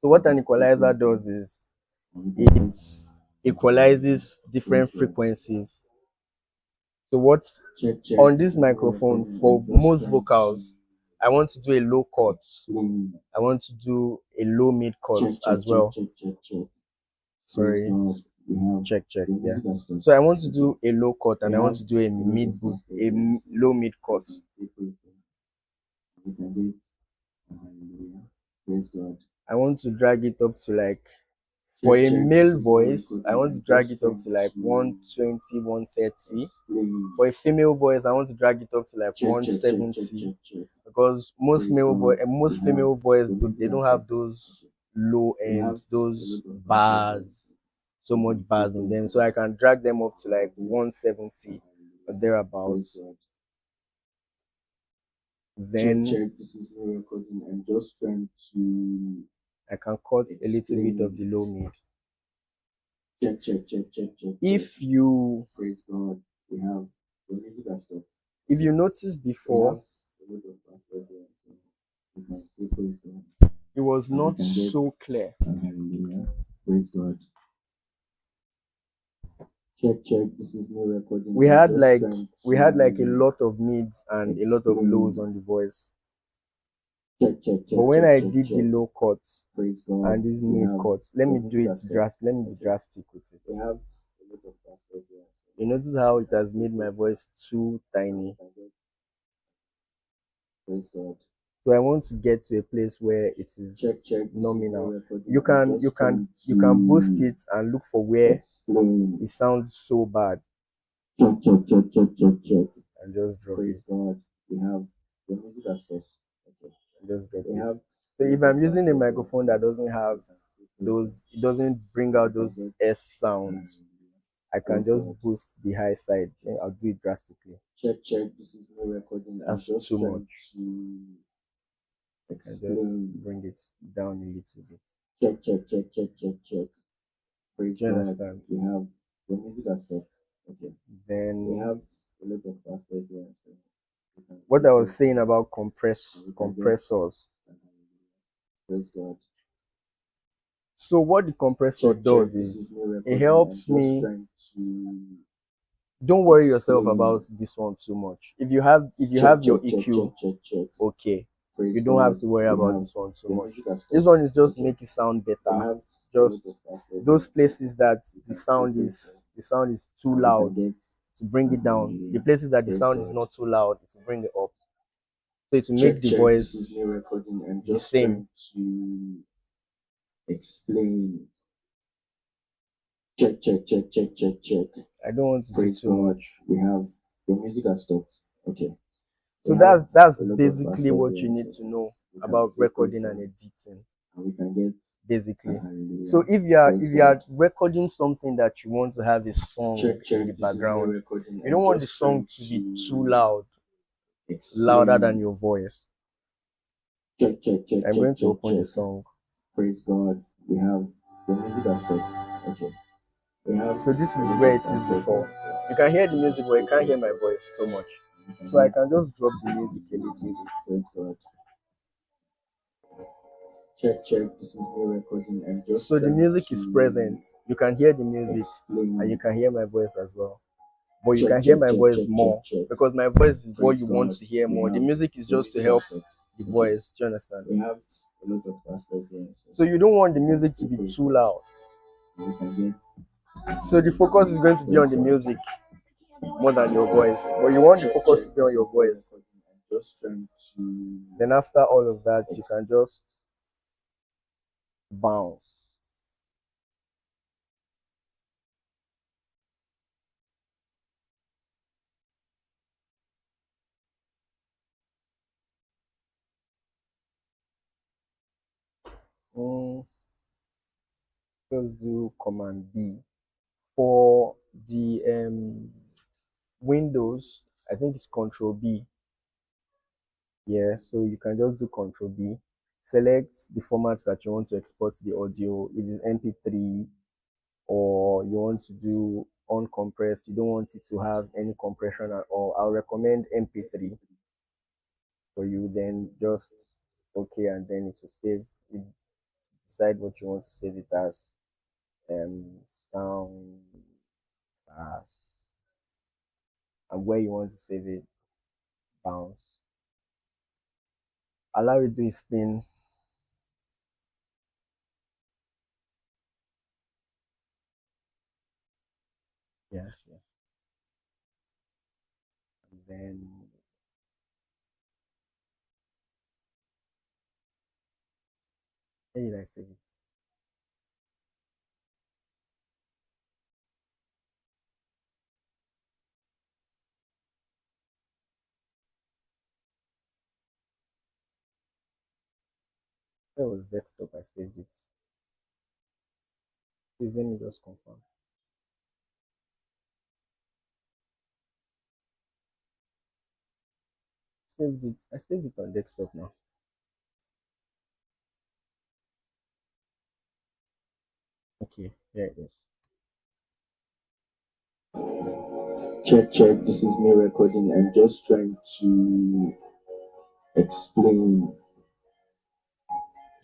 So what an equalizer does is it equalizes different frequencies. So what on this microphone, for most vocals, I want to do a low cut. I want to do a low mid cut as well. Sorry. Check. Yeah. So I want to do a low cut and I want to do a mid boost, a low mid cut. I want to drag it up to like, for a male voice, I want to drag it up to like 120, 130. For a female voice, I want to drag it up to like 170. Because most female voice, they don't have those low ends, those bars, so much bars in them. So I can drag them up to like 170 or thereabouts. Then this is me recording. I'm just trying to I can cut a little bit of the low mid. Check. If you Praise God, we have the music has stopped. If you notice before, it was not so clear. Praise God. Check. This is me recording. We had like a lot of mids and a lot of lows on the voice. Check. But when I did the low cuts and this mid cuts, let me be drastic with it. We have You notice how it has made my voice too tiny. Praise God. So I want to get to a place where it is nominal. You can boost it and look for where it sounds so bad. Check. And just drop Praise it. God. We have the music has stopped. Okay. Just drop it. So if I'm using a microphone that doesn't have those, it doesn't bring out those S sounds, I can just boost the high side. Then I'll do it drastically. Check. This is me recording. That's too much. I can just bring it down a little bit. Check. Praise Do you God. understand? We have the music has stopped. Okay. Then We have a lot of pastors here. So what I was saying about compressors. Praise God. So what the compressor does is it helps me. Don't worry yourself about this one too much. If you have your EQ, okay, you don't have to worry about this one too much. This one is just make it sound better. Just those places that the sound is too loud, to bring it down. The places that the sound is not too loud, to bring it up. So to make the voice the same. To explain. Check. I don't want to do too much. We have the music has stopped. Okay. So that's basically what you need to know about recording and editing. And we can get basically. So if you are recording something that you want to have a song in the background, you don't want the song to be too loud, louder than your voice. Check. I'm going to open the song. Praise God. We have the music has stopped. Okay. So this is where it is before. You can hear the music, but you can't hear my voice so much. So I can just drop the music a little bit. Praise God. Check. This is me recording. I'm just so the music is present. You can hear the music and you can hear my voice as well. But you can hear my voice more because my voice is what you want to hear more. The music is just to help the voice. Do you understand? We have So you don't want the music to be too loud. So the focus is going to be on the music more than your voice, but you want the focus to be on your voice. Then after all of that, you can just bounce. Just do Command B. For the Windows, I think it's Control B. Yeah, so you can just do Control B. Select the formats that you want to export the audio. If it's MP3 or you want to do uncompressed, you don't want it to have any compression at all. I'll recommend MP3 for you. Then just okay, and then it will save. You decide what you want to save it as. Sound class, and where you want to save it, bounce. Allow it to do its thing. Yes. And then where did I save it? Where was desktop? I saved it. Please let me just confirm. Saved it. I saved it on desktop now. Okay, here it is. Check. This is me recording. I'm just trying to explain.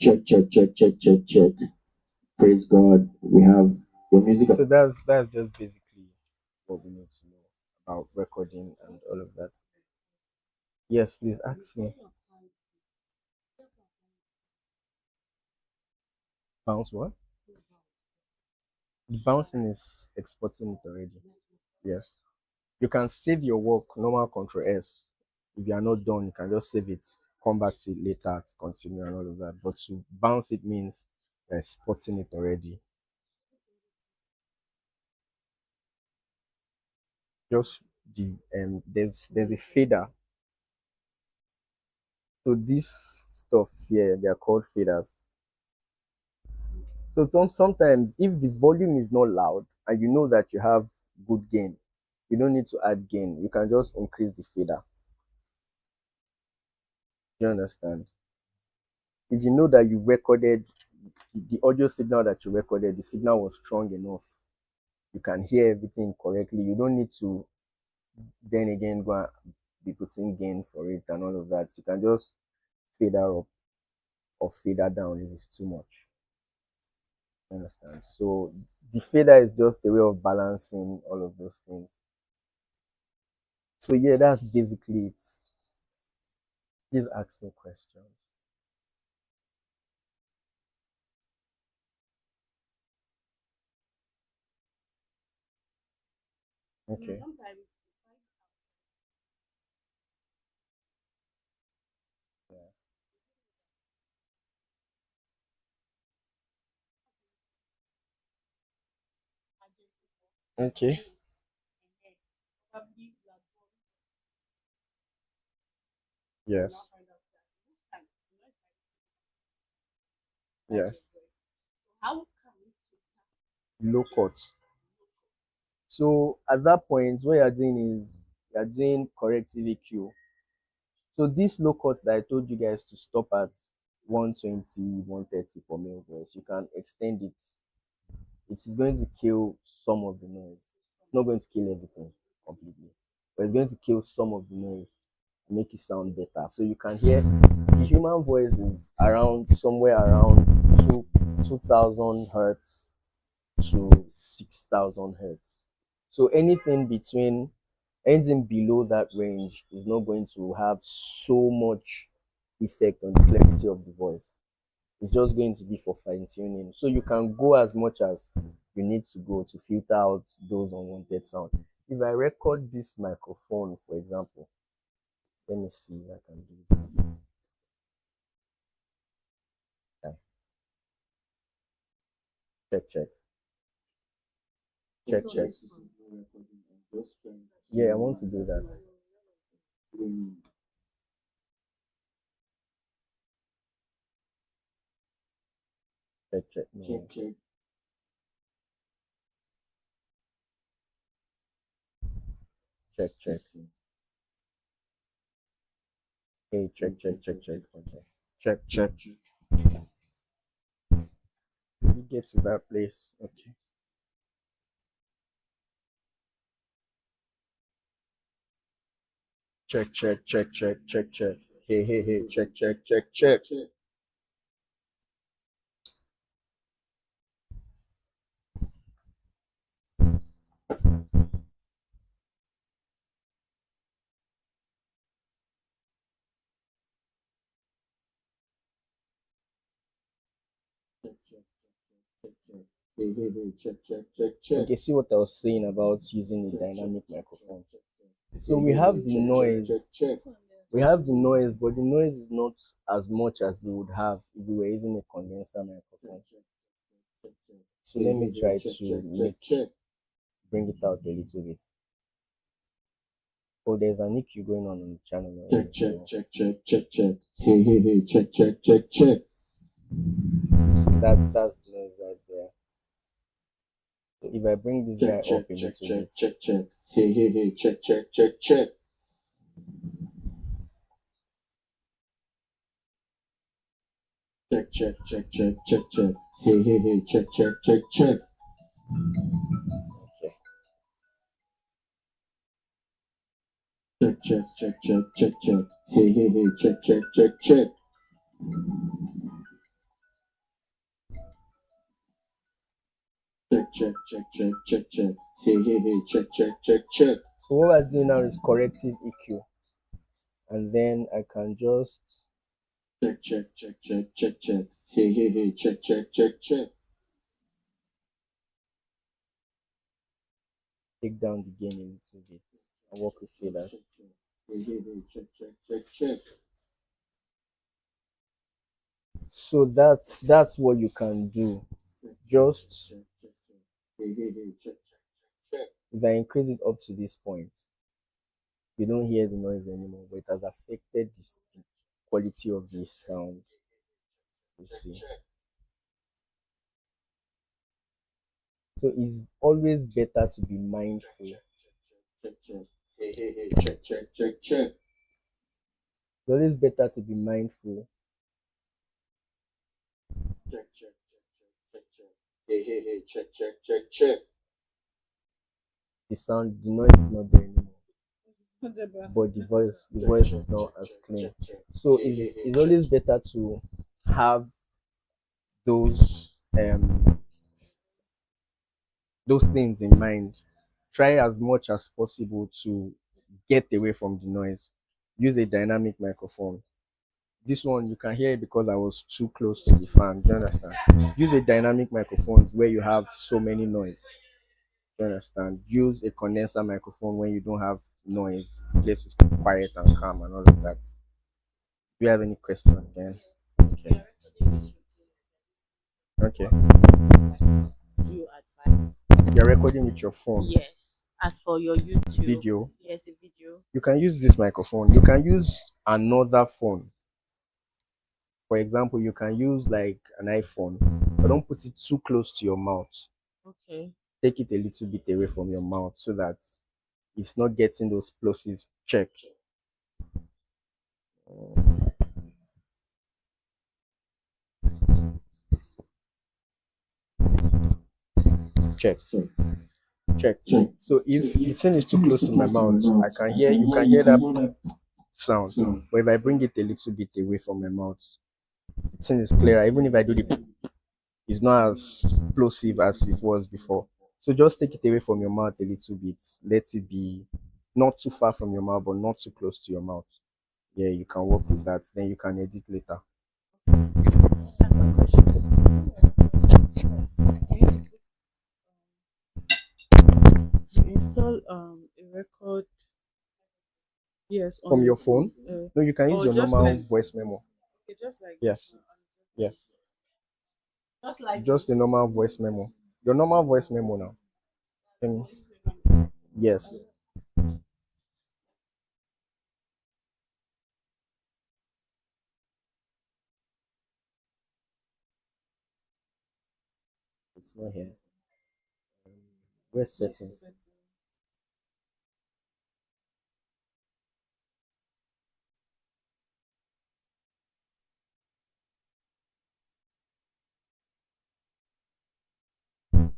Check. Praise God. We have your music. So that's just basically what we need to know about recording and all of that. Yes, please ask me. Bounce what? The bouncing is exporting it already. Yes. You can save your work, normal Control S. If you are not done, you can just save it, come back to it later to continue and all of that. But to bounce it means you're exporting it already. Just there's a fader. So these stuffs here, they are called faders. So sometimes if the volume is not loud and you know that you have good gain, you don't need to add gain. You can just increase the fader. You understand? If you know that you recorded the audio signal that you recorded, the signal was strong enough, you can hear everything correctly. You don't need to then again go and be putting gain for it and all of that. You can just fader up or fader down if it's too much. You understand? So the fader is just a way of balancing all of those things. So yeah, that's basically it. Please ask me questions. Okay. Okay. Yes. Yes. Low cuts. So at that point, what you're doing is you're doing corrective EQ. So this low cut that I told you guys to stop at 120, 130 for male voice, you can extend it. It is going to kill some of the noise. It's not going to kill everything completely, but it's going to kill some of the noise and make it sound better. So you can hear the human voice is around somewhere around 2000 hertz to 6000 hertz. So anything below that range is not going to have so much effect on the clarity of the voice. It's just going to be for fine tuning. So you can go as much as you need to go to filter out those unwanted sound. If I record this microphone, for example, let me see if I can do that. Yeah. Check. Check. Yeah, I want to do that. Check. No. Check. Hey, check. Okay. Check. We get to that place. Okay. Check. Hey, check. Okay, see what I was saying about using a dynamic microphone. So we have the noise. We have the noise, but the noise is not as much as we would have if we were using a condenser microphone. So let me try to bring it out a little bit. Oh, there's an EQ going on the channel. Check. Hey, check. So that's the noise right there. So if I bring this guy up a little bit. Check. Hey, check. Check. Hey, check. Okay. Check. Hey, check. Check. Hey, check. So what we're doing now is corrective EQ, and then I can just check. Hey, check. Take down the gain a little bit and work with faders. Check. So that's what you can do. Just if I increase it up to this point, you don't hear the noise anymore, but it has affected the quality of the sound. You see. So it's always better to be mindful. Check. It's always better to be mindful. Check. Hey, check. The noise is not there anymore. But the voice is not as clean. So it's always better to have those things in mind. Try as much as possible to get away from the noise. Use a dynamic microphone. This one you can hear it because I was too close to the fan. Do you understand? Use a dynamic microphone where you have so many noise. Do you understand? Use a condenser microphone when you don't have noise. The place is quiet and calm and all of that. Do you have any question then? Okay. Do you advise? You're recording with your phone. Yes. As for your YouTube Video. Yes, a video. You can use this microphone. You can use another phone. For example, you can use like an iPhone, but don't put it too close to your mouth. Okay. Take it a little bit away from your mouth so that it's not getting those plosives. Check. Check. So if the thing is too close to my mouth, you can hear that sound. But if I bring it a little bit away from my mouth, the thing is clearer. Even if I do it's not as plosive as it was before. So just take it away from your mouth a little bit. Let it be not too far from your mouth, but not too close to your mouth. Yeah, you can work with that. Then you can edit later. That's my question. You install a record, yes, on From your your phone, phone? No, you can use or your just normal like voice memo. okay, just like Yes. Yes. Just like Just a normal voice memo. Your normal voice memo now. Um, yes. It's not here. Where's settings?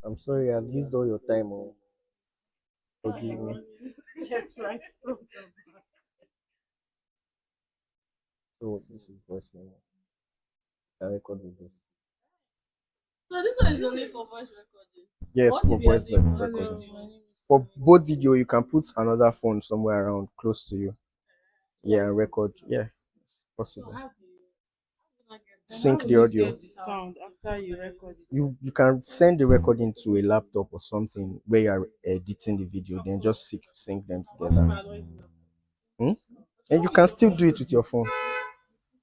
I'm sorry, I've used all your time. Oh, forgive me. left, right, front, and back. So this is voice memo. I record with this. So this one is only for voice recording. Yes, What for if you are voice doing recording. video? My name is For both video, you can put another phone somewhere around close to you. Yeah, and record. Yeah, it's so possible. how do you then how Sync will the you audio. get the sound after you record it? You can send the recording to a laptop or something where you are editing the video, then just sync them together. Hmm? And you can still do it with your phone.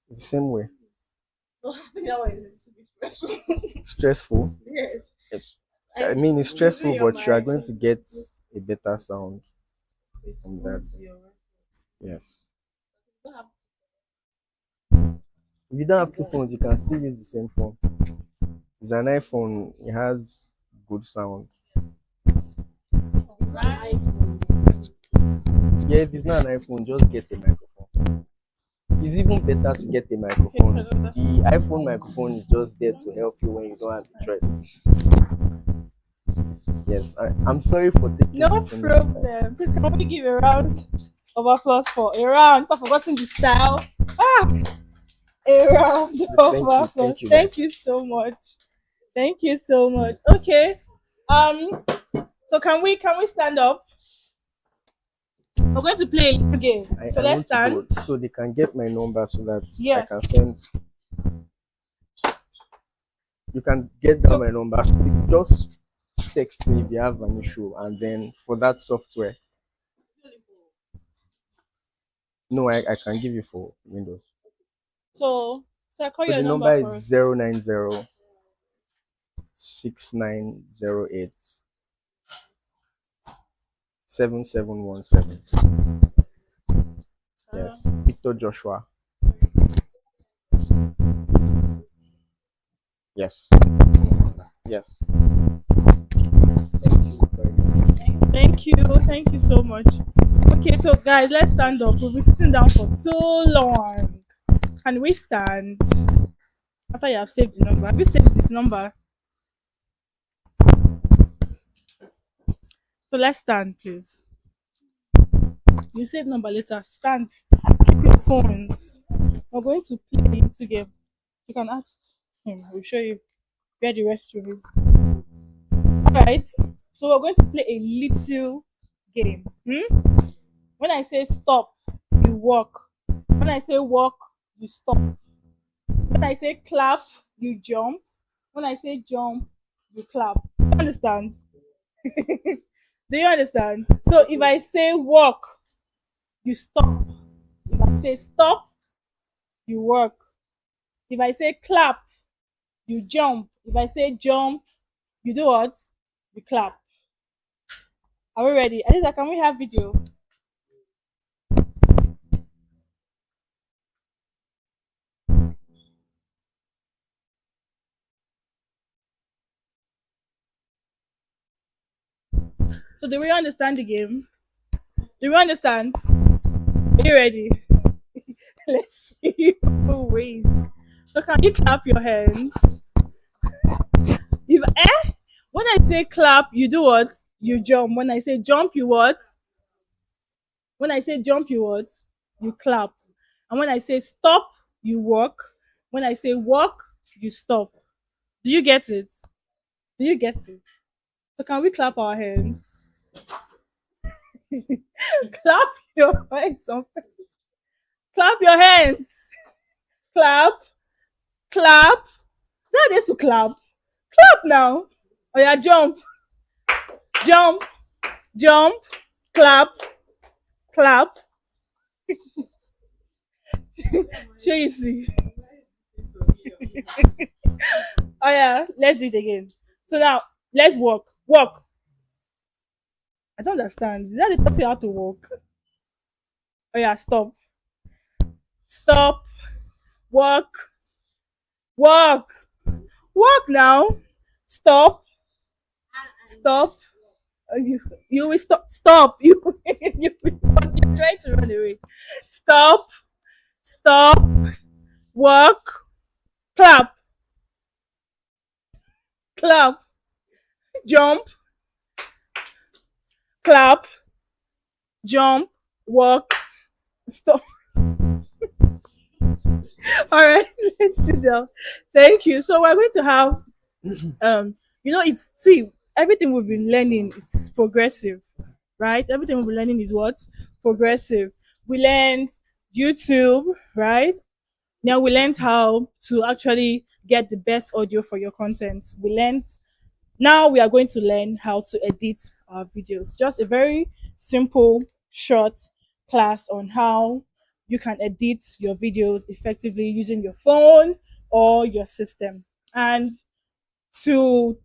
It's the same way. I think that one is a bit stressful. Stressful. Yes. It's, I I mean, it's stressful, using your but you are mic. going to get a better sound It's from good that. to your record. Yes. You don't have If you don't have two phones, you can still use the same phone. It's an iPhone. It has good sound. Yeah, if it's not an iPhone, just get a microphone. It's even better to get a microphone. The iPhone microphone is just there to help you when you don't have the choice. Yes, I'm sorry for taking No this so many times. problem. Please, can we give a round of applause for a round? I've forgotten the style. Ah, a round of applause. Thank you Thank guys. you so much. Thank you so much. Okay. So can we stand up? We're going to play a little game. So I let's want to stand. go so they can get my number so that I can Yes. send. You can get down So my number. So you just text me if you have an issue, and then for that software, no, I can give you for Windows. so I call So your the number number is first. 090 6908 7717. Yes, Victor Joshua. Yes. Yes. Thank you. Thank you so much. Okay, so guys, let's stand up. We've been sitting down for too long. Can we stand? After you have saved the number. Have you saved this number? So let's stand, please. You save number later. Stand. Keep your phones. We're going to play a little game. You can ask him. We'll show you where the restroom is. Alright. So we're going to play a little game. When I say stop, you walk. When I say walk, you stop. When I say clap, you jump. When I say jump, you clap. Do you understand? Do you understand? So if I say walk, you stop. If I say stop, you walk. If I say clap, you jump. If I say jump, you do what? You clap. Are we ready? Alisa, can we have video? So do we understand the game? Do we understand? Are you ready? Let's see who wins. So can you clap your hands? If when I say clap, you do what? You jump. When I say jump, you what? When I say jump, you what? You clap. And when I say stop, you walk. When I say walk, you stop. Do you get it? Do you get it? So can we clap our hands? Clap your hands on. Clap your hands. Clap. clap. Nowadays to clap. Clap now. Oh yeah, jump, jump, jump, clap, clap. Sure you see. Oh yeah, let's do it again. So now let's walk. Walk. I don't understand. Is that the taught you how to walk? Oh yeah, stop. Stop. Walk. Walk. Walk now. Stop. Stop. You will stop. Stop. You're trying to run away. Stop. Stop. Walk. Clap. Clap. Jump. Clap. Jump. Walk. Stop. All right, let's sit down. Thank you. So we're going to have it's see everything we've been learning, it's progressive, right? Everything we've been learning is what? Progressive. We learned YouTube, right? Now we learned how to actually get the best audio for your content. Now we are going to learn how to edit our videos. Just a very simple, short class on how you can edit your videos effectively using your phone or your system. And to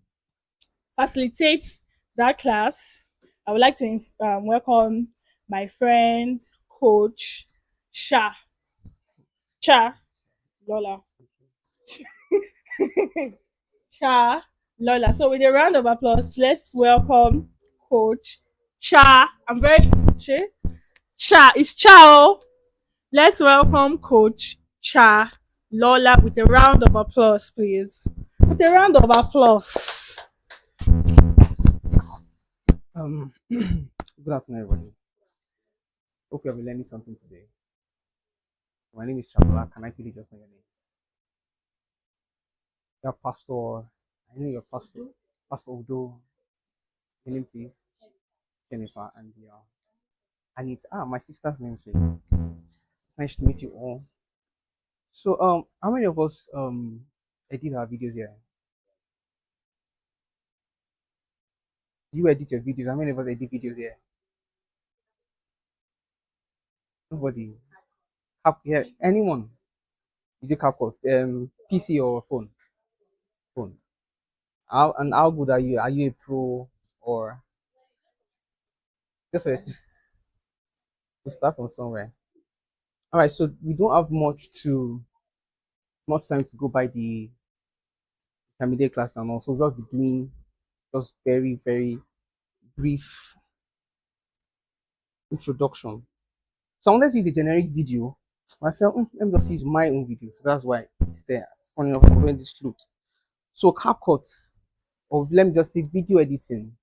facilitate that class, I would like to welcome my friend, Coach Sha. Cha Lola. Cha Lola. So with a round of applause, let's welcome Coach Cha. I'm very Cha. It's Chao. Let's welcome Coach Cha Lola with a round of applause, please. With a round of applause. Good afternoon, everybody. Hope you have been learning something today. My name is Chapola. Can I quickly just know your name? You're Pastor. I know you're Pastor. Pastor Udo. Your name, please. Jennifer, and and it's my sister's name. Nice to meet you all. So how many of us edit our videos here? Do you edit your videos? How many of us edit videos here? Nobody. Yeah, anyone? You do CapCut, PC or phone? Phone. How good are you? Are you a pro or just wait? To start from somewhere. All right, so we don't have much time to go by the intermediate class and also just be doing just very very brief introduction. So unless it's a generic video, I felt let me just use my own video. So that's why it's there. Funny enough, I'm doing this flute. So CapCut of let me just say video editing.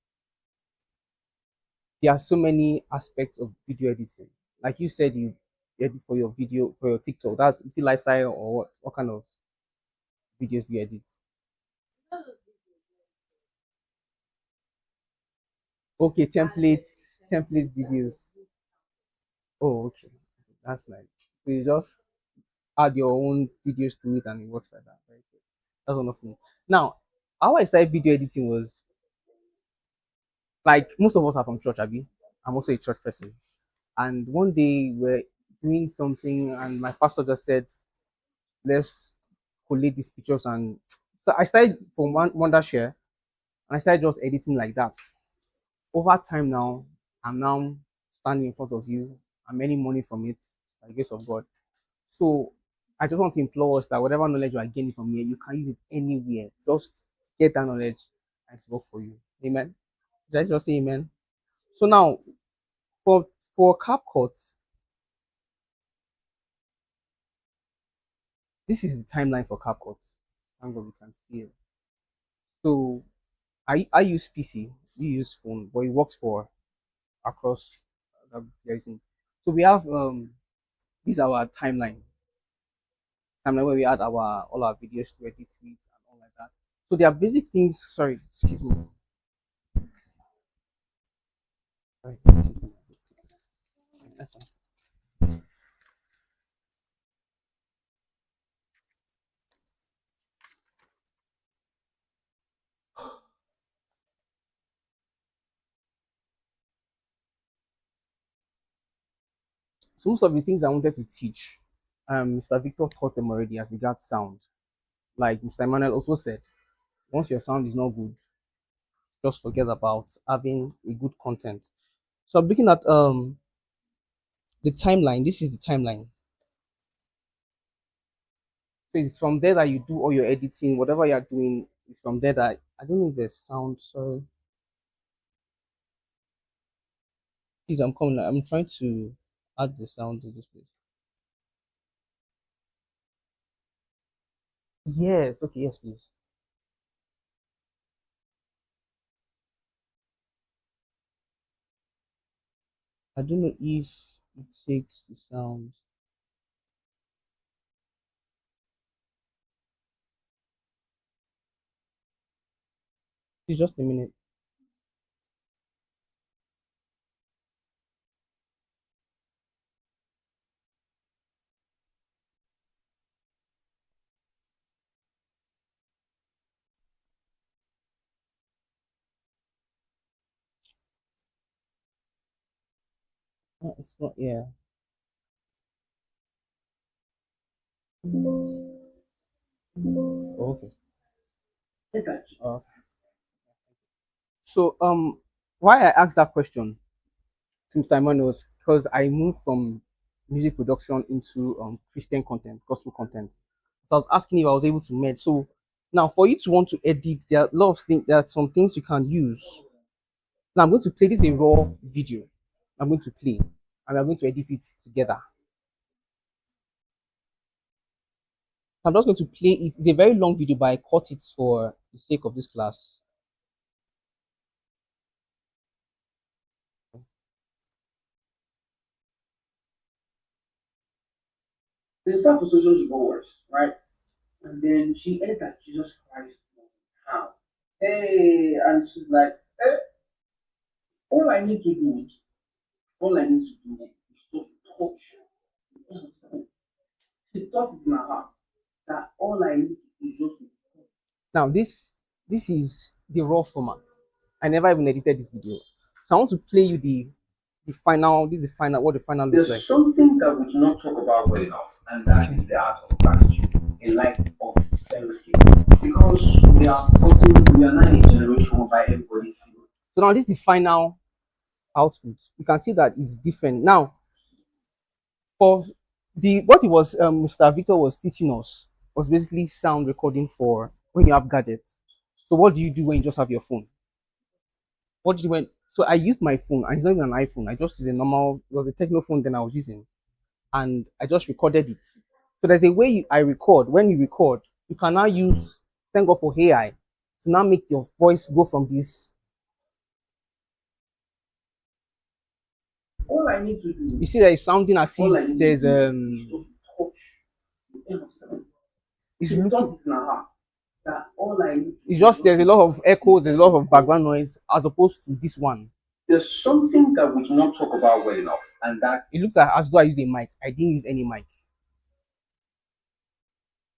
There are so many aspects of video editing. Like you said, you edit for your video for your TikTok. That's is it lifestyle or what? What kind of videos do you edit? Okay, template videos. Oh, okay, that's nice. So you just add your own videos to it and it works like that. Very good. That's wonderful. Now, how I started video editing was like most of us are from church, Abby. I'm also a church person. And one day we're doing something and my pastor just said, let's collate these pictures and so I started from one Wondershare and I started just editing like that. Over time now, I'm now standing in front of you. I'm earning money from it by the grace of God. So I just want to implore us that whatever knowledge you are gaining from here, you can use it anywhere. Just get that knowledge and it work for you. Amen. Let's just say amen. So now for CapCut, this is the timeline for CapCut. Thank God we can see it. So I use PC, you use phone, but it works for across everything. So we have this is our timeline where we add our all our videos to edit with and all like that. So there are basic things. Sorry, excuse me. Sorry, that's fine. So most of the things I wanted to teach, Mr. Victor taught them already as regards sound. Like Mr. Emmanuel also said, once your sound is not good, just forget about having a good content. So I'm looking at the timeline. This is the timeline. So it's from there that you do all your editing, whatever you're doing is from there that I don't know if there's sound, sorry. Please, I'm coming. I'm trying to add the sound to this place. Yes, okay, yes, please. I don't know if it takes the sound. It's just a minute. It's not, yeah. Oh, okay. Okay. So why I asked that question to Mr. Emmanuel was because I moved from music production into Christian content, gospel content. So I was asking if I was able to merge. So now for you to want to edit, there are a lot of things, there are some things you can use. Now I'm going to play this a raw video. I'm going to play and we're going to edit it together. I'm just going to play it. It's a very long video, but I cut it for the sake of this class. The stuff for social should go worse, right? And then she ate that Jesus Christ. How? Hey, and she's like, eh, all I need to do, all I need to do is just touch. You understand? She thought it in her heart that all I need to do is just touch. Now this is the raw format. I never even edited this video. So I want to play you the final. This is the final. What the final looks like. There's something that we do not talk about well enough, and that is the art of gratitude, a life of thanksgiving. Because we are not a generation whereby everybody feels. So now this is the final output. You can see that it's different. Now, for the what it was Mr. Victor was teaching us was basically sound recording for when you have gadgets. So what do you do when you just have your phone? What did you when so I used my phone and it's not even an iPhone. I just used a normal, it was a techno phone then I was using, and I just recorded it. So there's a way I record. When you record, you can now use, thank God for AI, to now make your voice go from this. All I need to do. You see that it's sounding as if there's it's looking. It's just there's a lot of echoes, there's a lot of background noise as opposed to this one. There's something that we do not talk about well enough, and that it looks like as though I use a mic. I didn't use any mic.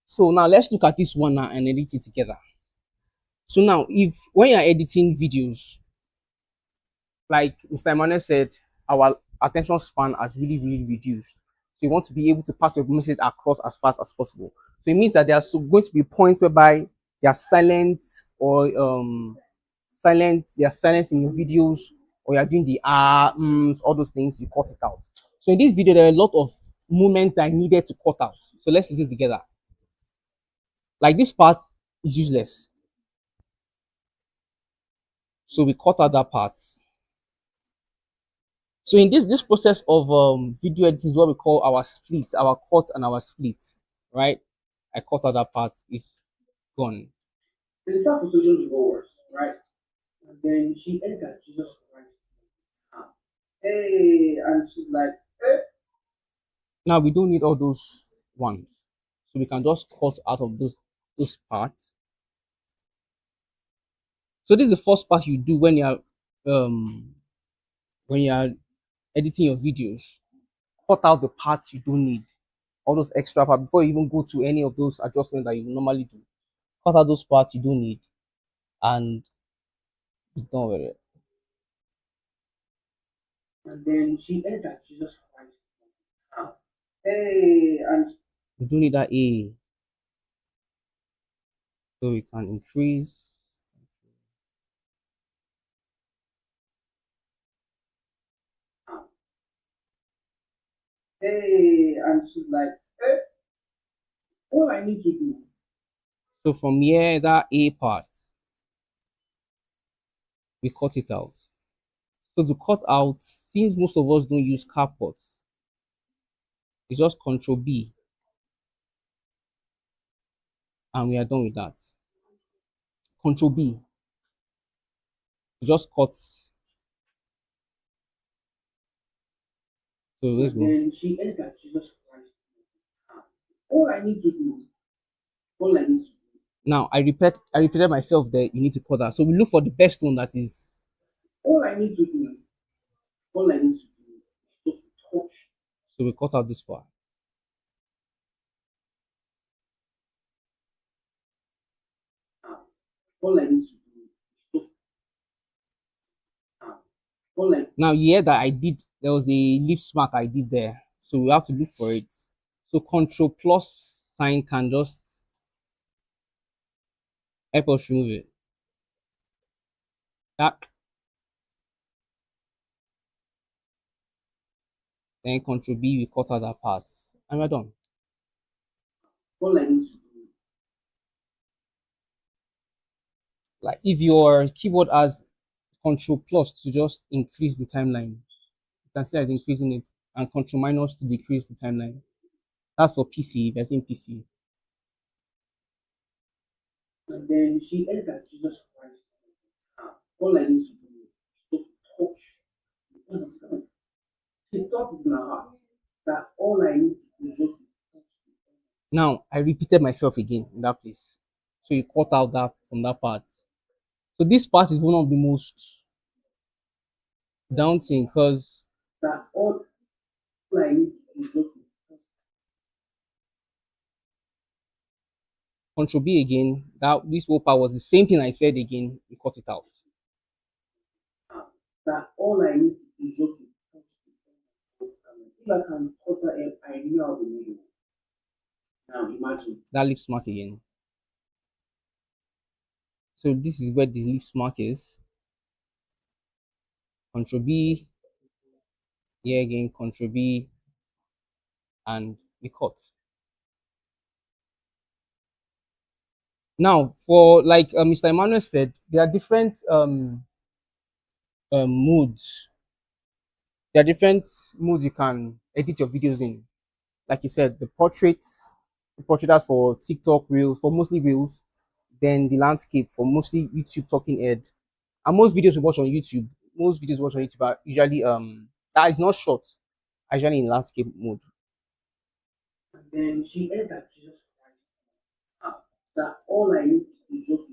So now let's look at this one now and edit it together. So now, if when you're editing videos, like Mr. Emmanuel said, our attention span has really, really reduced. So you want to be able to pass your message across as fast as possible. So it means that there are going to be points whereby they are silent or they are silent in your videos, or you're doing the all those things, you cut it out. So in this video, there are a lot of movement I needed to cut out. So let's listen together. Like this part is useless. So we cut out that part. So in this process of video editing is what we call our split, our cut and our split, right? I cut out that part, is gone. The disciple solution to go worse, right? And then she ate that Jesus Christ. Hey, and she's like, eh. Now we don't need all those ones, so we can just cut out of those parts. So this is the first part you do when you're editing your videos. Cut out the parts you don't need, all those extra parts before you even go to any of those adjustments that you normally do. Cut out those parts you don't need and be done with it. And then she ate that Jesus Christ. We don't need that A, so we can increase. And she's like, all I need to do. So from here, that A part, we cut it out. So to cut out, since most of us don't use CapCuts, it's just Control B, and we are done with that. Control B, just cut. So let's go. Then she entered Jesus Christ. All I need to do, all I need to do. Now I repeated myself that you need to cut that. So we look for the best one that is. All I need to do, all I need to do is just touch. So we cut out this part. All I need to do is just now you hear that I did there was a lip smack I did there. So we have to look for it. So control plus sign can just help us remove it. That then control B, we cut out that part. And we're done. All I need to do. Like if your keyboard has control plus to just increase the timeline, you can see it's increasing it, and control minus to decrease the timeline. That's for PC, if you're saying PC. And then she entered Jesus Christ. All I need to do is to touch. She thought it in her heart that all I need to do is just touch. Now I repeated myself again in that place. So you cut out that from that part. So this part is one of the most daunting because that all I need to do is just Control B again. That this whole part was the same thing I said again. We cut it out. That all I need is just if I can cut that, I knew I would need it. Now imagine that lip smack again. So this is where the lip smack is. Control B. Here again, Control B, and we cut. Now, for like Mr. Emmanuel said, there are different moods. There are different moods you can edit your videos in. Like you said, the portrait that's for TikTok reels, for mostly reels. Then the landscape for mostly YouTube talking head. And most videos we watch on YouTube, are usually that is not short, are usually in landscape mode. And then she entered Jesus Christ. That all I need is just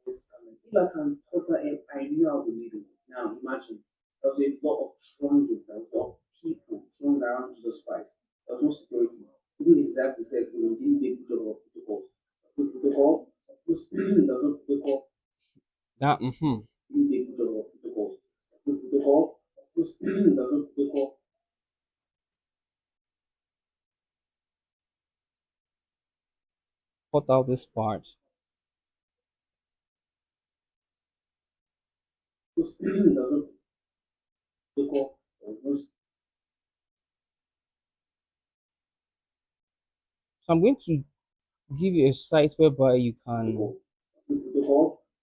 if I can put that in, I knew I would need it. Now imagine there was a lot of strangers, there was a lot of people strung around Jesus Christ. There was no security. Even exactly said, didn't get good job of protocol. Protocol, there was no protocol. That didn't get good job of protocol. Protocol, there was no protocol. Cut out this part. So I'm going to give you a site whereby you can. There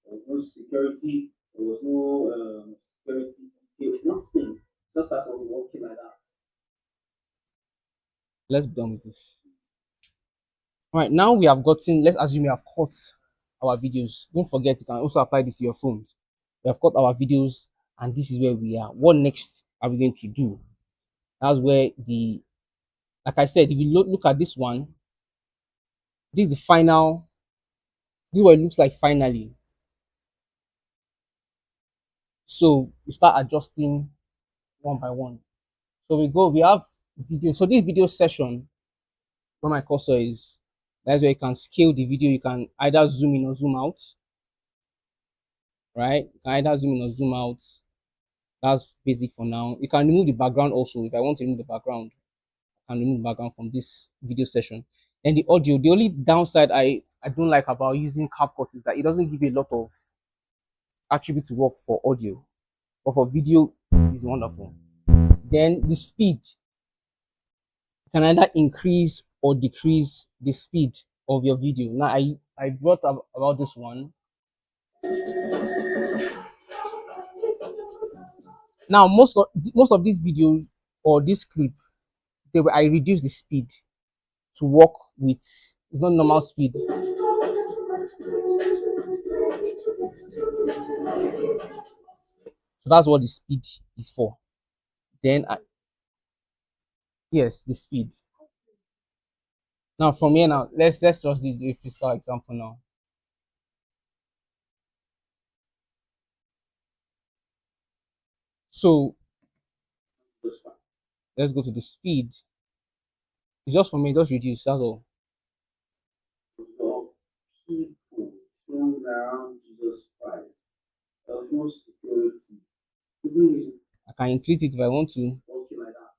was no security, there was no security, nothing. Just as I was walking like that. Let's be done with this. All right, now we have gotten, let's assume we have cut our videos. Don't forget, you can also apply this to your phones. We have cut our videos, and this is where we are. What next are we going to do? That's where like I said, if you look at this one, this is the final, this is what it looks like finally. So we start adjusting one by one. So we have video. So this video session, where my cursor is, that's where you can scale the video. You can either zoom in or zoom out. Right? You can either zoom in or zoom out. That's basic for now. You can remove the background also. If I want to remove the background, I can remove the background from this video session. And the audio, the only downside I don't like about using CapCut is that it doesn't give a lot of attribute to work for audio, but for video is wonderful. Then the speed can either increase or decrease the speed of your video. Now I brought up about this one. Now most of these videos or this clip, I reduce the speed to work with, it's not normal speed. So that's what the speed is for. Then yes, the speed. Now from here now, let's just do a physical example now. So let's go to the speed. It's just for me, just reduce, that's all. People thrown around Jesus Christ. There was no security. Even if I can increase it if I want to. walking like that.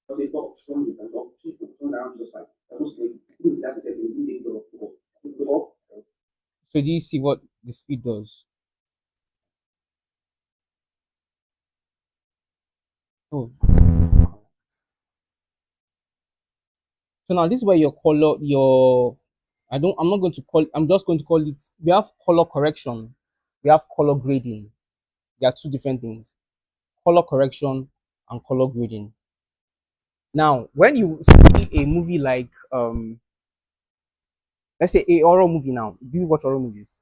But they got thrown with a lot of people thrown around Jesus Christ. There was no security. Even if that said they didn't go up. So do you see what the speed does? Oh. So now this is where your color, I'm not going to call, I'm just going to call it, we have color correction, we have color grading. There are two different things, color correction and color grading. Now, when you see a movie like, let's say a horror movie now, do you watch horror movies?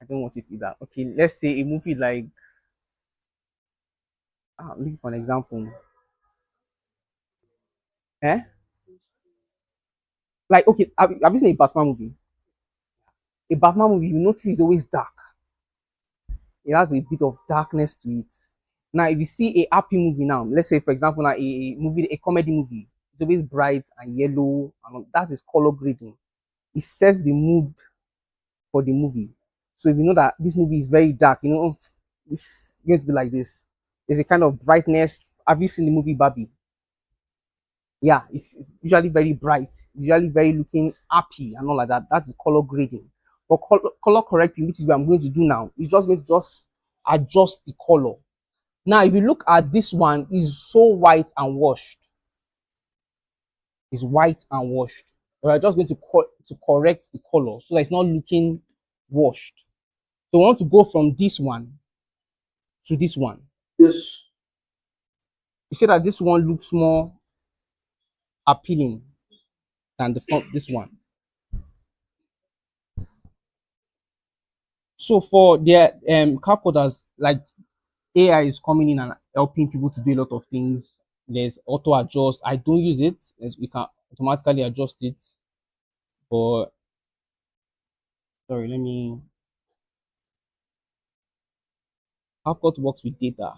I don't watch it either. Okay, let's say a movie like, looking for an example. Eh? Like, okay, have you seen a Batman movie? A Batman movie, you notice is always dark. It has a bit of darkness to it. Now, if you see a happy movie now, let's say for example, now a comedy movie, it's always bright and yellow, and that is color grading. It sets the mood for the movie. So if you know that this movie is very dark, you know it's going to be like this. There's a kind of brightness. Have you seen the movie Barbie? Yeah, it's usually very bright. It's usually very looking happy and all like that. That's the color grading. But color correcting, which is what I'm going to do now, is just going to just adjust the color. Now, if you look at this one, is so white and washed. It's white and washed. We're just going to correct the color so that it's not looking washed. So we want to go from this one to this one. This You see that this one looks more appealing than this one. So for their camcorders, like AI is coming in and helping people to do a lot of things. There's auto adjust. I don't use it, as we can automatically adjust it. But sorry, let me. CapCut works with data.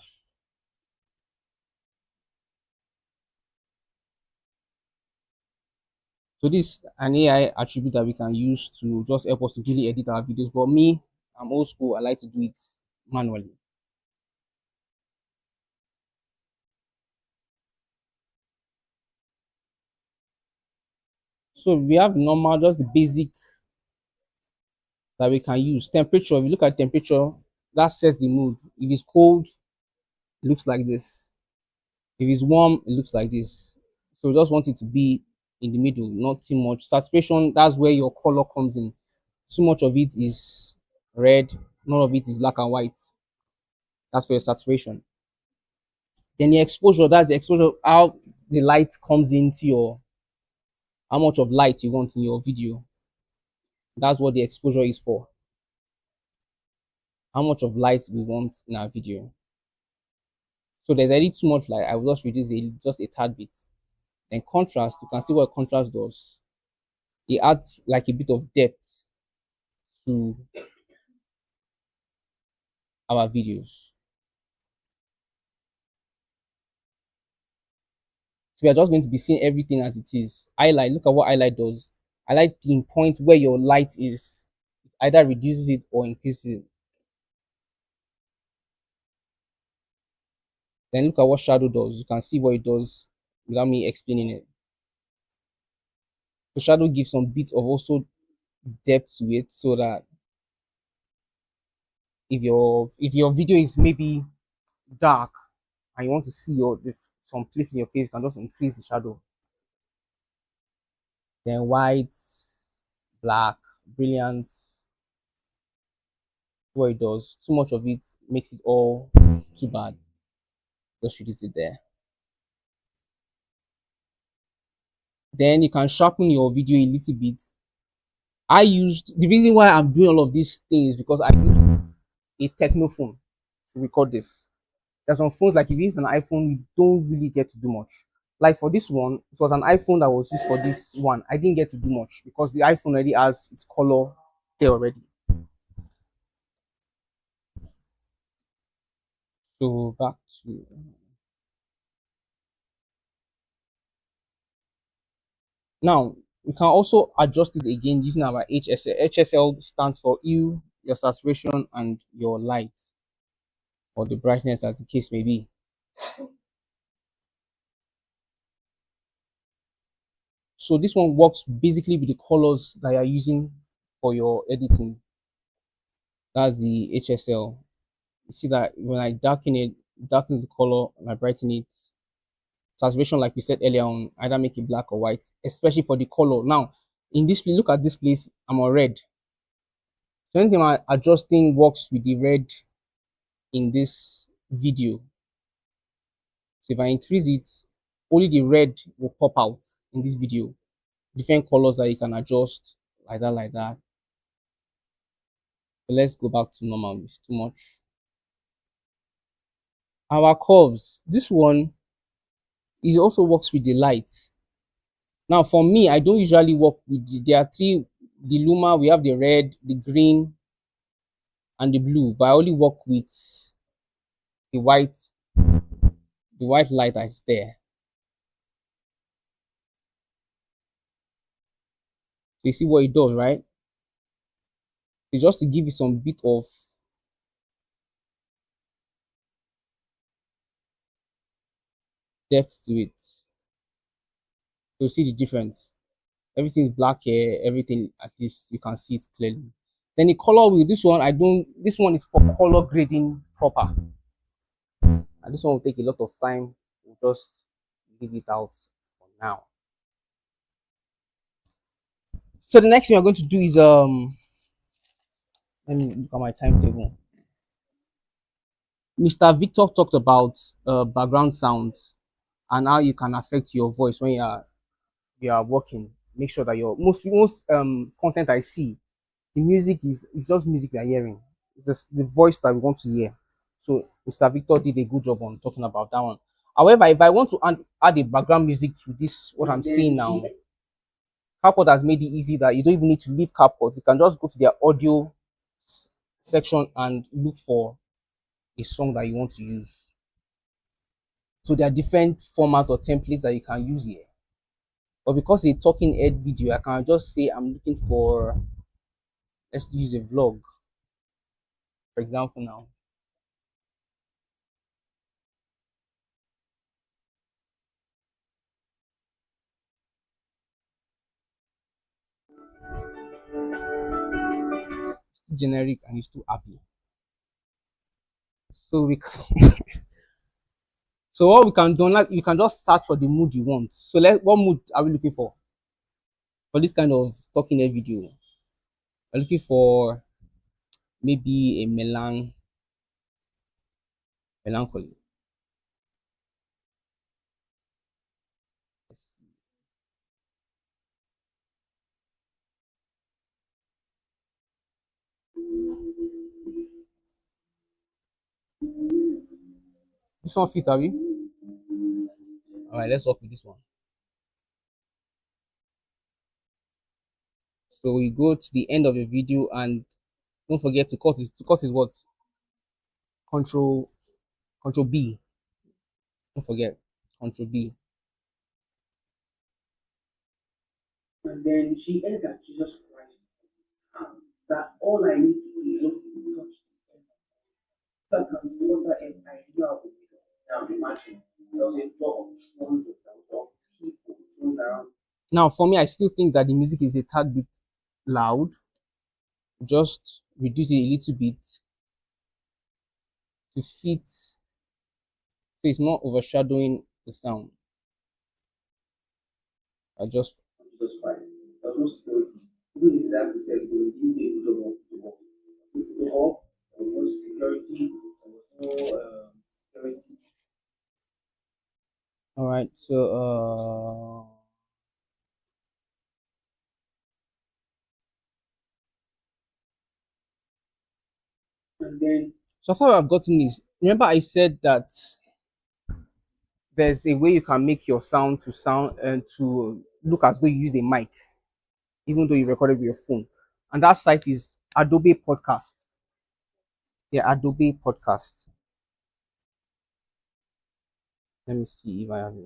So this is an AI attribute that we can use to just help us to really edit our videos. But me, I'm old school. I like to do it manually. So we have normal, just the basic that we can use. Temperature, if you look at temperature, that sets the mood. If it's cold, it looks like this. If it's warm, it looks like this. So we just want it to be in the middle, not too much. Saturation, that's where your color comes in. Too much of it is red, none of it is black and white. That's for your saturation. Then the exposure, that's the exposure, how the light comes into how much of light you want in your video. That's what the exposure is for. How much of light we want in our video. So there's already too much light. I will just reduce it just a tad bit. Then contrast, you can see what contrast does. It adds like a bit of depth to our videos. So we are just going to be seeing everything as it is. Highlight, look at what highlight does. Highlight pinpoint where your light is. It either reduces it or increases it. Then look at what shadow does. You can see what it does without me explaining it. So shadow gives some bit of also depth to it, so that if your video is maybe dark and you want to see some place in your face, you can just increase the shadow. Then white, black, brilliance, what it does. Too much of it makes it all too bad. Just reduce it there. Then you can sharpen your video a little bit. I used the reason why I'm doing all of these things because I used a technophone to record this. There's some phones like if you use an iPhone, you don't really get to do much. Like for this one, it was an iPhone that was used for this one. I didn't get to do much because the iPhone already has its color there already. So back to now, we can also adjust it again using our HSL. HSL stands for hue, your saturation, and your light, or the brightness as the case may be. So this one works basically with the colors that you're using for your editing. That's the HSL. You see that when I darken it, it darkens the color, and I brighten it. Saturation, like we said earlier on, either make it black or white, especially for the color. Now, in this place, look at this place, I'm on red. So anything I'm adjusting works with the red in this video. So if I increase it, only the red will pop out in this video. Different colors that you can adjust, like that, like that. So let's go back to normal. It's too much. Our curves. This one, it also works with the light. Now, for me, I don't usually work with there are three: the Luma, we have the red, the green, and the blue. But I only work with the white, light that's there. So you see what it does, right? It's just to give you some bit of depth to it. So you see the difference. Everything is black here, everything at least you can see it clearly. Then the color wheel, this one this one is for color grading proper. And this one will take a lot of time. We'll just leave it out for now. So the next thing we're going to do is let me look at my timetable. Mr. Victor talked about background sounds and how you can affect your voice when you are working. Make sure that your most content I see, the music is just music we are hearing. It's just the voice that we want to hear. So Mr. Victor did a good job on talking about that one. However, if I want to add a background music to this, what I'm saying now, CapCut has made it easy that you don't even need to leave CapCut. You can just go to their audio section and look for a song that you want to use. So there are different formats or templates that you can use here. But because it's a talking head video, I can just say I'm looking for, let's use a vlog, for example now. It's too generic and it's too happy. So we can so what we can do, like you can just search for the mood you want. So what mood are we looking for this kind of talking head video? We're looking for maybe a melancholy. This one fits, Abby. All right, let's work with this one. So we go to the end of the video and don't forget to cut it. To cut is what? Control B. Don't forget Control B. And then she heard that Jesus Christ, that all I need to do is just to touch the hem. So I can feel that and I know. Now hundreds of people thrown down. Now, for me, I still think that the music is a tad bit loud. Just reduce it a little bit to fit, so it's not overshadowing the sound. I just Jesus Christ. There was no security. Even the disciples said they didn't do a good job to work. To all, there was no security, there was no security. all right. So And then so far I've gotten is, remember I said that there's a way you can make your sound and to look as though you use a mic, even though you recorded with your phone. And that site is Adobe Podcast. Yeah, Adobe Podcast. Let me see if I have it.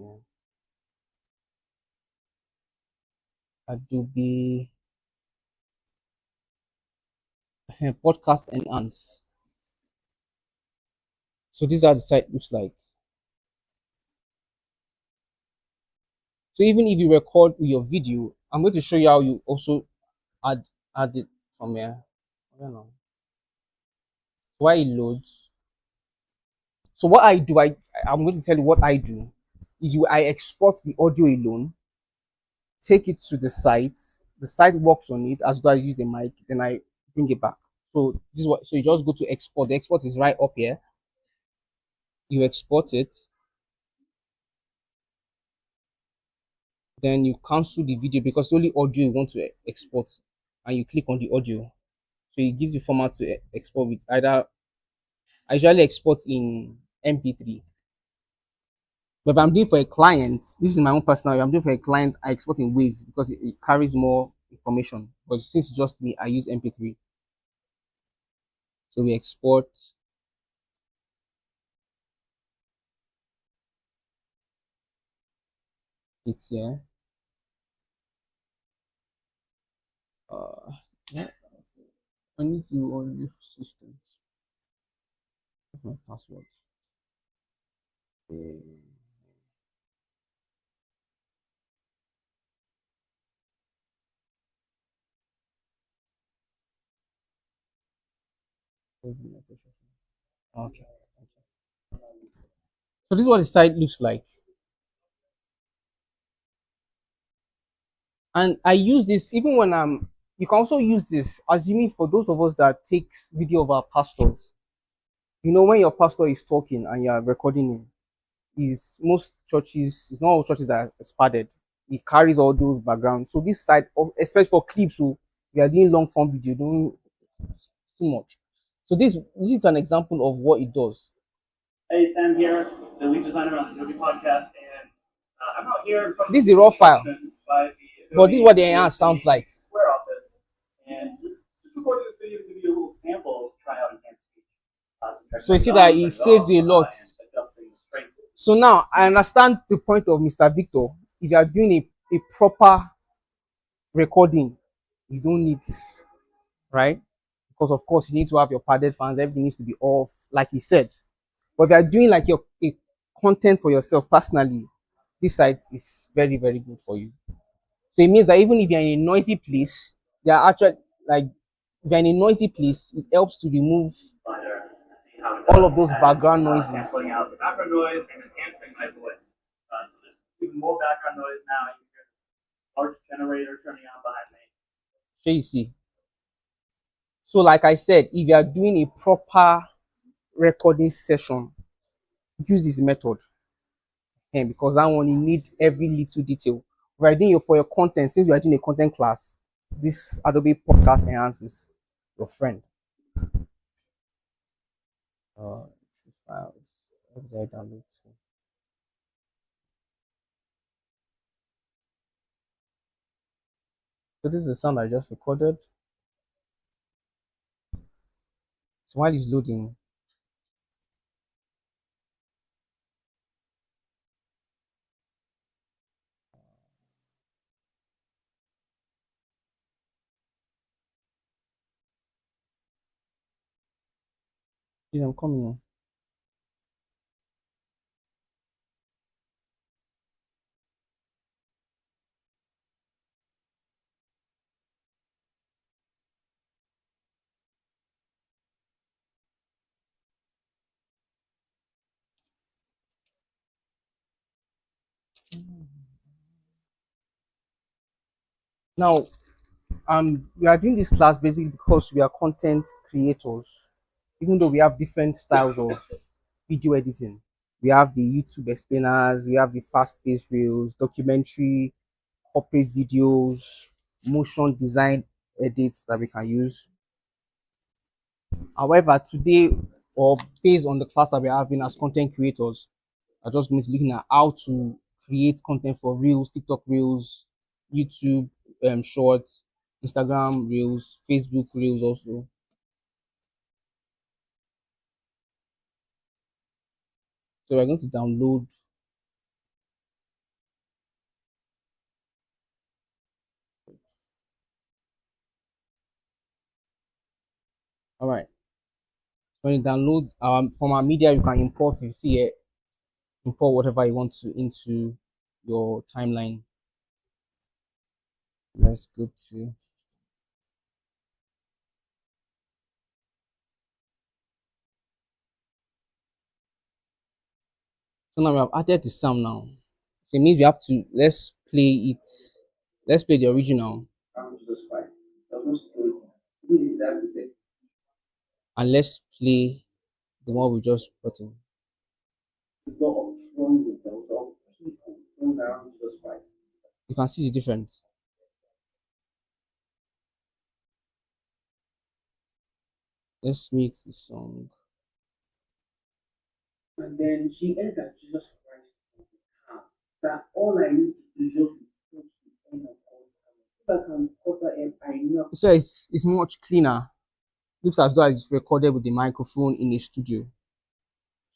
Adobe Podcast Enhance. So these are the site looks like. So even if you record with your video, I'm going to show you how you also add add it from here. I don't know. Why it loads. So what I do, I'm going to tell you what I do is I export the audio alone, take it to the site. The site works on it as though I use the mic, then I bring it back. So this is what, so you just go to export. The export is right up here. You export it, then you cancel the video because only audio you want to export, and you click on the audio. So it gives you format to export with. Either I usually export in MP3. But if I'm doing for a client, this is my own personal. If I'm doing for a client, I export in Wave because it carries more information. But since it's just me, I use MP3. So we export it here. Yeah, I need to on this system. What's my password? Okay. So this is what the site looks like. And I use this even when I'm, you can also use this, assuming for those of us that take video of our pastors. You know, when your pastor is talking and you're recording him, is most churches, it's not all churches that are padded. It carries all those backgrounds. So this side, especially for clips, so we are doing long form video, doing it's too much. So this is an example of what it does. Hey, Sam here, the lead designer on the Adobe podcast, and I'm out here. This is a raw file, By the but this is what the enhanced sounds like. Square Office, and just recording this video to give you a little sample to try out enhanced speech. So you see that it saves you a lot. So now I understand the point of Mr. Victor. If you are doing a proper recording, you don't need this, right? Because of course you need to have your padded fans, everything needs to be off, like he said. But if you are doing like your a content for yourself personally, this site is very, very good for you. So it means that even if you're in a noisy place, they are actually like, if you're in a noisy place, it helps to remove all of those background noises. Putting out the background noise and enhancing my voice. So there's even more background noise now. You hear the large generator turning on behind me. So you see. So like I said, if you are doing a proper recording session, use this method. And because that one, you need every little detail. If you're doing for your content, since we are doing a content class, this Adobe Podcast enhances your friend. Files. Where did I download to? So this is the sound I just recorded. So while it's loading, I'm coming on. Now, we are doing this class basically because we are content creators. Even though we have different styles of video editing, we have the YouTube explainers, we have the fast-paced reels, documentary, corporate videos, motion design edits that we can use. However, today, or based on the class that we're having as content creators, are just going to be looking at how to create content for reels, TikTok reels, YouTube shorts, Instagram reels, Facebook reels also. So we're going to download. All right. When you download from our media, you can import. You see it, import whatever you want to into your timeline. Let's go to. So now we have added the sound now. So it means we have to let's play it. Let's play the original. Jesus Christ. There's no security. Who is that? And let's play the one we just put in. The door of throne with the door of people thrown around Jesus Christ. You can see the difference. Let's mute the song. And then she entered Jesus Christ that all I need to do is just report the end of all. If I can cut her I know. So it's much cleaner. Looks as though it's recorded with the microphone in a studio.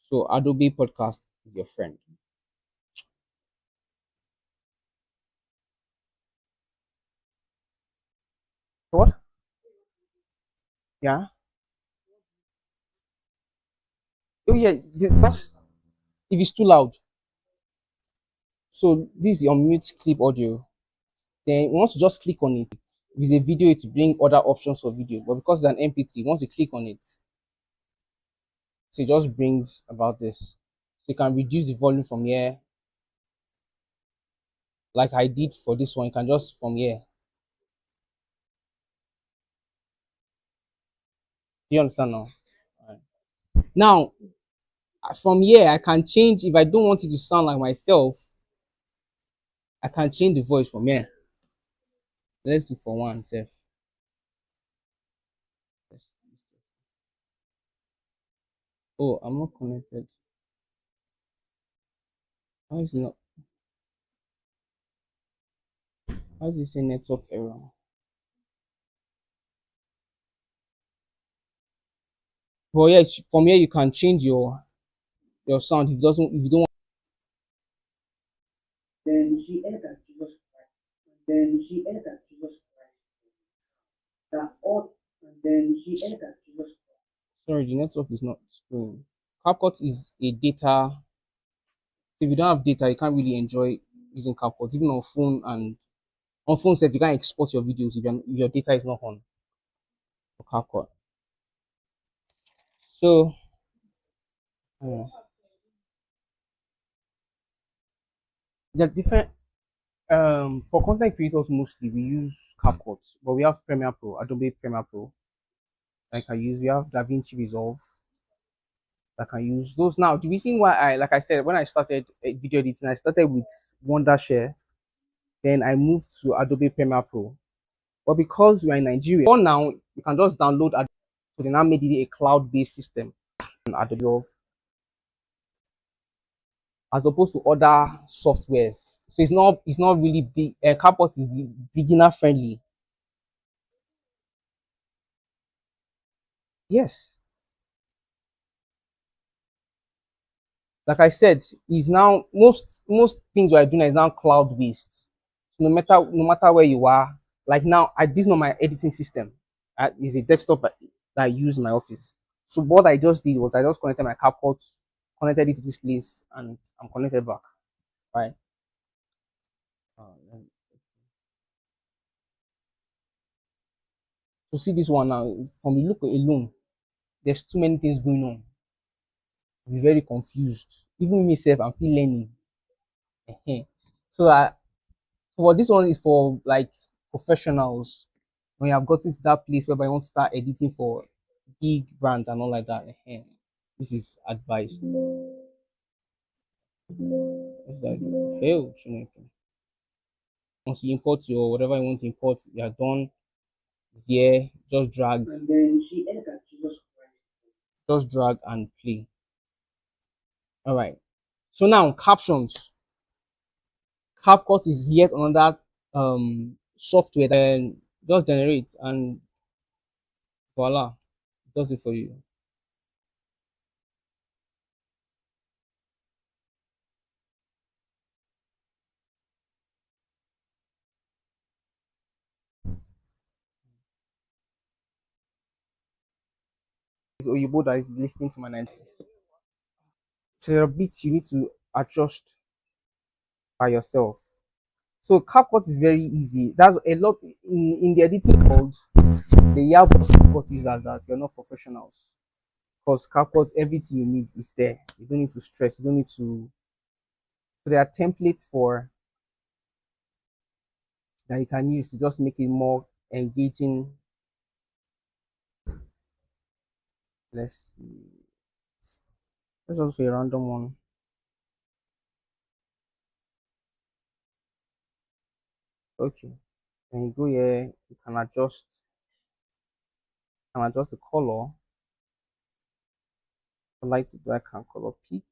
So Adobe Podcast is your friend. What? Yeah. Oh yeah. That's if it's too loud. So this is your mute clip audio. Then once you just click on it, if it's a video, it will bring other options for video. But because it's an MP3, once you click on it, so it just brings about this. So you can reduce the volume from here, like I did for this one. You can just from here. Do you understand now? All right. Now, from here, I can change if I don't want it to sound like myself. I can change the voice from here. Let's do for one self. Oh, I'm not connected. How is it not? How does it say network error? Well, yes, from here you can change your sound if you don't want. Then she entered Jesus Christ. Then she entered Jesus Christ. That all and then she entered Jesus Christ. Sorry, the network is not screwing. CapCut is a data. If you don't have data, you can't really enjoy using CapCut. Even on phone and on phone set, you can't export your videos if your data is not on for CapCut. So there are different for content creators mostly we use CapCut, but we have Premiere Pro, Adobe Premiere Pro. Like I use, we have DaVinci Resolve. That I can use those now. The reason why like I said, when I started video editing, I started with Wondershare, then I moved to Adobe Premiere Pro. But because we're in Nigeria, for now you can just download Adobe. So they now made it a cloud-based system, Adobe Resolve, as opposed to other softwares. So it's not really big. CapCut is the beginner friendly. Yes, like I said, is now most things we're doing is now cloud based. So no matter where you are, like now, this is not my editing system. It's a desktop that I use in my office. So what I just did was I just connected my CapCut, connected it to this place, and I'm connected back. Right. To see this one now, from the look alone, there's too many things going on. I'll be very confused. Even myself, I'm still learning. So for this one is for like professionals. When you have gotten to that place whereby you want to start editing for big brands and all like that, this is advised. What's that? Hell, Chineke. Once you import your whatever you want to import, you are done. It's here, just drag, And then she ended at Jesus Christ. just drag and play. All right. So now captions. CapCut is yet another software that just generate and voila, it does it for you. It's Oyibo that is listening to my 90. So there are bits you need to adjust by yourself. So CapCut is very easy. That's a lot in the editing world. The have CapCut users that you're not professionals. Because CapCut, everything you need is there. You don't need to stress. You don't need to. So there are templates for that you can use to just make it more engaging. Let's see. Let's also a random one. Okay. When you go here, you can adjust the color. I like to do I can color pick.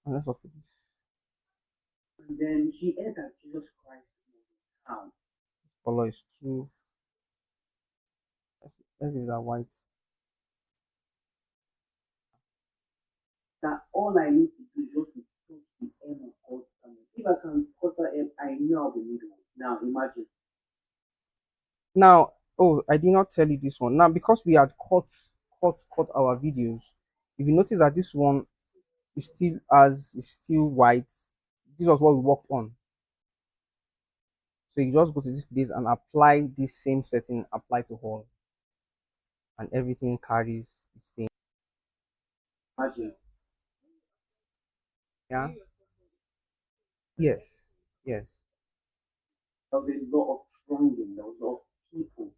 Let's look at this. And then she ended at Jesus Christ. This color is too. Let's leave that white. That all I need to do is just to touch the M of God. If I can cut the M, I know I'll be middle. Now imagine. Now, oh, I did not tell you this one. Now, because we had cut our videos, if you notice that this one is still white, this was what we worked on. So you just go to this place and apply this same setting, apply to all, and everything carries the same. Imagine. Yeah. Yes. Yes. There was a lot of trending. There was a lot of people.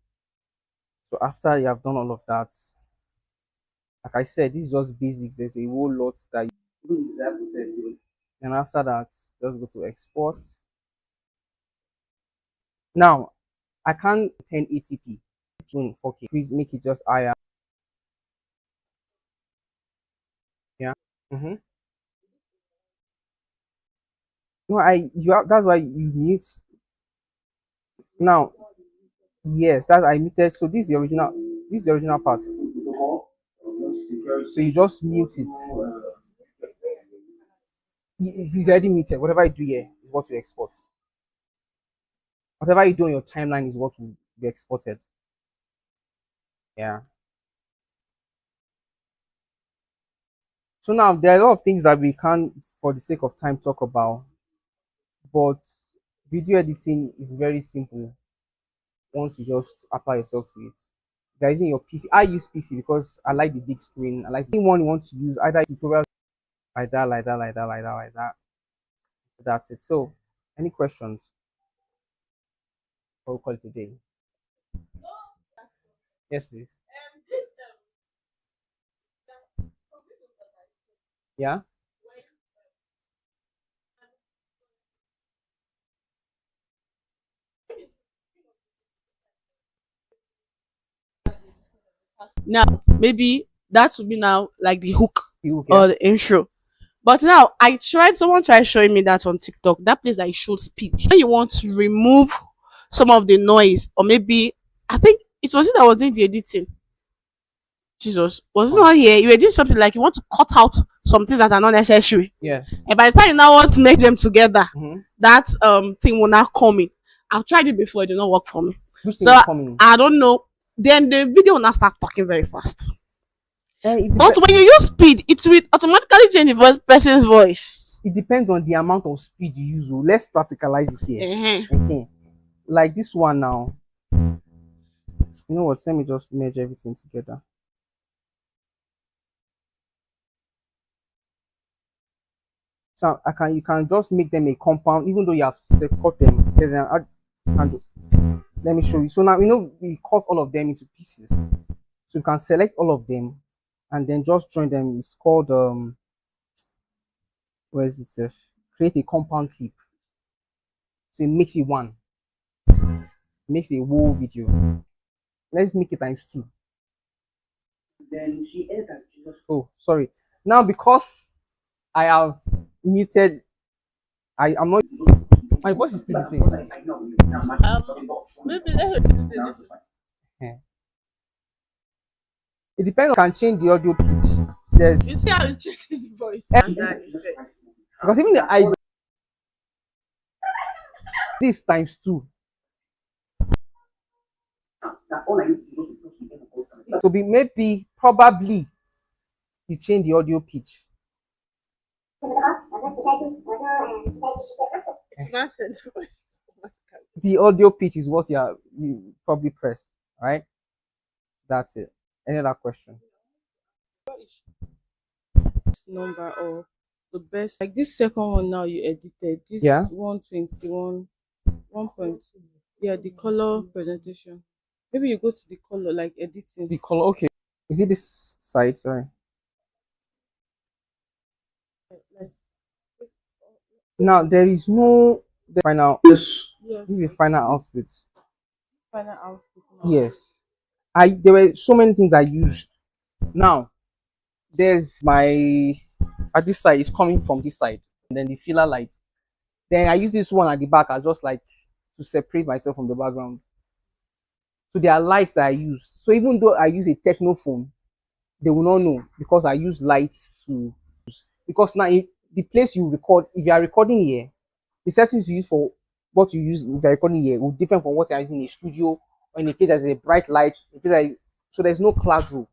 So after you have done all of that, like I said, this is just basics. There's a whole lot that you, and after that, just go to export. Now, I can't 1080p, 4K. Please make it just higher. Yeah. No, that's why you mute. Now, yes, that's I muted. So this is the original. This is the original part. So you just mute it. It's already muted. Whatever I do here is what you export. Whatever you do on your timeline is what will be exported. Yeah. So now there are a lot of things that we can't, for the sake of time, talk about. But video editing is very simple once you just apply yourself to it. You're using your PC. I use PC because I like the big screen. I like anyone you want to use either tutorial like that, like that, like that, like that, like that. So that's it. So, any questions? Or we'll call it a day. Yes, please. Yeah. Now, maybe that would be now like the hook Yeah. or the intro. But now someone tried showing me that on TikTok, that place that it shows speed. When you want to remove some of the noise, or maybe I think it was it that was doing the editing. Jesus, was it not here? You were doing something like you want to cut out some things that are not necessary. Yeah. And by the time you now want to make them together, Mm-hmm. that thing will not come in. I've tried it before, it did not work for me. Which So I don't know. Then the video will now start talking very fast. But when you use speed, it will automatically change the person's voice. It depends on the amount of speed you use. Let's practicalize it here. like this one now. You know what? Let me just merge everything together. So you can just make them a compound, even though you have cut them. There's an let me show you. So now we cut all of them into pieces. So you can select all of them and then just join them. It's called where is it? Create a compound clip. So it makes it one. It makes a whole video. Let's make it times 2. Then she ate and she just. Oh, sorry. Now because I have muted, I'm not. My voice is still the same. Maybe let her listen it. Yeah. It depends. Can change the audio pitch. There's You see how it changes the voice. because even the this times 2. So maybe probably you change the audio pitch. It's not the voice. The audio pitch is what you probably pressed, right? That's it. Any other question? Number or the best, like this second one now you edited this Yeah. 121 1 point, yeah, the color presentation. Maybe you go to the color, like editing. The color. Okay. Is it this side? Sorry. Like, Now there is no final. Yes. This is a final output. final output now. Yes. There were so many things I used. Now there's my at this side is coming from this side, and then the filler light. Then I use this one at the back as just like to separate myself from the background. So there are lights that I use. So even though I use a techno phone, they will not know because I use light to because now the place you record, if you are recording here, the settings you use for what you use if you're recording here will different from what you're using in a studio or in a case there's a bright light. So there's no cloud rule.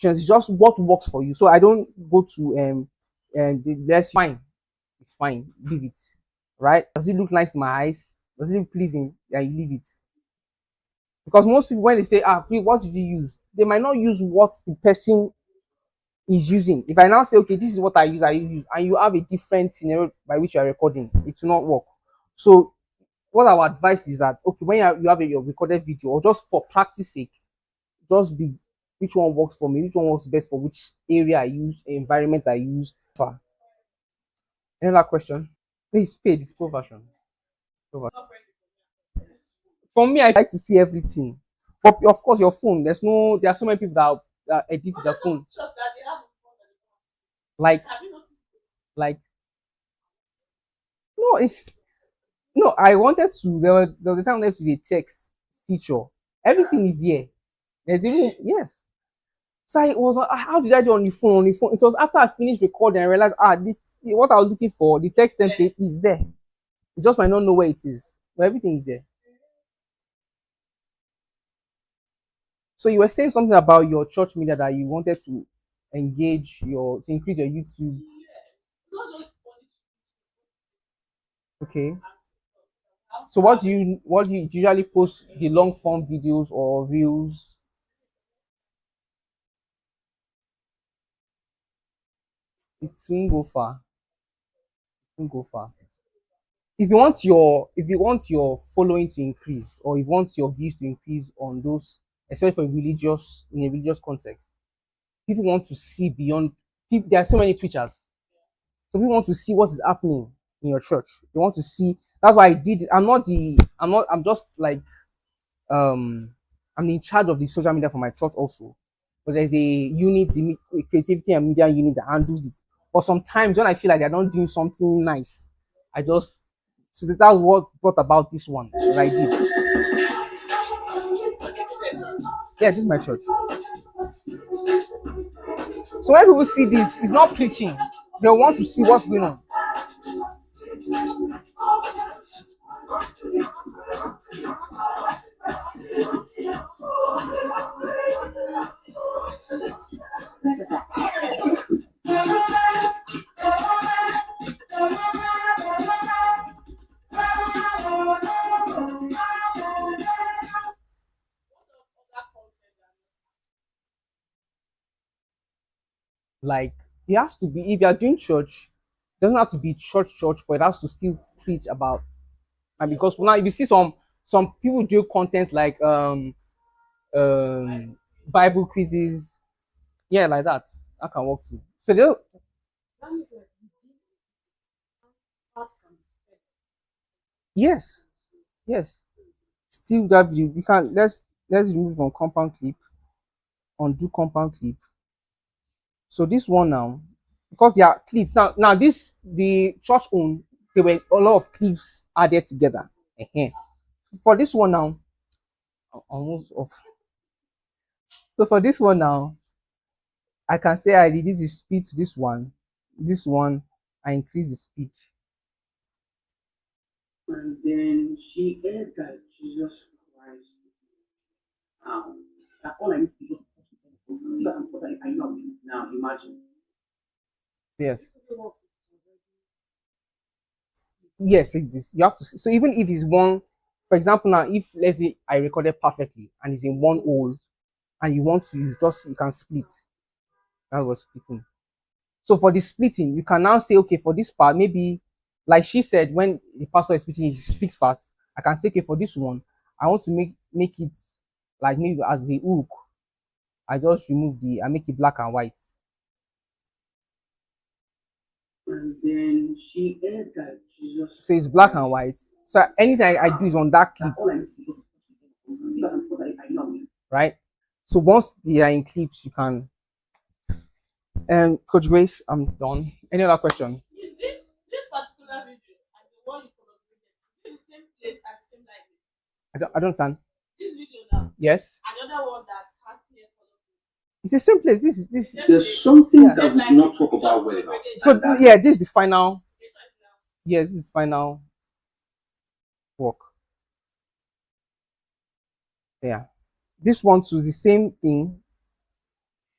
It's just what works for you. So I don't go to and that's fine. It's fine. Leave it. Right? Does it look nice to my eyes? Does it look pleasing? Yeah, you leave it. Because most people when they say, what did you use? They might not use what the person is using. If I now say, okay, this is what I use, and you have a different scenario by which you are recording, it will not work. So what our advice is that okay, when you have your recorded video, or just for practice sake, just be which one works for me, which one works best for which area I use, environment I use. Another question? It's paid, it's pro version. For me, I like to see everything. But of course, your phone, there are so many people that edit their phone. Like, no, I wanted to. There was a time next to the text feature. Everything is here. There's even yes. So I was like, how did I do on the phone? On the phone, it was after I finished recording, I realized this what I was looking for. The text template is there. You just might not know where it is, but everything is there. So you were saying something about your church media that you wanted to engage to increase your YouTube. Okay. So what do you usually post, the long form videos or reels? It won't go far. It won't go far. If you want your following to increase, or you want your views to increase on those, especially in a religious context, people want to see beyond. There are so many preachers, so people want to see what is happening in your church. They want to see. That's why I did. I'm just like I'm in charge of the social media for my church also, but there's a unit, the creativity and media unit that handles it. But sometimes when I feel like they're not doing something nice, so that's what brought about this one that I did. Yeah, this is my church. So when people see this, it's not preaching. They want to see what's going on. Like it has to be if you are doing church, it doesn't have to be church, but it has to still preach about. And because now if you see some people do contents like Bible quizzes, yeah, like that. That can work too. So they yes, yes. Still that video. We can let's remove on compound clip, undo compound clip. So this one now, because there are clips now this the church own, there were a lot of clips added together. Ehen. For this one now, almost off. So for this one now, I can say I reduce the speed to this one, I increase the speed. And then she heard that Jesus Christ, that all I need to do is I know. Now imagine. Yes. Yes, it is. You have to. So even if it's one, for example, now if let's say I recorded perfectly and it's in one hole, and you want to use just you can split. That was splitting. So for the splitting, you can now say, okay, for this part, maybe like she said, when the pastor is speaking, he speaks fast. I can say, okay, for this one, I want to make it like maybe as the hook. I just remove I make it black and white. And then she heard that Jesus. So it's black and white. So anything I do is on that clip. Right? So once they are in clips, you can. And Coach Grace, I'm done. Any other question? Is this particular video and the one you collaborated is the same place and the same lighting? I don't understand. This video now. Yes. Another one that has clear color. It's the same place. This. There's something that we do not talk about well enough. So yeah, this is the final. Yes, this is final work. Yeah. This one too is the same thing.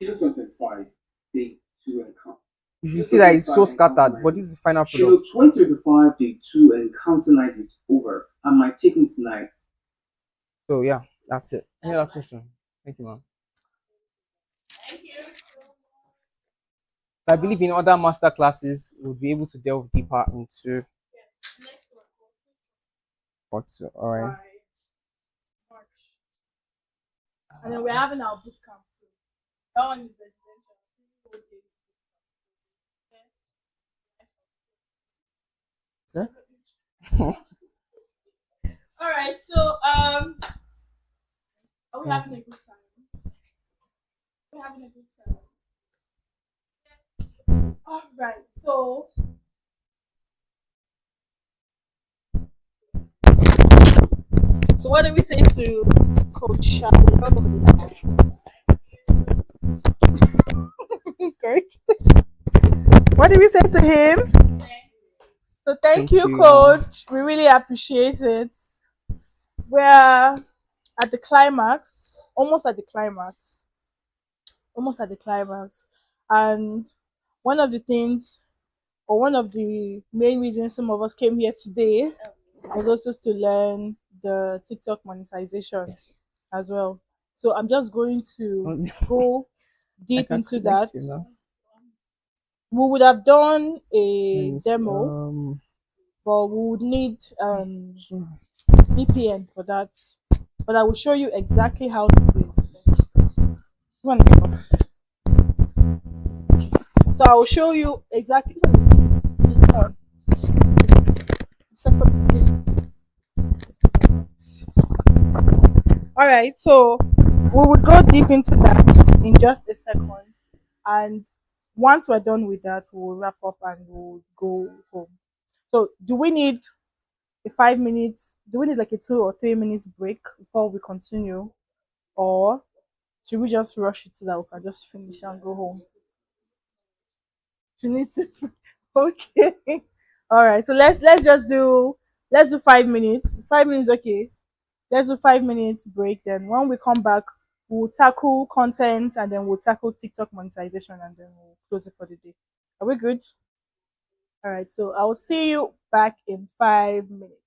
2025, day 2 and count. If you see that it's so scattered, but this is the final product. 2025, day 2 and counting night is over. Am I taking tonight? So yeah, that's it. Any other question? Thank you, ma'am. I believe in other master classes we'll be able to delve deeper into what. All right. And then we're having our boot camp too. That one is residential. Sir? All right, so are we having a good time? We're having a good time. All right, so what do we say to Coach Charlie? Great. What do we say to him? So thank you, Coach. We really appreciate it. We're at the climax, almost at the climax. And one of the things, or one of the main reasons some of us came here today was also to learn the TikTok monetization as well. So I'm just going to go deep into that. We would have done a demo, but we would need VPN for that. But I will show you exactly how to do it. So I will show you exactly. All right, so we would go deep into that in just a second, and once we're done with that, we'll wrap up and we'll go home. So, do we need a 5 minutes? Do we need like a 2 or 3 minutes break before we continue, or should we just rush it so that we can just finish and go home? You need to. Okay. All right. So let's do 5 minutes. Is 5 minutes okay? Let's do 5 minutes break. Then when we come back, we'll tackle content and then we'll tackle TikTok monetization and then we'll close it for the day. Are we good? All right. So I will see you back in 5 minutes.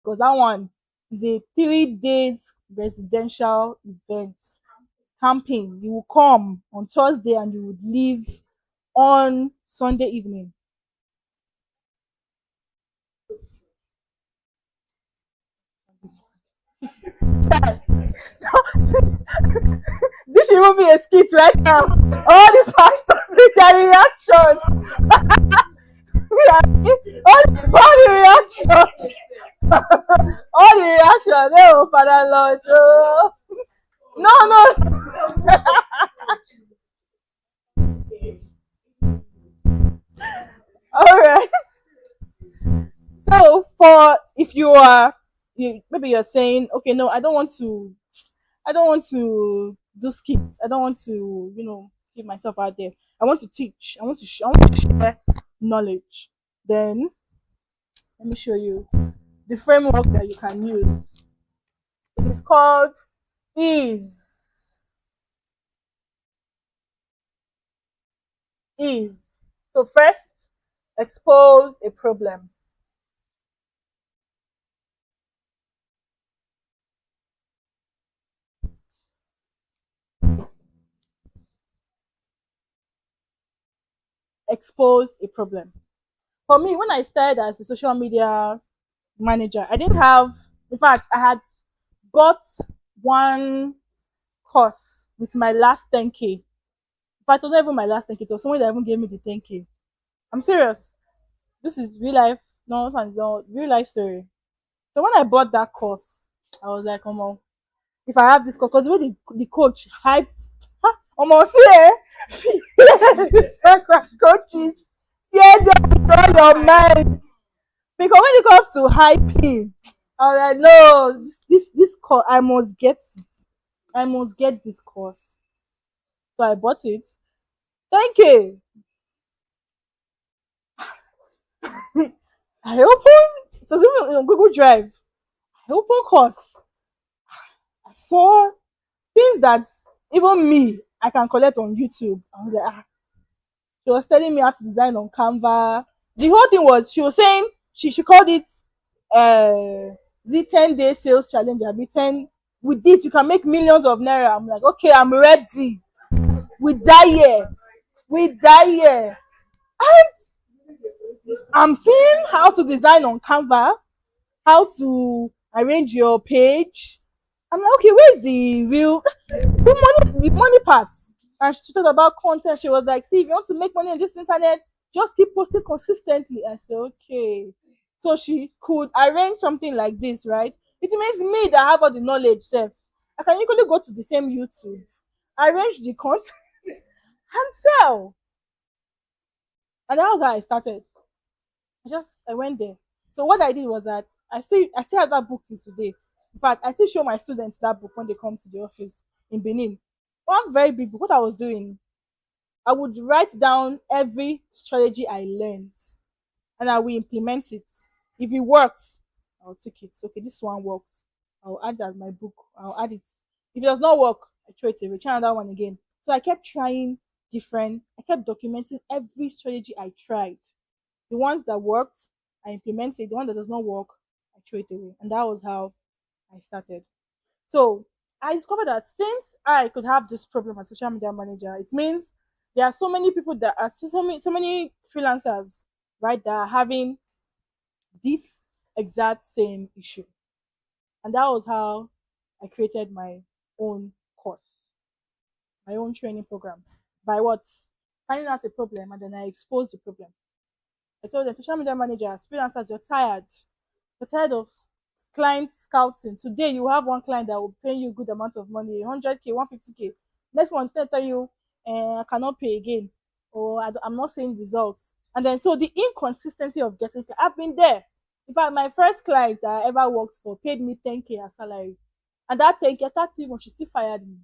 because that one is a 3 days residential event camping. You will come on Thursday and you would leave on Sunday evening. This should even be a skit right now. All the pastors with their reactions. all the reactions. All the reactions. Oh, Father Lord. Oh. No, no. All right. So for if you are maybe you're saying, okay, no, I don't want to do skits. I don't want to, give myself out there. I want to teach. I want to share knowledge. Then let me show you the framework that you can use. It is called ease. Ease. So first, expose a problem. Expose a problem. For me, when I started as a social media manager, I didn't have, in fact, I had bought one course with my last 10K. In fact, it was not even my last 10K, it was someone that even gave me the 10K. I'm serious. This is real life, no real life story. So when I bought that course, I was like, on, if I have this course, because the way the coach hyped, see, Instagram coaches, fear them with all your mind. Because when it comes to hyping, I was like, no, this course, I must get it. I must get this course. So I bought it. Thank you. I opened, so even on Google Drive, I opened course. I saw things that even me, I can collect on YouTube. I was like, she was telling me how to design on Canva. The whole thing was, she was saying, she called it the 10-day sales challenge. I be 10, with this you can make millions of naira. I'm like, okay, I'm ready. We die here. We die here. And I'm seeing how to design on Canva, how to arrange your page. I'm like, okay, where's the real the money part? And she talked about content. She was like, see, if you want to make money on this internet, just keep posting consistently. I said, okay. So she could arrange something like this, right? It means me that have all the knowledge self. I can equally go to the same YouTube, arrange the content, and sell. And that was how I started. I went there. So what I did was that I still have that book till today. In fact, I still show my students that book when they come to the office in Benin. One very big book. What I was doing, I would write down every strategy I learned and I will implement it. If it works, I'll take it. Okay, this one works. I'll add that my book. I'll add it. If it does not work, I throw it away. Try another one again. So I kept trying different. I kept documenting every strategy I tried. The ones that worked, I implemented. The one that does not work, I throw it away. And that was how I started. So I discovered that since I could have this problem as social media manager, it means there are so many people that are so many freelancers, right, that are having this exact same issue. And that was how I created my own course, my own training program. By what? Finding out a problem and then I expose the problem. I told them, social media managers, freelancers, you're tired. You're tired of client scouting. Today you have one client that will pay you a good amount of money, 100K, 150K. Next one, they tell you, I cannot pay again, or I'm not seeing results. And then so the inconsistency of getting, I've been there. In fact, my first client that I ever worked for paid me 10K as salary. And that 10K, that thing, she still fired me.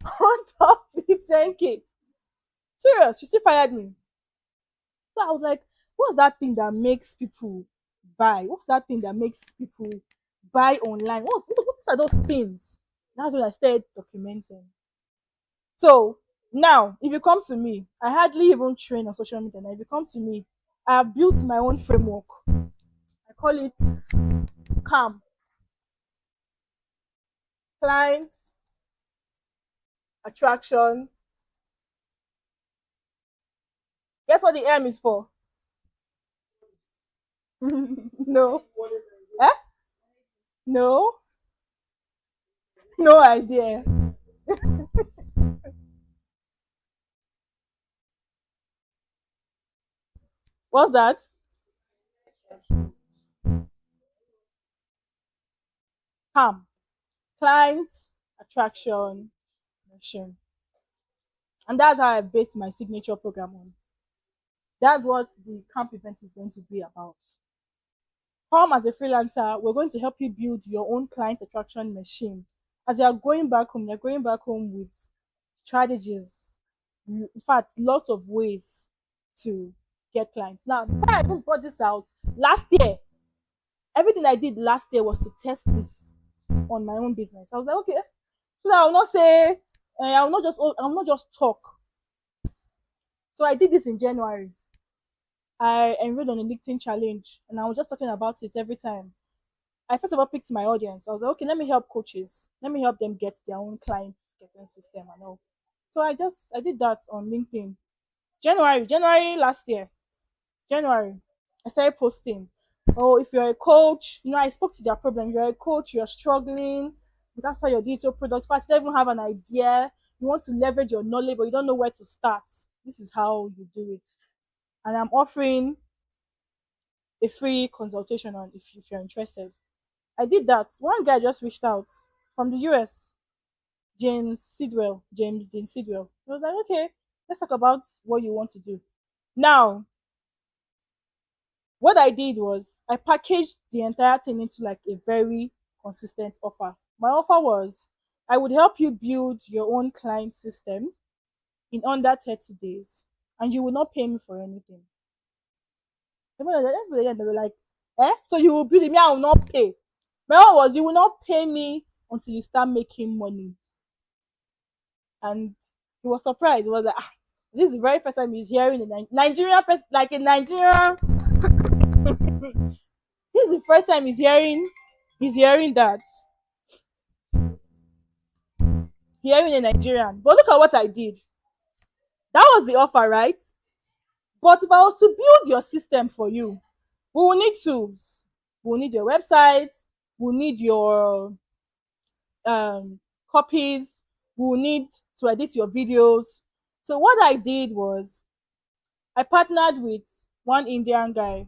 On top of the 10K. Serious, she still fired me. So I was like, what's that thing that makes people buy? What's that thing that makes people buy online? What are those things? That's what I started documenting. So now, if you come to me, I hardly even train on social media. Now, if you come to me, I have built my own framework. I call it Calm. Clients, attraction. Guess what the M is for? No. Eh? No. No idea. What's that? Calm. Clients, attraction, mission. And that's how I base my signature program on. That's what the camp event is going to be about. Come as a freelancer, we're going to help you build your own client attraction machine. As you are going back home, you're going back home with strategies, in fact, lots of ways to get clients. Now, before I even brought this out, last year, everything I did last year was to test this on my own business. I was like, okay, so that I will not say, I will not just talk. So I did this in January. I enrolled on a LinkedIn challenge and I was just talking about it every time. I first of all picked my audience. I was like, okay, let me help coaches. Let me help them get their own clients getting system and all. So I did that on LinkedIn. January last year. January. I started posting. Oh, if you're a coach, I spoke to their problem. You're a coach, you're struggling, but that's how your digital products, but you don't even have an idea. You want to leverage your knowledge, but you don't know where to start. This is how you do it. And I'm offering a free consultation on if you're interested. I did that. One guy just reached out from the US, James Dean Sidwell. I was like, okay, let's talk about what you want to do. Now, what I did was I packaged the entire thing into like a very consistent offer. My offer was I would help you build your own client system in under 30 days and you will not pay me for anything. They were like, eh? So you will build it, me, I will not pay. My own was you will not pay me until you start making money. And he was surprised. He was like, this is the very first time he's hearing a Nigerian person, like a Nigerian. This is the first time hearing that. Hearing a Nigerian. But look at what I did. That was the offer, right? But if I was to build your system for you, we will need tools. We'll need your website. We'll need your copies. We'll need to edit your videos. So what I did was I partnered with one Indian guy.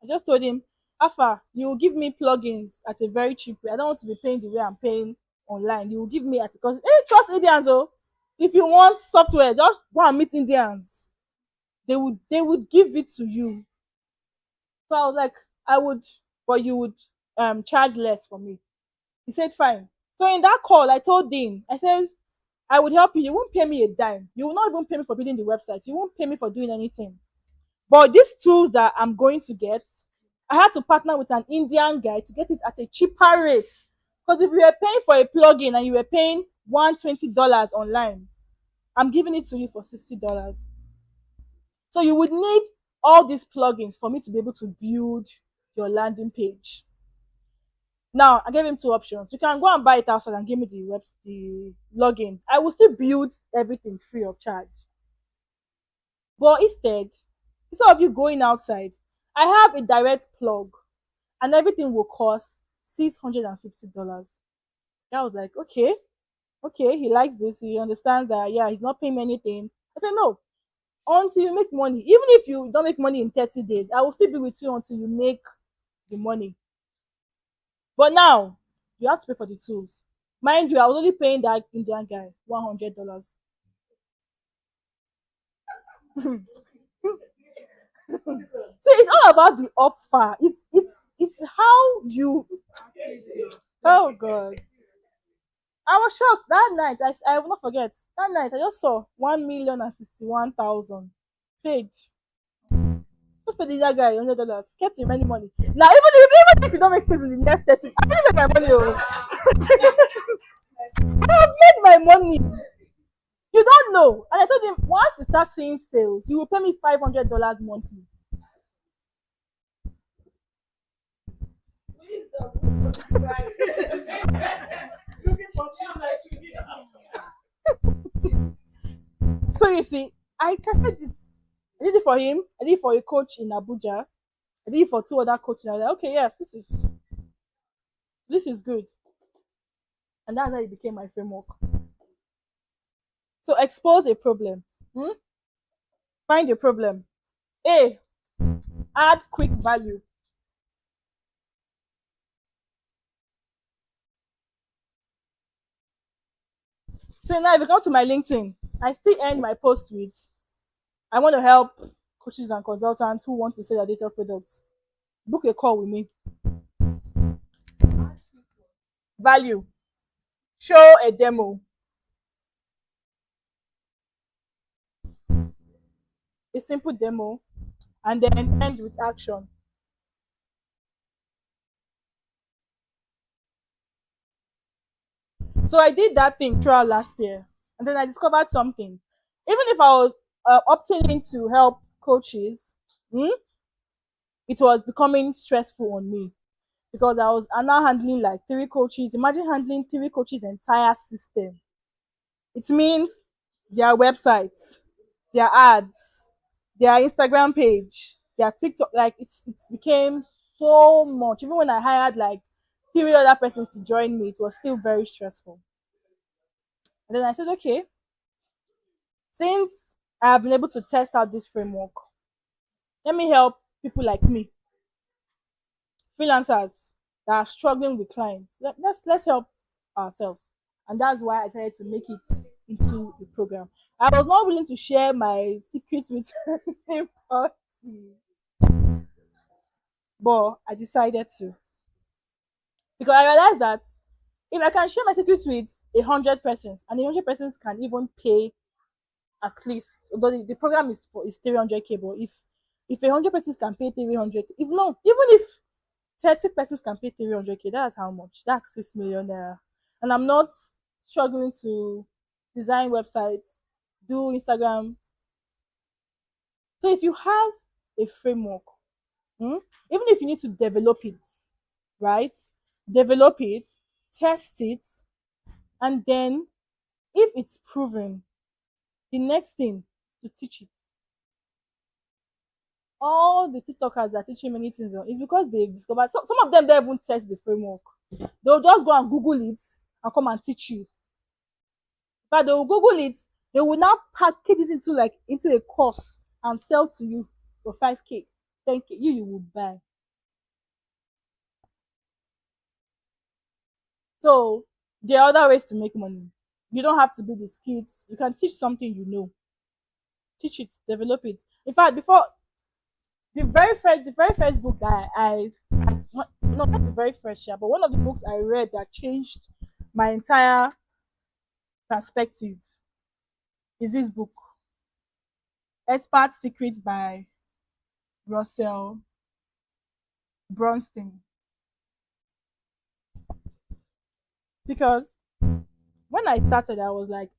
I just told him, Alpha, you will give me plugins at a very cheap rate. I don't want to be paying the way I'm paying online. You will give me at because trust Indians. Oh, if you want software, just go and meet Indians. They would give it to you. So I was like, I would, but you would charge less for me. He said fine. So in that call, I told Dean, I said, I would help you. You won't pay me a dime. You will not even pay me for building the website. You won't pay me for doing anything. But these tools that I'm going to get, I had to partner with an Indian guy to get it at a cheaper rate. Because if you were paying for a plugin and you were paying $120 online, I'm giving it to you for $60. So you would need all these plugins for me to be able to build your landing page. Now, I gave him two options. You can go and buy it outside and give me the login. I will still build everything free of charge. But instead of you going outside, I have a direct plug and everything will cost $650. I was like, okay, he likes this. He understands that, yeah, he's not paying me anything. I said, no, until you make money. Even if you don't make money in 30 days, I will still be with you until you make the money. But now, you have to pay for the tools. Mind you, I was only paying that Indian guy $100. See, it's all about the offer. It's how you. Oh God, I was shocked that night. I will not forget that night. I just saw 1,061,000 paid. Just pay the other guy $100. Get him any money. Now, even if you don't make sales in the next 30, I didn't make my money. Oh. I have made my money. You don't know. And I told him, once you start seeing sales, you will pay me $500 monthly. So you see, I tested it. I did it for him. I did it for a coach in Abuja. I did it for two other coaches. I was like, okay, yes, this is good, and that's how it became my framework. So expose a problem. Hmm? Find a problem. A, add quick value. So now if you come to my LinkedIn, I still end my post with I want to help coaches and consultants who want to sell their data products. Book a call with me. Value. Show a demo. A simple demo, and then end with action. So I did that thing throughout last year, and then I discovered something. Even if I was opting in to help coaches, it was becoming stressful on me because I'm now handling like three coaches. Imagine handling three coaches' entire system. It means their websites, their ads, their Instagram page, their TikTok. Like it became so much. Even when I hired like three other persons to join me, it was still very stressful. And then I said, okay, since I have been able to test out this framework, let me help people like me, freelancers that are struggling with clients. Let's help ourselves. And that's why I decided to make it into the program. I was not willing to share my secrets with anybody, but I decided to because I realized that if I can share my secrets with 100 persons, and 100 persons can even pay at least, although the program is 300K, but if 100 persons can pay 300, if no, even if 30 persons can pay 300K, that's how much? That's 6 million naira. And I'm not struggling to design websites, do Instagram. So if you have a framework, even if you need to develop it, right? Develop it, test it, and then if it's proven, the next thing is to teach it. All the TikTokers that are teaching many things on is because they've discovered some of them don't even test the framework. They'll just go and Google it and come and teach you. But they will Google it, they will now package it into a course and sell to you for 5K, 10K. You will buy. So there are other ways to make money. You don't have to be the skits. You can teach something you know. Teach it, develop it. In fact, before the very first book that not the very first year, but one of the books I read that changed my entire perspective is this book, Expert Secrets by Russell Brunstein. Because when I started, I was like,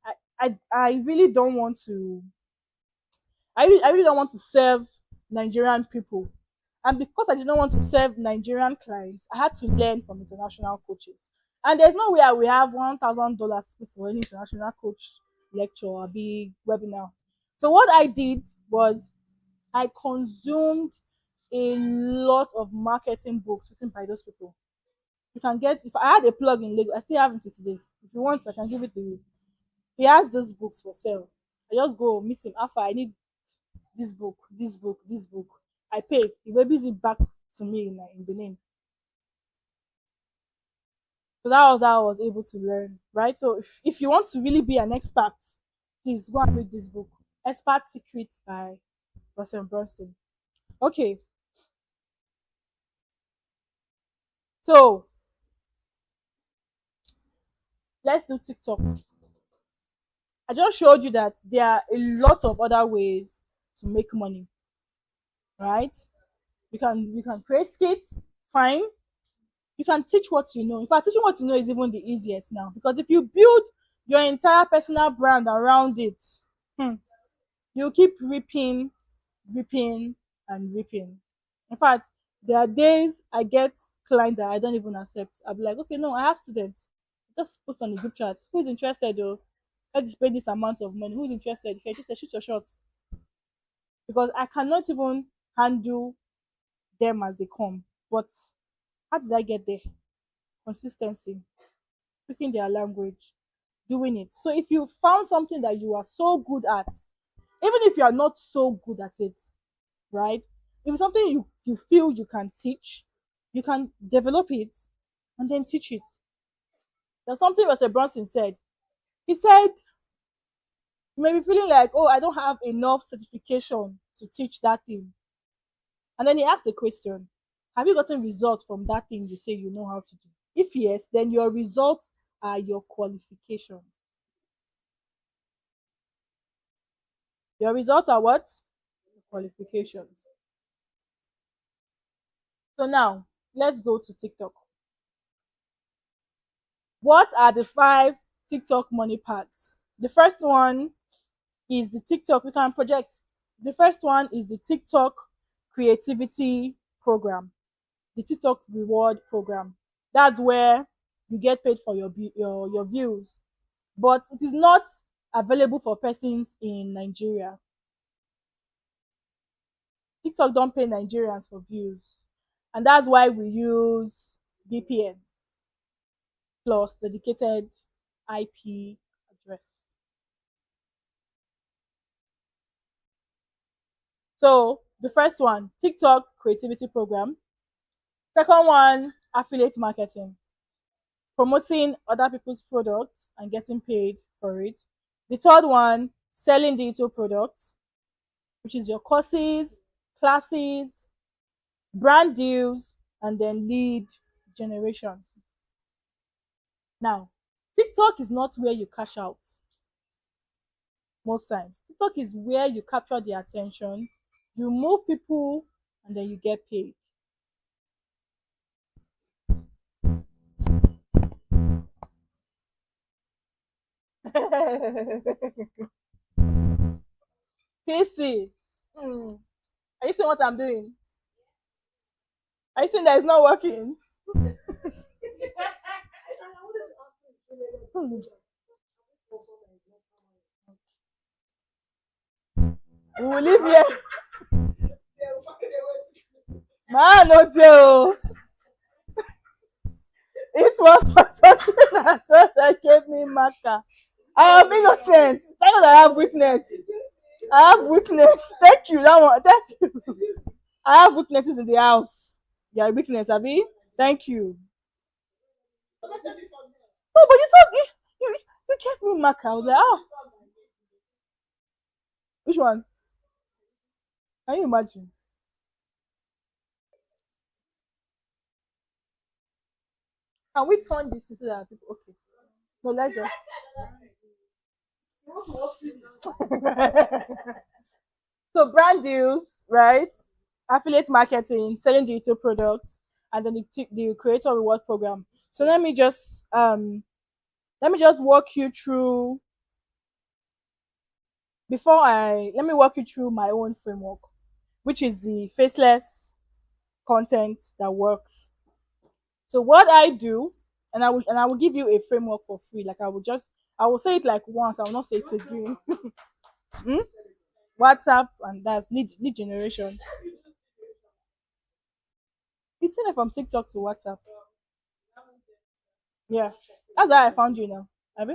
I really don't want to I really don't want to serve Nigerian people. And because I did not want to serve Nigerian clients, I had to learn from international coaches. And there's no way I will have $1,000 for any international coach lecture or big webinar. So what I did was I consumed a lot of marketing books written by those people. You can get, if I had a plug in Lagos, I still have it to today. If you want, I can give it to you. He has those books for sale. I just go meet him. After I need this book, this book, this book. I pay. He will busy back to me in the name. So that was how I was able to learn, right? So if you want to really be an expert, please go and read this book, Expert Secrets by Russell Brunstein. Okay, so let's do TikTok. I just showed you that there are a lot of other ways to make money, right? You can create skits, fine. You can teach what you know. In fact, teaching what you know is even the easiest now, because if you build your entire personal brand around it, you keep reaping, and reaping. In fact, there are days I get client that I don't even accept. I'll be like, okay, no, I have students. Just post on the group chat. Who is interested though? Let's pay this amount of money. Who is interested? If you're interested, shoot your shots. Because I cannot even handle them as they come. But how did I get there? Consistency, speaking their language, doing it. So if you found something that you are so good at, even if you are not so good at it, right? If it's something you feel you can teach, you can develop it and then teach it. There's something Russell Brunson said. He said, you may be feeling like, oh, I don't have enough certification to teach that thing. And then he asked the question, have you gotten results from that thing you say you know how to do? If yes, then your results are your qualifications. Your results are what? Qualifications. So now, let's go to TikTok. What are the 5 TikTok money paths? The first one is the TikTok, we can project. The first one is the TikTok creativity program, the TikTok reward program. That's where you get paid for your views, but it is not available for persons in Nigeria. TikTok don't pay Nigerians for views, and that's why we use VPN plus dedicated IP address. So the first one, TikTok creativity program. Second one, affiliate marketing, promoting other people's products and getting paid for it. The third one, selling digital products, which is your courses, classes, brand deals, and then lead generation. Now, TikTok is not where you cash out most times. TikTok is where you capture their attention, you move people, and then you get paid. PC, are you seeing what I'm doing? Are you seeing that it's not working? Hmm. We will leave here. Man, no deal. It was for such that gave me marker. I am innocent. Thank God I have weakness. I have weakness. Thank you. That one. Thank you. I have weaknesses in the house. Yeah, weakness, Abby. Thank you. No, but you told me you gave me marker. I was like, oh, which one? Can you imagine? Can we turn this into that people? Okay. No, let's just. So brand deals, right? Affiliate marketing, selling digital products, and then the creator reward program. So let me just walk you through let me walk you through my own framework, which is the faceless content that works. So what I do, and I will give you a framework for free. Like I will say it like once, I will not say it again. Hmm? WhatsApp, and that's lead generation. It's in it from TikTok to WhatsApp. Yeah. That's how I found you now. Abi?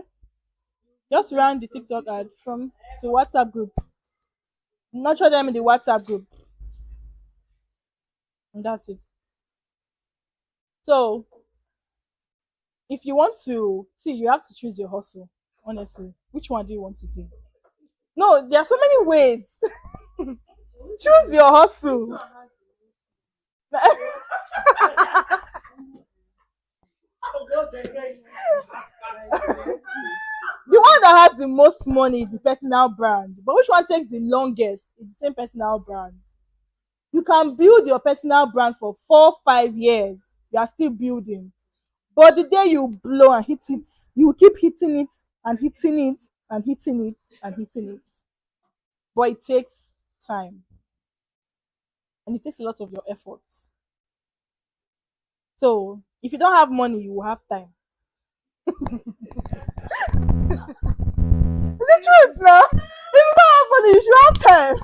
Just run the TikTok ad from to WhatsApp group. Nurture them in the WhatsApp group. And that's it. So if you want to see, you have to choose your hustle. Honestly. Which one do you want to do? No, there are so many ways. Choose your hustle. The one that has the most money is the personal brand. But which one takes the longest? It's the same personal brand. You can build your personal brand for 4 5 years. You are still building. But the day you blow and hit it, you will keep hitting it and hitting it and hitting it and hitting it. But it takes time. And it takes a lot of your efforts. So if you don't have money, you will have time. It's the truth now. If you don't have money, you should have time.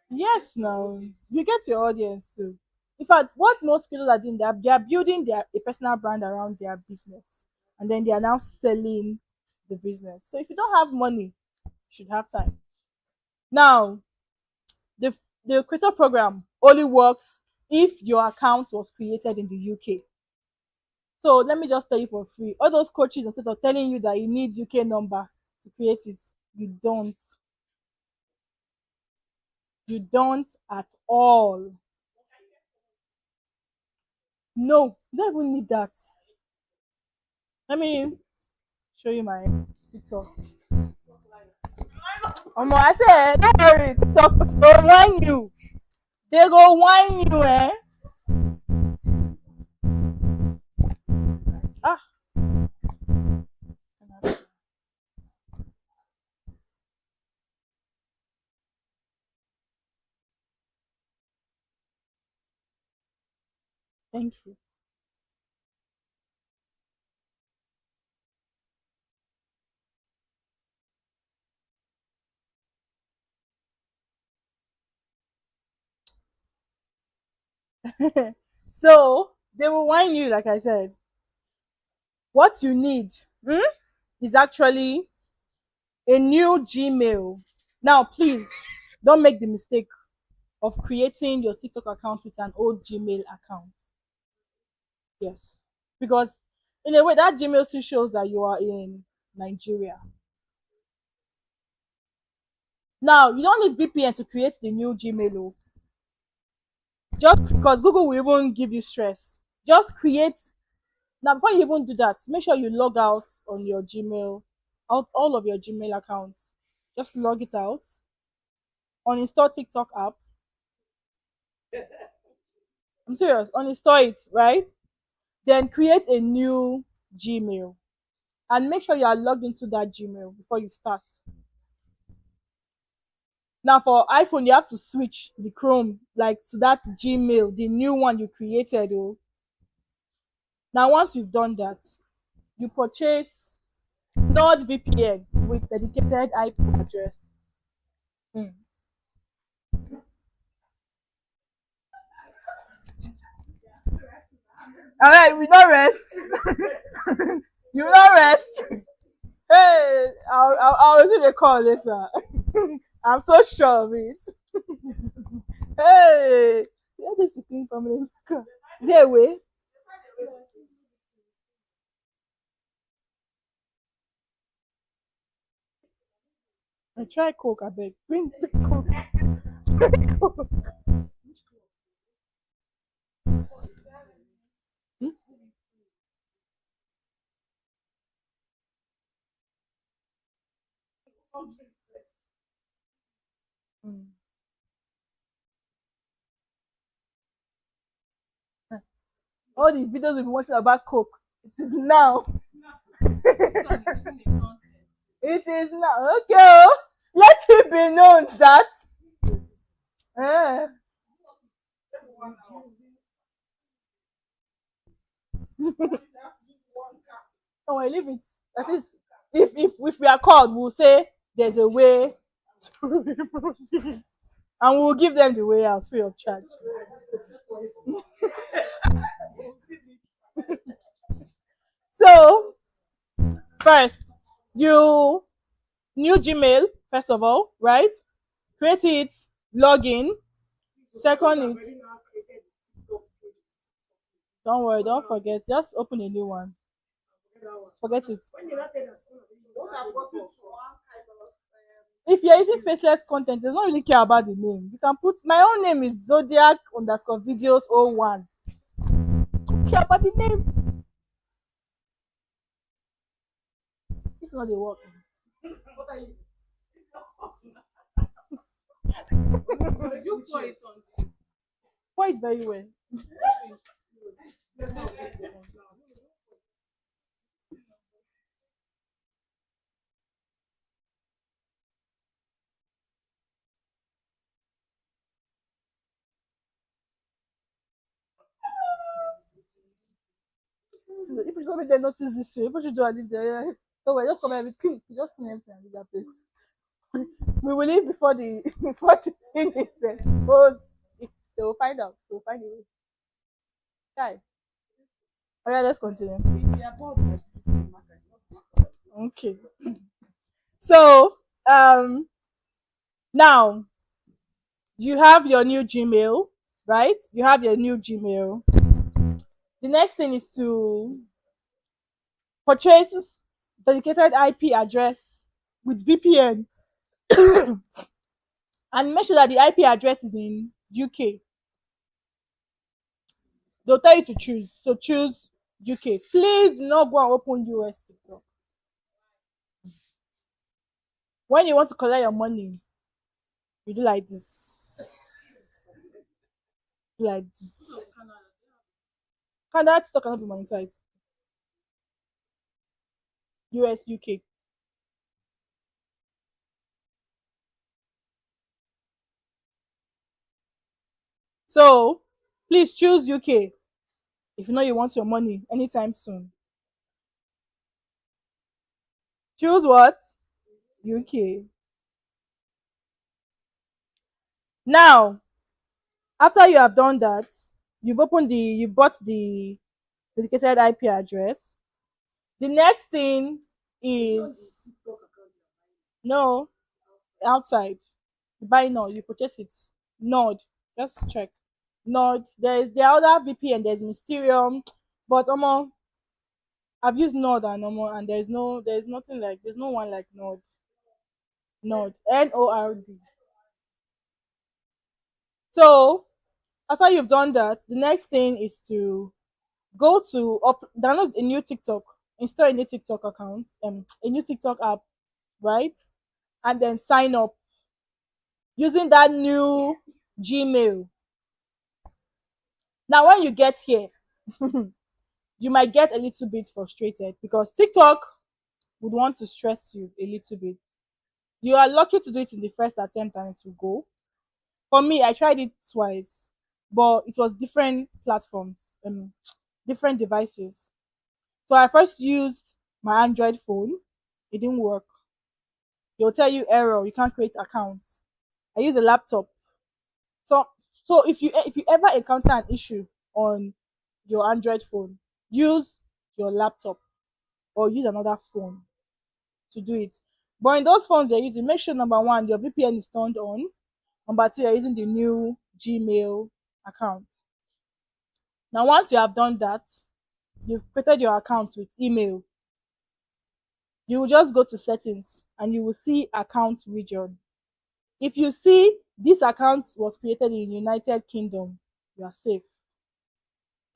Yes, now you get your audience too. In fact, what most people are doing, they are building a personal brand around their business, and then they are now selling the business. So if you don't have money, you should have time. Now, the creator program only works if your account was created in the UK. So let me just tell you for free. All those coaches instead of telling you that you need UK number to create it, you don't. You don't at all. No, you don't even need that. Let me show you my TikTok. I said, don't worry, TikTok go whine you. They go whine you, eh? Ah, thank you. So they will whine you, like I said. What you need is actually a new Gmail. Now, please don't make the mistake of creating your TikTok account with an old Gmail account. Yes. Because in a way, that Gmail still shows that you are in Nigeria. Now, you don't need VPN to create the new Gmail. Oh. Just because Google will even give you stress. Just create. Now, before you even do that, make sure you log out on your Gmail, all of your Gmail accounts. Just log it out. Uninstall TikTok app. I'm serious. Uninstall it, right? Then create a new Gmail and make sure you are logged into that Gmail before you start. Now for iPhone, you have to switch the Chrome like to that Gmail, the new one you created. Oh. Now once you've done that, you purchase NordVPN with dedicated IP address. Mm. All right, we don't rest. You don't rest. Hey, I'll receive a call later. I'm so sure of it. Hey, where this clean family? Is there a way? I try Coke, I beg. Bring Coke. Coke. Hmm? Mm. All the videos we've been watching about Coke, it is now. It is now. Okay, oh. Let it be known that. Eh. Oh, I leave it. At least, if we are called, we'll say there's a way to remove it, and we'll give them the way out free of charge. So first, you new Gmail first of all, right? Create it, log in. Second, it don't worry, don't forget. Just open a new one. Forget it. If you're using faceless content, it doesn't really care about the name. You can put my own name is Zodiac underscore videos 01. Don't care about the name. It's not the work. Pour it very well. So people should not make them notice this shit. People should do leave there. So we just come here with clean. Just clean everything and leave that place. We will leave before the before the thing is exposed. They will find out. They will find a way. Guy. Alright, let's continue. Okay. So now you have your new Gmail, right? You have your new Gmail. The next thing is to purchase dedicated IP address with VPN and make sure that the IP address is in UK. They'll tell you to choose. So choose UK. Please do not go and open US TikTok. When you want to collect your money, you do like this. Do like this. Canada TikTok cannot be monetized. US, UK. So please choose UK if you know you want your money anytime soon. Choose what? UK. Now, after you have done that, you've bought the dedicated IP address. The next thing is no outside. You buy Nord, you purchase it. Nord, just check. Nord, there are other VPN, there's Mysterium, but I've used Nord and there's nothing like there's no one like Nord. Nord. NORD. So after you've done that, the next thing is to go to download a new TikTok, install a new TikTok account, a new TikTok app, right? And then sign up using that new Gmail. Now, when you get here, you might get a little bit frustrated because TikTok would want to stress you a little bit. You are lucky to do it in the first attempt and it will go. For me, I tried it twice, but it was different platforms, different devices. So I first used my Android phone. It didn't work. They'll tell you error, you can't create accounts. I use a laptop. So if you ever encounter an issue on your Android phone, use your laptop or use another phone to do it. But in those phones you're using, make sure number one, your VPN is turned on. Number two, you're using the new Gmail account. Now, once you have done that, you've created your account with email. You will just go to settings and you will see account region. If you see this account was created in United Kingdom, you are safe.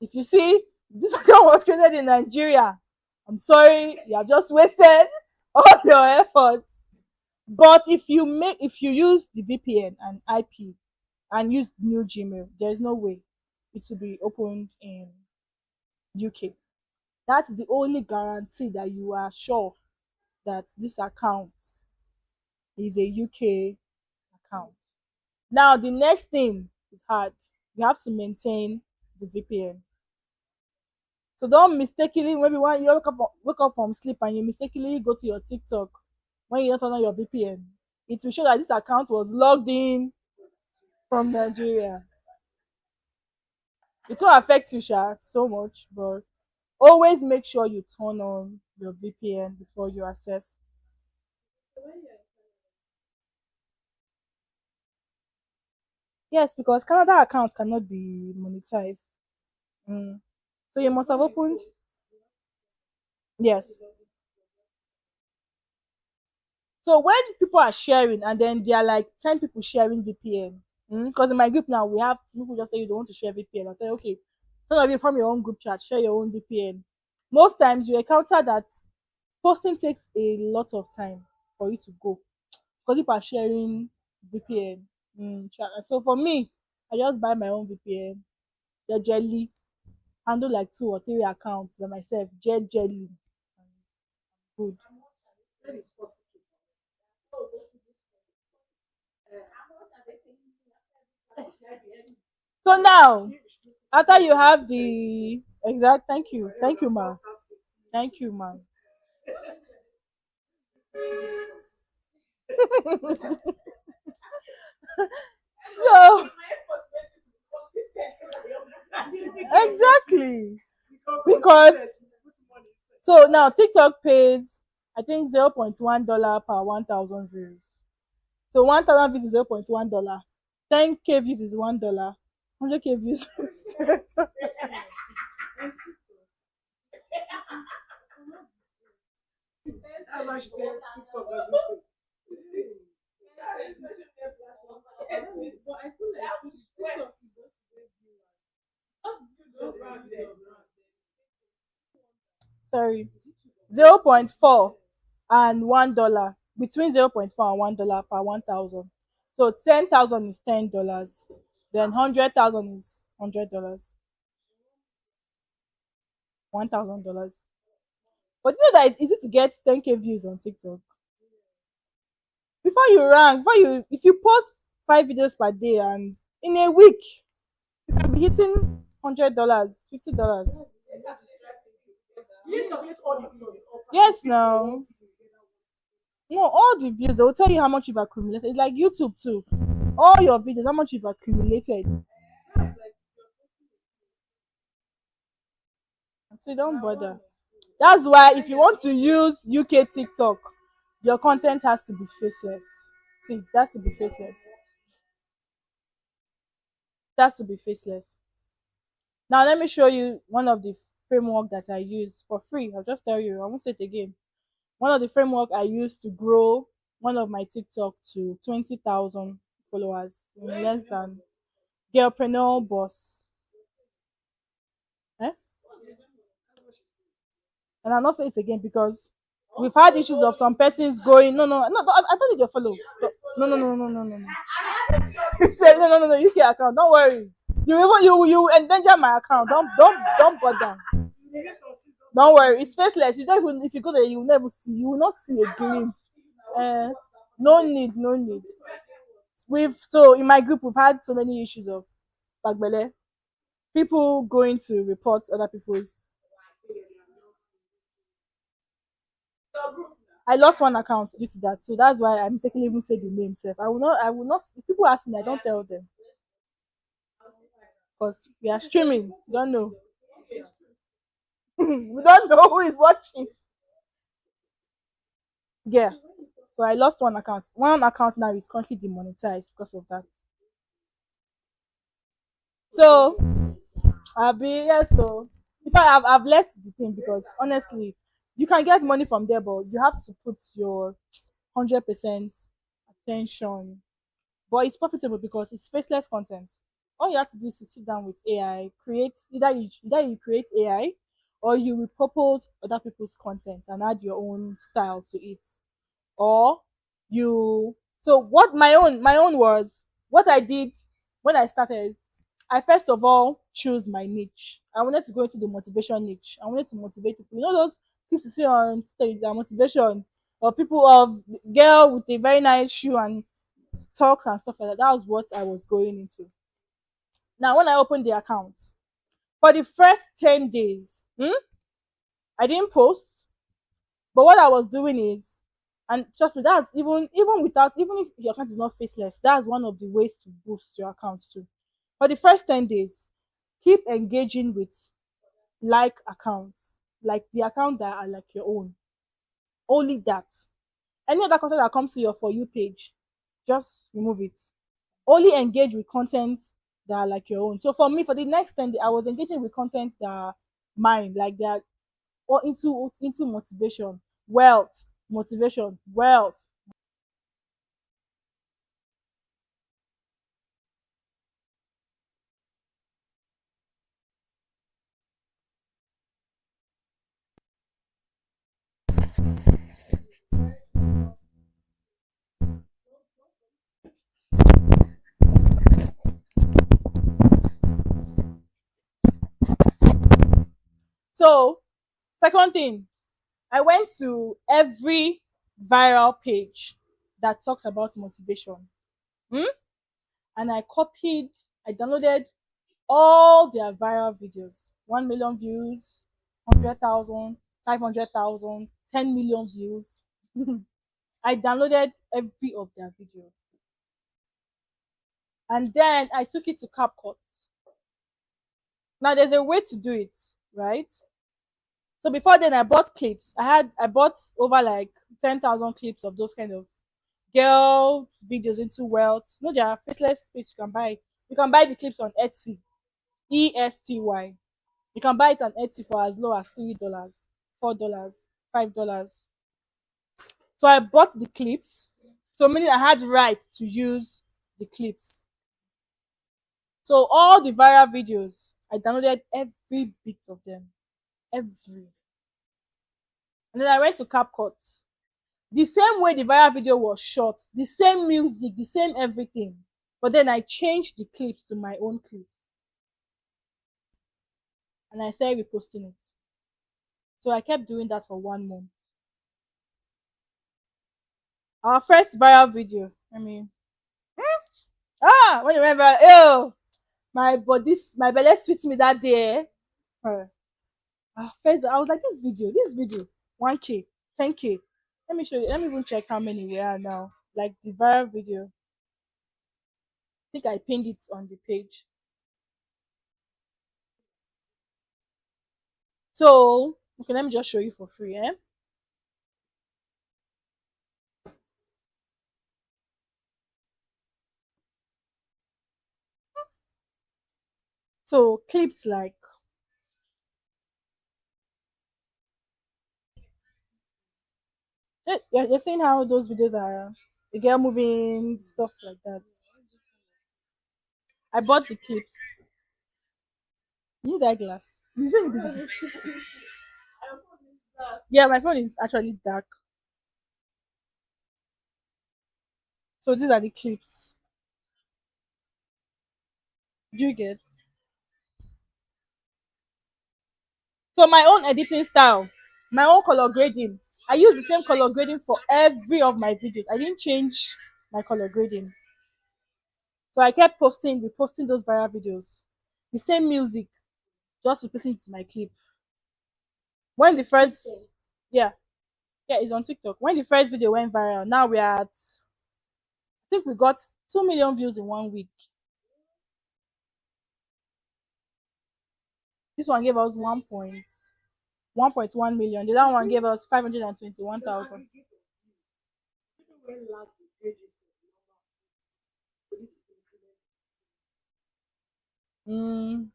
If you see this account was created in Nigeria, I'm sorry, you have just wasted all your efforts. But if you use the VPN and IP and use new Gmail, there is no way it will be opened in UK. That's the only guarantee that you are sure that this account is a UK account. Now, the next thing is hard. You have to maintain the VPN. So don't mistakenly, maybe when you wake up from sleep and you mistakenly go to your TikTok when you don't turn on your VPN, it will show that this account was logged in from Nigeria. It won't affect you so much, but always make sure you turn on your VPN before you access. Yes, because Canada account cannot be monetized. So you must have opened. Yes. So when people are sharing and then there are like 10 people sharing VPN, because in my group now we have people just say you don't want to share VPN. I'll tell you, okay, some of you from your own group chat, share your own VPN. Most times you encounter that posting takes a lot of time for you to go because people are sharing VPN. So for me, I just buy my own VPN, jelly, handle like 2 or 3 accounts by myself, jelly, good. So now, after you have the Exact. Thank you, ma. Thank you, ma. So exactly, because so now TikTok pays, I think, $0.1 per 1,000 views. So 1,000 views is $0.1. 10K views is $1. 100K views is sorry, 0.4 and $1, between 0.4 and $1 per 1,000. So 10,000 is $10, then 100,000 is $100, $1,000. But you know that it's easy to get 10K views on TikTok. Before you rank, before you, if you post 5 videos per day, and in a week you can be hitting $100, $50. Yes, now. No, all the views, they will tell you how much you've accumulated. It's like YouTube too. All your videos, how much you've accumulated. So don't bother. That's why if you want to use UK TikTok, your content has to be faceless. See, it has to be faceless. It has to be faceless. Now let me show you one of the framework that I use for free. I'll just tell you, I won't say it again. One of the framework I use to grow one of my TikTok to 20,000 followers in less than Girlpreneur Boss. Eh? And I'll not say it again because we've had issues of some persons going, no, I don't need your follow. No. Say, no, UK account. Don't worry. You endanger my account. Don't bother. Don't worry. It's faceless. You don't even, if you go there, you will never see. You will not see a glimpse. No need, no need. So in my group we've had so many issues of bagbele, people going to report other people's. I lost one account due to that, so that's why I mistakenly even say the name sef. I will not if people ask me, I don't tell them because we are streaming, we don't know. We don't know who is watching. Yeah, so I lost one account now is currently demonetized because of that. So I'll be, yes, so in fact I've left the thing because honestly you can get money from there, but you have to put your 100% attention. But it's profitable because it's faceless content. All you have to do is to sit down with AI, create, either you create AI or you repurpose other people's content and add your own style to it. Or you, so what my own was, what I did when I started, I first of all choose my niche. I wanted to go into the motivation niche. I wanted to motivate people. You know those people you see on TikTok, their motivation, or people of girl with a very nice shoe and talks and stuff like that. That was what I was going into. Now, when I opened the account, for the first 10 days, I didn't post. But what I was doing is, and trust me, that's even without, even if your account is not faceless, that's one of the ways to boost your account too. For the first 10 days, keep engaging with like accounts, like the account that are like your own. Only that. Any other content that comes to your For You page, just remove it. Only engage with content that are like your own. So for me, for the next 10 days, I was engaging with content that are mine, like they are or into motivation, wealth, motivation, wealth. So, second thing, I went to every viral page that talks about motivation. Hmm? And I downloaded all their viral videos. 1 million views, 100,000, 500,000, 10 million views. I downloaded every of their videos. And then I took it to CapCut. Now there's a way to do it, right? So before then I bought clips. I bought over like 10,000 clips of those kind of girl videos into wealth. No, there are faceless space you can buy. You can buy the clips on Etsy. ESTY. You can buy it on Etsy for as low as $3, $4, $5. So I bought the clips. So meaning I had right to use the clips. So all the viral videos, I downloaded every bit of them. Every. And then I went to CapCut. The same way the viral video was shot, the same music, the same everything. But then I changed the clips to my own clips. And I started reposting it. So I kept doing that for 1 month. Our first viral video. When you went viral, my belly sweet me that day. First, I was like, this video, 1K, 10K. Let me show you. Let me even check how many we are now. Like the viral video. I think I pinned it on the page. So, okay, let me just show you for free, eh? So, clips like you're saying how those videos are the girl moving, stuff like that. I bought the clips. You need that glass. Yeah, my phone is actually dark. So these are the clips. Do you get? So my own editing style, my own color grading. I use the same color grading for every of my videos. I didn't change my color grading. So I kept reposting those viral videos. The same music, just reposting it to my clip. When the first, yeah, yeah, it's on TikTok. When the first video went viral, now we're at, I think we got 2 million views in 1 week. This one gave us 1.1 million. The other one gave us 521,000. Mm,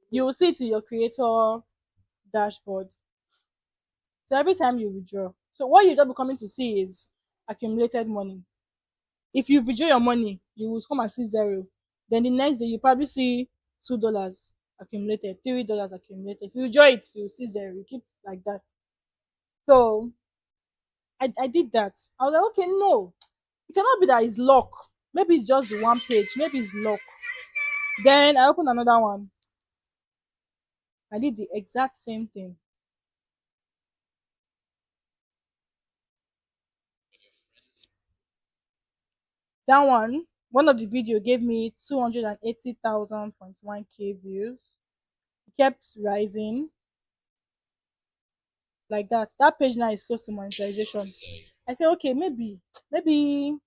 you will see it in your creator dashboard. So every time you withdraw, so what you're just coming to see is accumulated money. If you withdraw your money, you will come and see zero. Then the next day you probably see $2 accumulated, $3 accumulated. If you withdraw it, you will see zero. You keep like that. So I did that. I was like, okay, no, it cannot be that it's luck. Maybe it's just the one page. Maybe it's luck. Then I opened another one. I did the exact same thing. That one of the video gave me 280,000.1K views. It kept rising like that. That page now is close to monetization. I said, okay, maybe, maybe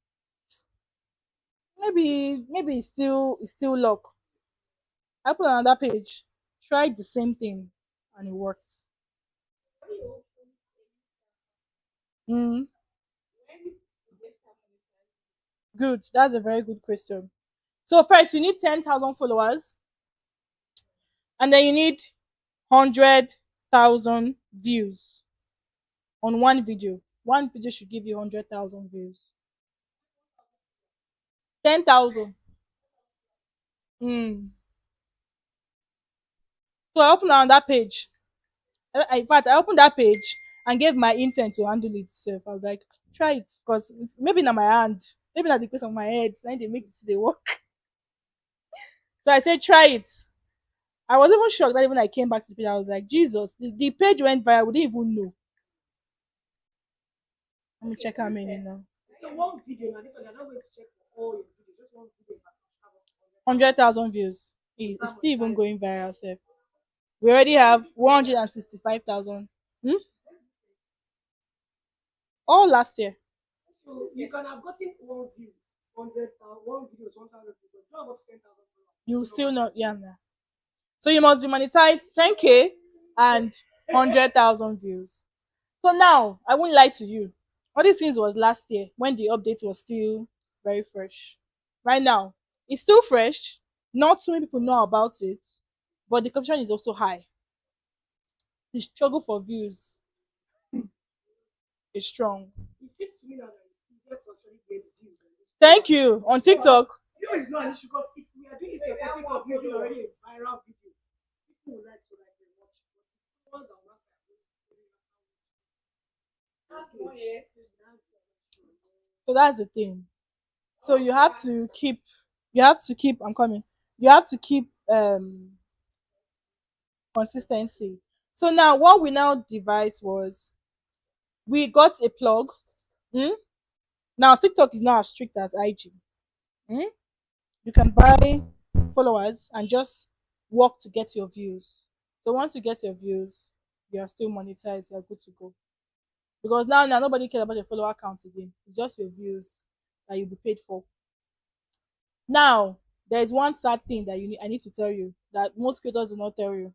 it's still luck. I put another page, tried the same thing, and it worked. Mm, good. That's a very good question. So first, you need 10,000 followers, and then you need 100,000 views on one video. One video should give you 100,000 views. 10,000. Mm. So I opened on that page. In fact, I opened that page and gave my intent to handle it itself. I was like, try it, because maybe not my hand, maybe not the place of my head. Now they make it they work. So I said, try it. I was even shocked that even I came back to the page, I was like, Jesus, the page went viral. We didn't even know. Let me check how many now. So one video now, this one you're not going to check for all your videos, just one video. 100,000 views. It's still even going viral, sef. We already have 165,000. Hmm? All last year. So you can have gotten one view, 100,000, one video is 1,000 people. You don't have up to 10,000 followers. You still not, yeah, nah. So you must be monetized 10K and 100,000 views. So now, I won't lie to you. All these things was last year when the update was still very fresh. Right now, it's still fresh. Not too many people know about it, but the competition is also high. The struggle for views is strong. It seems to me now that it's easier to actually get views. Thank you. On TikTok, View is not an issue because if we are doing this for the topic of using already a viral video, people would like to like watch. But the ones that will not say, so that's the thing. So you have to keep I'm coming. You have to keep consistency. So now what we now devised was we got a plug. Hmm? Now TikTok is not as strict as IG. Hmm? You can buy followers and just work to get your views. So once you get your views, you are still monetized, you are good to go. Because now nobody cares about your follower count again. It's just your views that you'll be paid for. Now, there is one sad thing that I need to tell you that most creators will not tell you.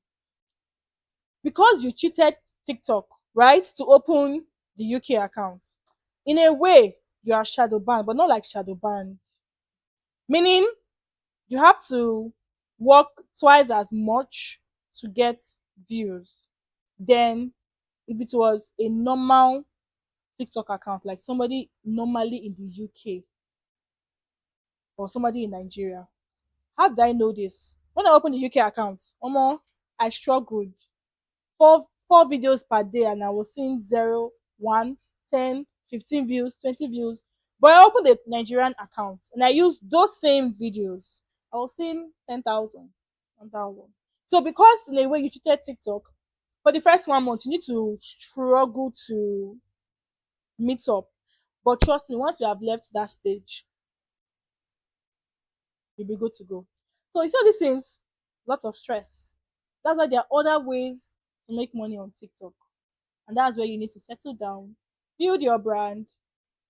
Because you cheated TikTok, right, to open the UK account. In a way, you are shadow banned, but not like shadow banned. Meaning, you have to work twice as much to get views than if it was a normal TikTok account, like somebody normally in the UK or somebody in Nigeria. How did I know this? When I opened the UK account, I struggled. Four videos per day, and I was seeing 0, 1, 10, 15 views, 20 views. But I opened a Nigerian account and I used those same videos. I was seeing 10,000, 1,000. So because in a way you cheated TikTok, for the first 1 month, you need to struggle to meet up. But trust me, once you have left that stage, you'll be good to go. So you see all these things, lots of stress. That's why there are other ways to make money on TikTok. And that's where you need to settle down, build your brand,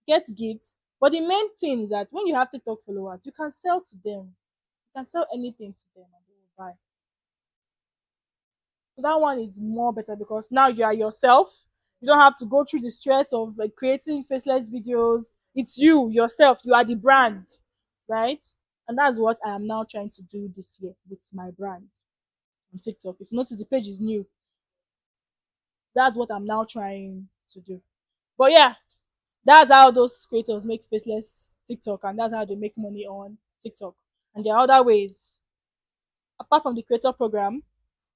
get gifts. But the main thing is that when you have TikTok followers, you can sell to them. You can sell anything to them and they will buy. So that one is more better because now you are yourself. You don't have to go through the stress of like, creating faceless videos. It's you, yourself. You are the brand, right? And that's what I am now trying to do this year with my brand on TikTok. If you notice, the page is new. That's what I'm now trying to do. But yeah, that's how those creators make faceless TikTok, and that's how they make money on TikTok. And there are other ways. Apart from the creator program,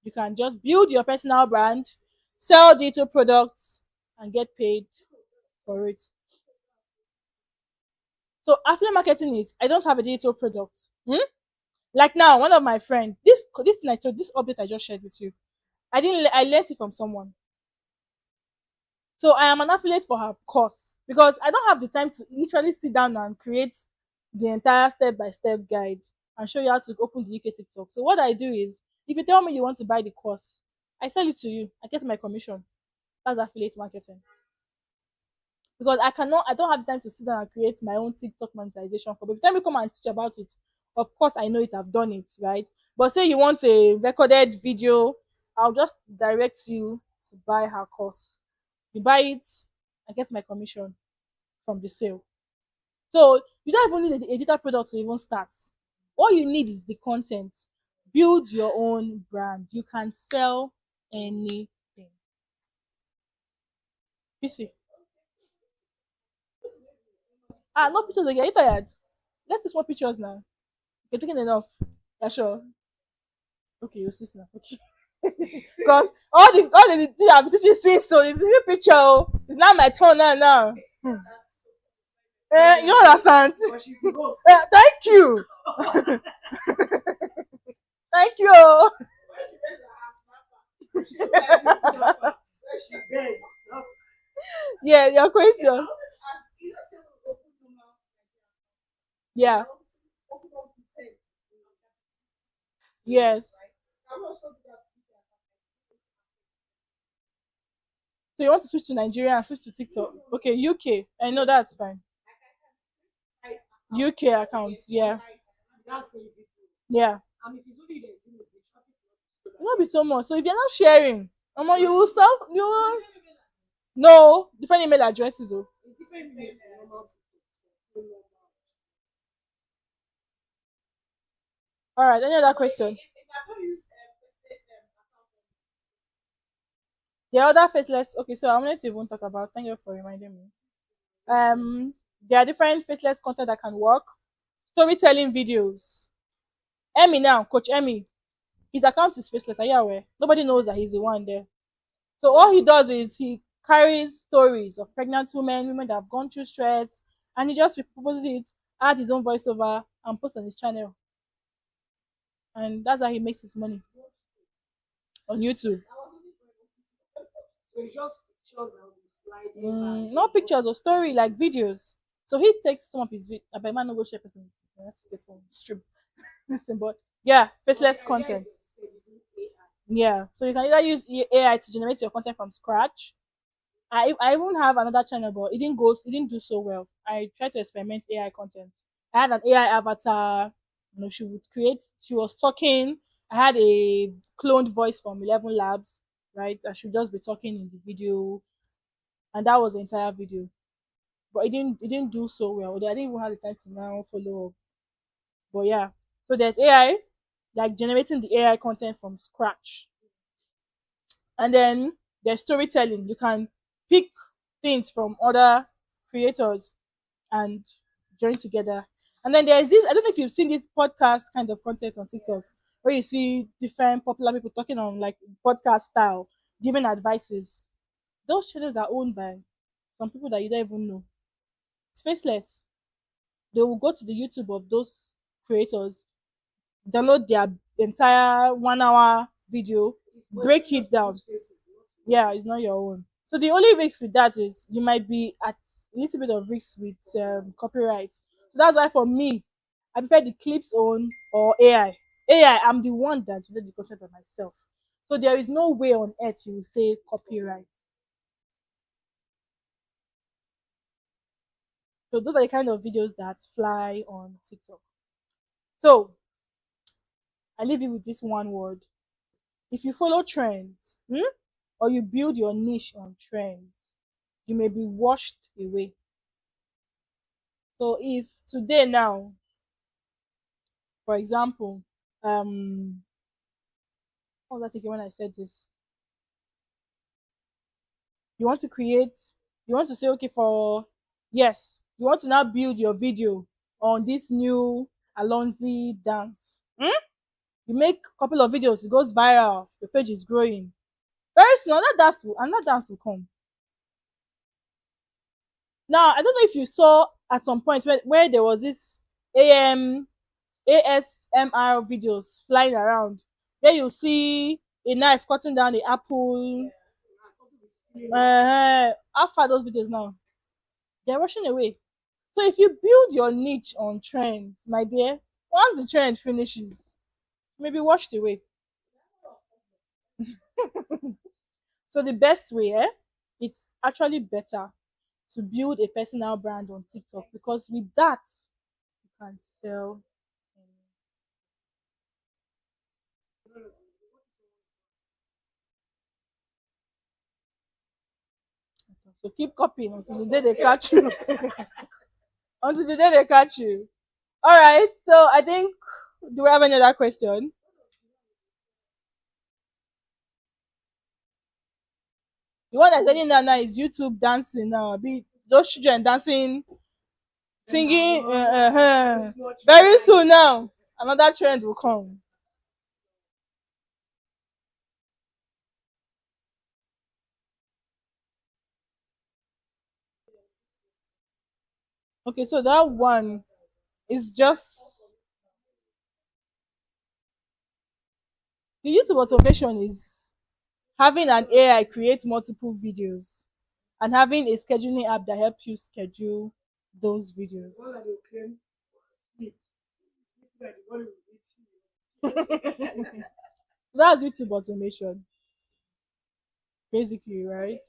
you can just build your personal brand, sell digital products, and get paid for it. So affiliate marketing is I don't have a digital product. Hmm? Like now, one of my friends, this thing I told this update I just shared with you. I learned it from someone. So I am an affiliate for her course because I don't have the time to literally sit down and create the entire step-by-step guide and show you how to open the UK TikTok. So what I do is, if you tell me you want to buy the course, I sell it to you. I get my commission. That's affiliate marketing. Because I don't have time to sit down and create my own TikTok monetization. But if you tell me come and teach about it, of course I know it, I've done it, right? But say you want a recorded video, I'll just direct you to buy her course. You buy it, I get my commission from the sale. So you don't even need a digital product to even start. All you need is the content. Build your own brand. You can sell anything. You see? No pictures again. Are you tired? Let's take more pictures now. You're taking enough. Yeah, sure. Okay, your sister. Okay. Because all the thing I've been teaching since, so if you picture, it's not my turn now. You don't understand. Thank you. Thank you. Yeah, your question. Yeah. Yes. So you want to switch to Nigeria and switch to TikTok? Okay, UK. I know that's fine. UK account. Yeah. Yeah. Not be so much. So if you're not sharing, you will self you will no different email addresses. Oh. All right. Any other question? The other faceless. Okay, so I wanted to even talk about. Thank you for reminding me. There are different faceless content that can work. Storytelling videos. Emmy now, Coach Emmy, his account is faceless. Are you aware? Nobody knows that he's the one there. So all he does is he carries stories of pregnant women, women that have gone through stress, and he just repurposes it, adds his own voiceover, and posts on his channel. And that's how he makes his money on YouTube. Not pictures or story, like videos. So he takes some of his I bet man no go share person. Let's get on stream. Listen, but yeah, faceless content. Yeah. So you can either use AI to generate your content from scratch. I even have another channel, but it didn't do so well. I tried to experiment AI content. I had an AI avatar. She was talking. I had a cloned voice from 11 Labs, right? I should just be talking in the video, and that was the entire video. But it didn't do so well. I didn't even have the time to now follow up. But yeah, so there's AI, like generating the AI content from scratch, and then there's storytelling. You can pick things from other creators and join together. And then there's this, I don't know if you've seen this podcast kind of content on TikTok where you see different popular people talking on like podcast style, giving advices. Those channels are owned by some people that you don't even know. It's faceless. They will go to the YouTube of those creators, download their entire 1 hour video, break it down. Yeah, it's not your own. So the only risk with that is you might be at a little bit of risk with copyright. So that's why for me, I prefer the clips own or AI. AI, I'm the one that did the content by myself. So there is no way on earth you will say copyright. So those are the kind of videos that fly on TikTok. So I leave you with this one word. If you follow trends, or you build your niche on trends, you may be washed away. So if today now, for example, what was I thinking when I said this? You want to create, you want to say, okay, yes, you want to now build your video on this new Alonzi dance. You make a couple of videos, it goes viral, your page is growing. Very soon, another dance will come. Now, I don't know if you saw at some point where there was this ASMR videos flying around, where you see a knife cutting down the apple. How far those videos now? They're rushing away. So if you build your niche on trends, my dear, once the trend finishes, maybe washed away. So the best way, it's actually better to build a personal brand on TikTok, because with that you can sell. So keep copying until the day they catch you. Until the day they catch you. All right. So I think, do we have any other question? The one that's getting now is YouTube dancing now. Be those children dancing, singing. Very soon now, another trend will come. Okay, so that one is just the use of automation is having an AI create multiple videos and having a scheduling app that helps you schedule those videos. That's YouTube automation, basically, right?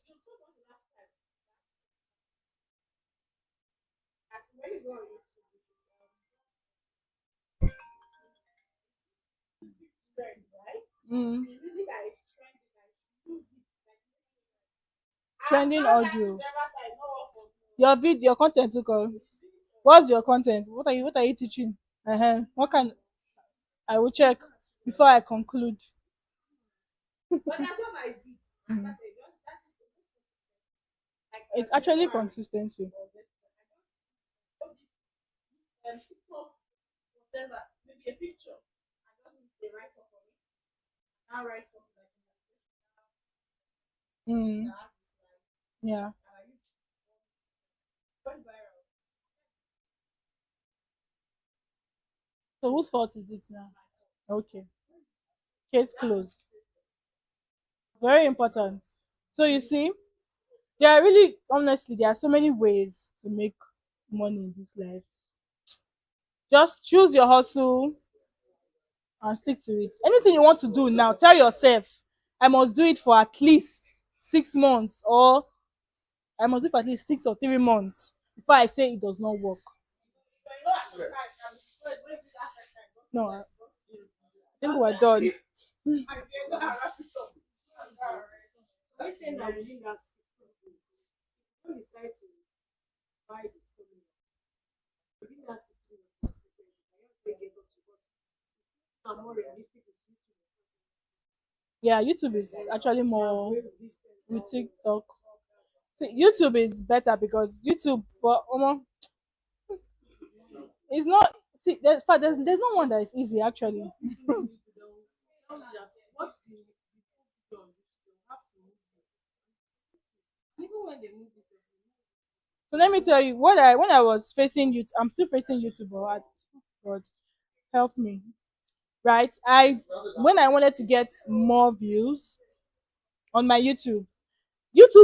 Mm. Trending audio. Your content too, call. What's your content? What are you teaching? What can I will check before I conclude. Mhm. It's actually consistency. Mm. Yeah. So whose fault is it now? Okay. Case closed. Very important. So you see, there are really honestly there are so many ways to make money in this life. Just choose your hustle and stick to it. Anything you want to do now, tell yourself, I must do it for at least 6 months, or I must do it for at least 6 or 3 months before I say it does not work. No, I think we're done. Are you saying that within that 60 days, don't decide to buy the phone within that 60 days, consistency, can you take it up because are more realistic with YouTube? Yeah, YouTube is actually more with TikTok. See, YouTube is better because YouTube, but it's not. See, there's no one that is easy actually. What's the video on YouTube? They have to move it. Even when they move it, So let me tell you, what I when I was facing YouTube, I'm still facing YouTube, but God help me, right? I When I wanted to get more views on my YouTube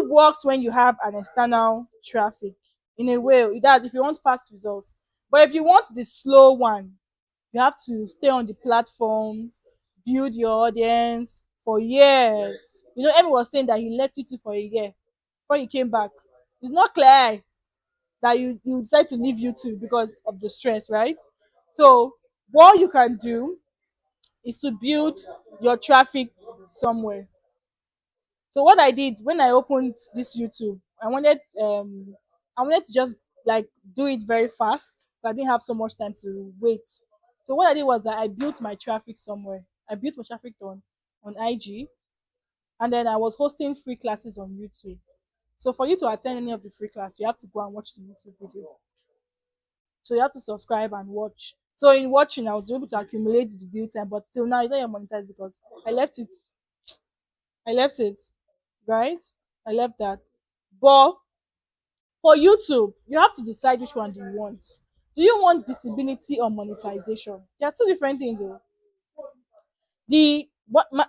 works when you have an external traffic. In a way, that if you want fast results, but if you want the slow one, you have to stay on the platform, build your audience for years. Emmy was saying that he left YouTube for a year before he came back. It's not clear that you decide to leave YouTube because of the stress, right? So what you can do is to build your traffic somewhere. So what I did when I opened this YouTube, I wanted to just like do it very fast. But I didn't have so much time to wait. So what I did was that I built my traffic somewhere. I built my traffic on IG, and then I was hosting free classes on YouTube. So for you to attend any of the free class, you have to go and watch the YouTube video. So you have to subscribe and watch. So in watching, I was able to accumulate the view time, but still now it's not yet monetized because I left it. I left it, right? I left that. But for YouTube, you have to decide which one do you want. Do you want visibility or monetization? There are two different things. Oh.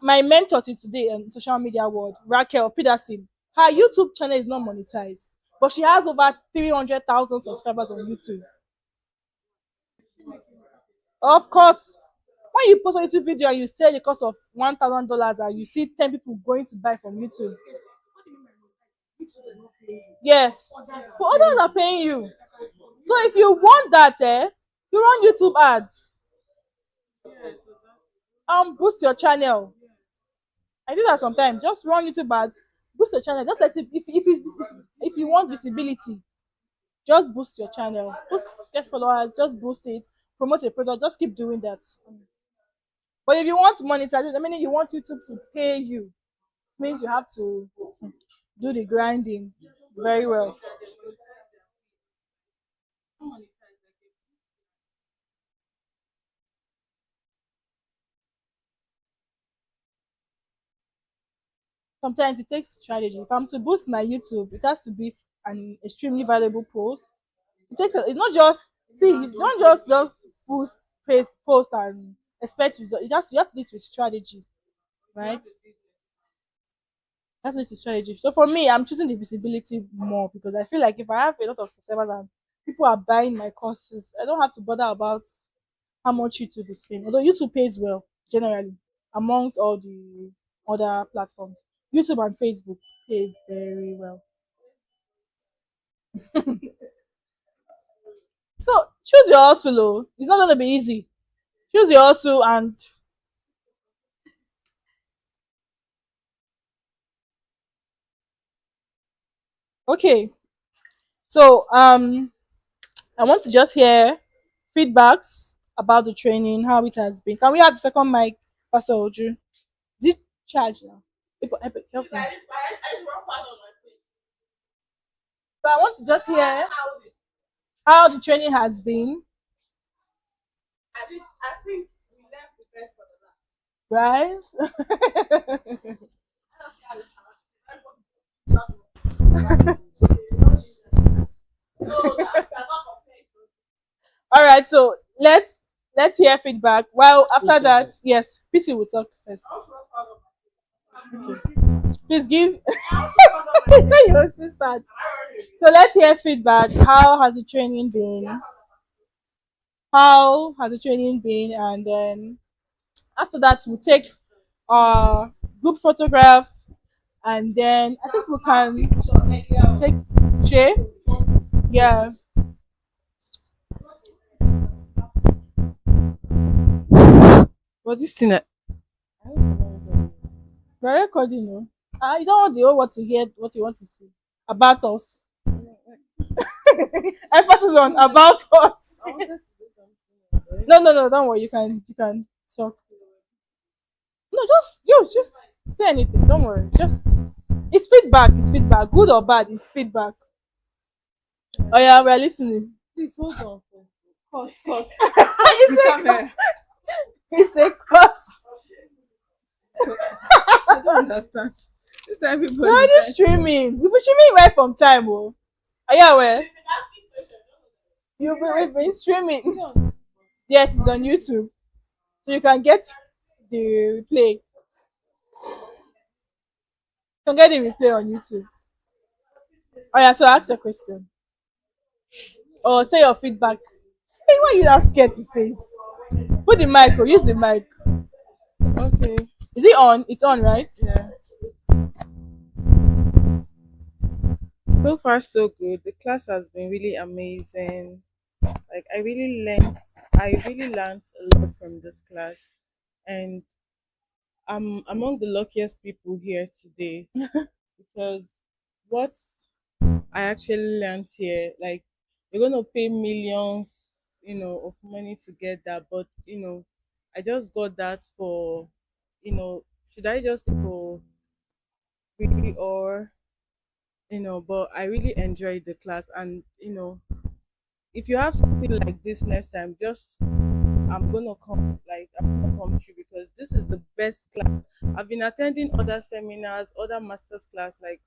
My mentor to today in social media world, Raquel Peterson, her YouTube channel is not monetized, but she has over 300,000 subscribers on YouTube. Of course, when you post a YouTube video and you sell the cost of $1,000 and you see 10 people going to buy from YouTube, yes, but others are paying you. So if you want that, you run YouTube ads. Boost your channel. I do that sometimes. Just run YouTube ads, boost your channel. Just let it. If you want visibility, just boost your channel. Boost, get followers. Just boost it. Promote a product. Just keep doing that. But if you want monetization, I mean, you want YouTube to pay you, it means you have to do the grinding very well. Sometimes it takes strategy. If I'm to boost my YouTube, it has to be an extremely valuable post. It's not just see, you don't just boost post and expect result. You have to do it with strategy, right? That's the strategy. So for me, I'm choosing the visibility more because I feel like if I have a lot of subscribers and people are buying my courses, I don't have to bother about how much YouTube is paying. Although YouTube pays well, generally amongst all the other platforms. YouTube and Facebook pay very well. So choose your hustle. Oh. It's not gonna be easy. Choose your hustle and okay. So I want to just hear feedbacks about the training, how it has been. Can we have the second mic, Pastor Oju? Is it charged now? Help me. So I want to just hear how the training has been, right? All right, so let's hear feedback. Well, after that, yes, PC will talk first. Please give. Say your assistant. So let's hear feedback. How has the training been? How has the training been? And then after that, we'll take group photograph, and then I think we can take Shay. Yeah. But this thing, We're recording, no? You don't want the whole world to hear what you want to see about us. Emphasis on about us. No, don't worry. You can talk. No, just say anything. Don't worry. Just it's feedback. It's feedback. Good or bad, it's feedback. Oh yeah, we're listening. please hold on. Cut. It's a cut. It's a cut. I don't understand. This everybody. We're just streaming. We've been streaming right from time. Oh, are you aware? We've been streaming. Yes, it's on YouTube, so you can get the replay. You can get the replay on YouTube. Oh yeah, so ask your question or say your feedback. Hey, why you not scared to say it? Put the mic or use the mic. Okay. Is it on? It's on, right? Yeah. So far, so good. The class has been really amazing. Like I really learned a lot from this class, and I'm among the luckiest people here today because what I actually learned here, like you're gonna pay millions, of money to get that, but I just got that for, should I just say for free or but I really enjoyed the class, and if you have something like this next time, just I'm gonna come through because this is the best class. I've been attending other seminars, other masters class, like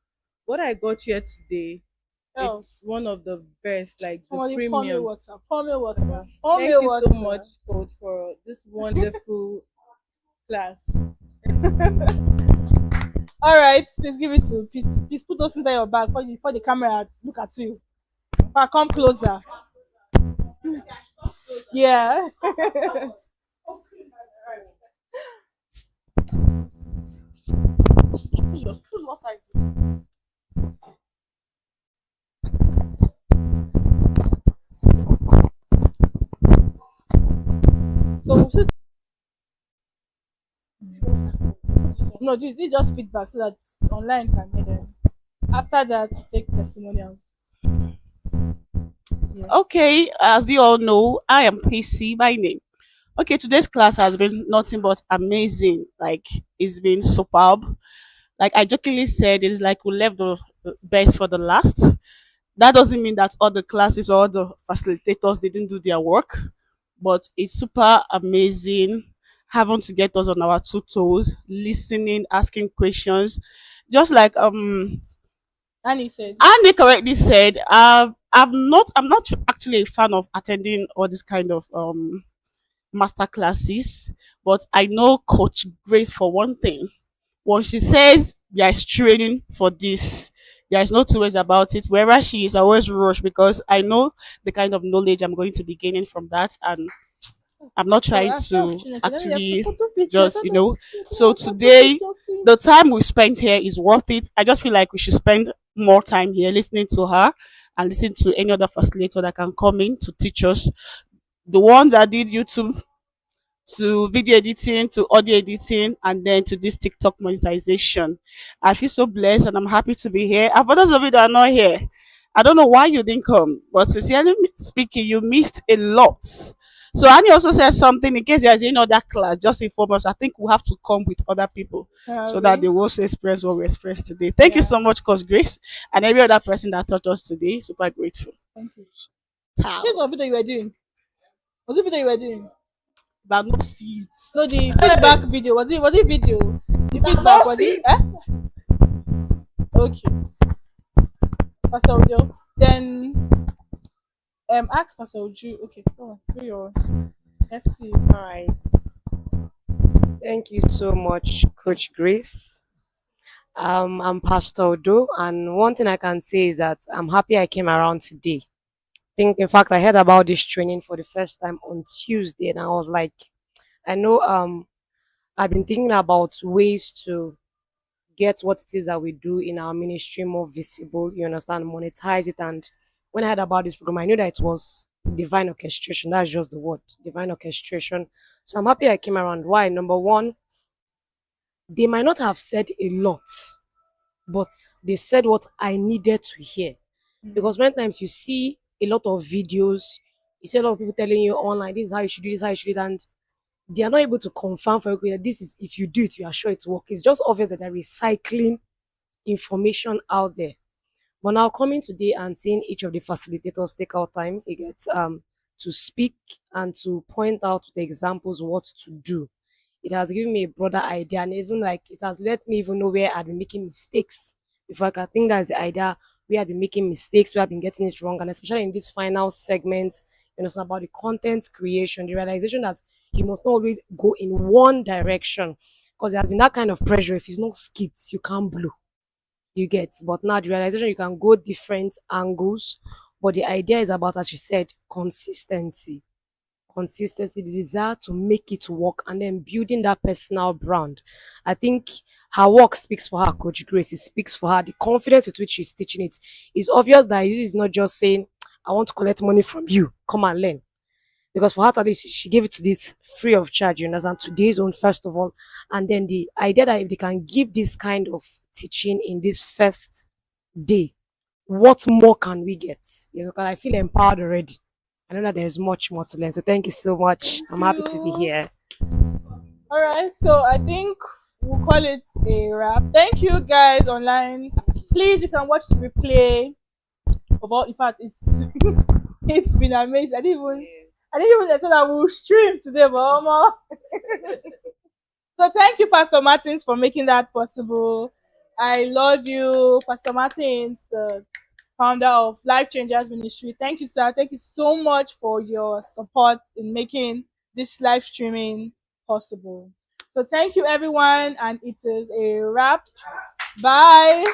what I got here today. Oh, It's one of the best, like the somebody pour me premium. water. Pour me water. Pour me Thank you so water. much, coach, for this wonderful class. All right, please give it to please put those inside your bag for the camera look at you. Come closer. Yeah. Whose water is this? So no, this is just feedback so that online can hear them. After that, we take testimonials. Yes. Okay, as you all know, I am PC by name. Okay, today's class has been nothing but amazing. Like, it's been superb. Like I jokingly said, it is like we left the best for the last. That doesn't mean that all the classes or all the facilitators didn't do their work, but it's super amazing having to get us on our two toes, listening, asking questions. Just like And he said, Andy correctly said, I'm not actually a fan of attending all this kind of master classes, but I know Coach Grace for one thing. When she says there is training for this, there is no two ways about it. Wherever she is, I always rush because I know the kind of knowledge I'm going to be gaining from that. And I'm not Oh, trying stop, to Chineke. Let me have the actually photo picture. just, Stop the so photo today, picture. See. the time we spent here is worth it. I just feel like we should spend more time here listening to her and listen to any other facilitator that can come in to teach us. The one that did YouTube to video editing to audio editing and then to this TikTok monetization. I feel so blessed and I'm happy to be here. And for those of you that are not here, I don't know why you didn't come, but sincerely speaking, you missed a lot. So Annie also said something in case there's any other class, just inform us. I think we have to come with other people so that they Really? will also express what we expressed today. Thank you Yeah. so much, Coach Grace, and every other person that taught us today. Super grateful. Thank you. Here's Ciao. what video you were doing. Was it video you were doing? But no seats. No, the feedback video. Was it video? The But feedback no was it? seats. Okay. Pastor Ojo. Then ask Pastor Ojo. Okay, go on. Do your let's see. All right. Thank you so much, Coach Grace. I'm Pastor Odo, and one thing I can say is that I'm happy I came around today. In fact, I heard about this training for the first time on Tuesday, and I was like, I know I've been thinking about ways to get what it is that we do in our ministry more visible, you understand, monetize it. And when I heard about this program, I knew that it was divine orchestration. That's just the word, divine orchestration. So I'm happy I came around. Why? Number one, they might not have said a lot, but they said what I needed to hear. Because many times you see a lot of videos, you see a lot of people telling you online, this is how you should do this, how you should do it, and they are not able to confirm for you that this is, if you do it, you are sure it works. It's just obvious that they're recycling information out there. But now coming today and seeing each of the facilitators take out time, you get to speak and to point out with examples what to do. It has given me a broader idea, and even like it has let me even know where I've been making mistakes. If I can think that's the idea, where I've been making mistakes, where I've been getting it wrong, and especially in this final segment, it's about the content creation, the realization that you must not always go in one direction, because there has been that kind of pressure. If it's not skits, you can't blow, you get. But now the realization you can go different angles, but the idea is about, as you said, consistency, the desire to make it work, and then building that personal brand. I think her work speaks for her, Coach Grace. It speaks for her. The confidence with which she's teaching it is obvious that this is not just saying, I want to collect money from you, come and learn. Because for her to this, she gave it to this free of charge, you understand, today's own first of all. And then the idea that if they can give this kind of teaching in this first day, what more can we get? Because I feel empowered already. I know that there's much more to learn. So thank you so much. Thank I'm happy to be you. here. All right, so I think we'll call it a wrap. Thank you guys online. Please, you can watch the replay of all. In fact, it's it's been amazing. I didn't even expect that we'll stream today, but so thank you, Pastor Martins, for making that possible. I love you, Pastor Martins, the founder of Life Changers Ministry. Thank you, sir. Thank you so much for your support in making this live streaming possible. So thank you, everyone, and it is a wrap. Bye.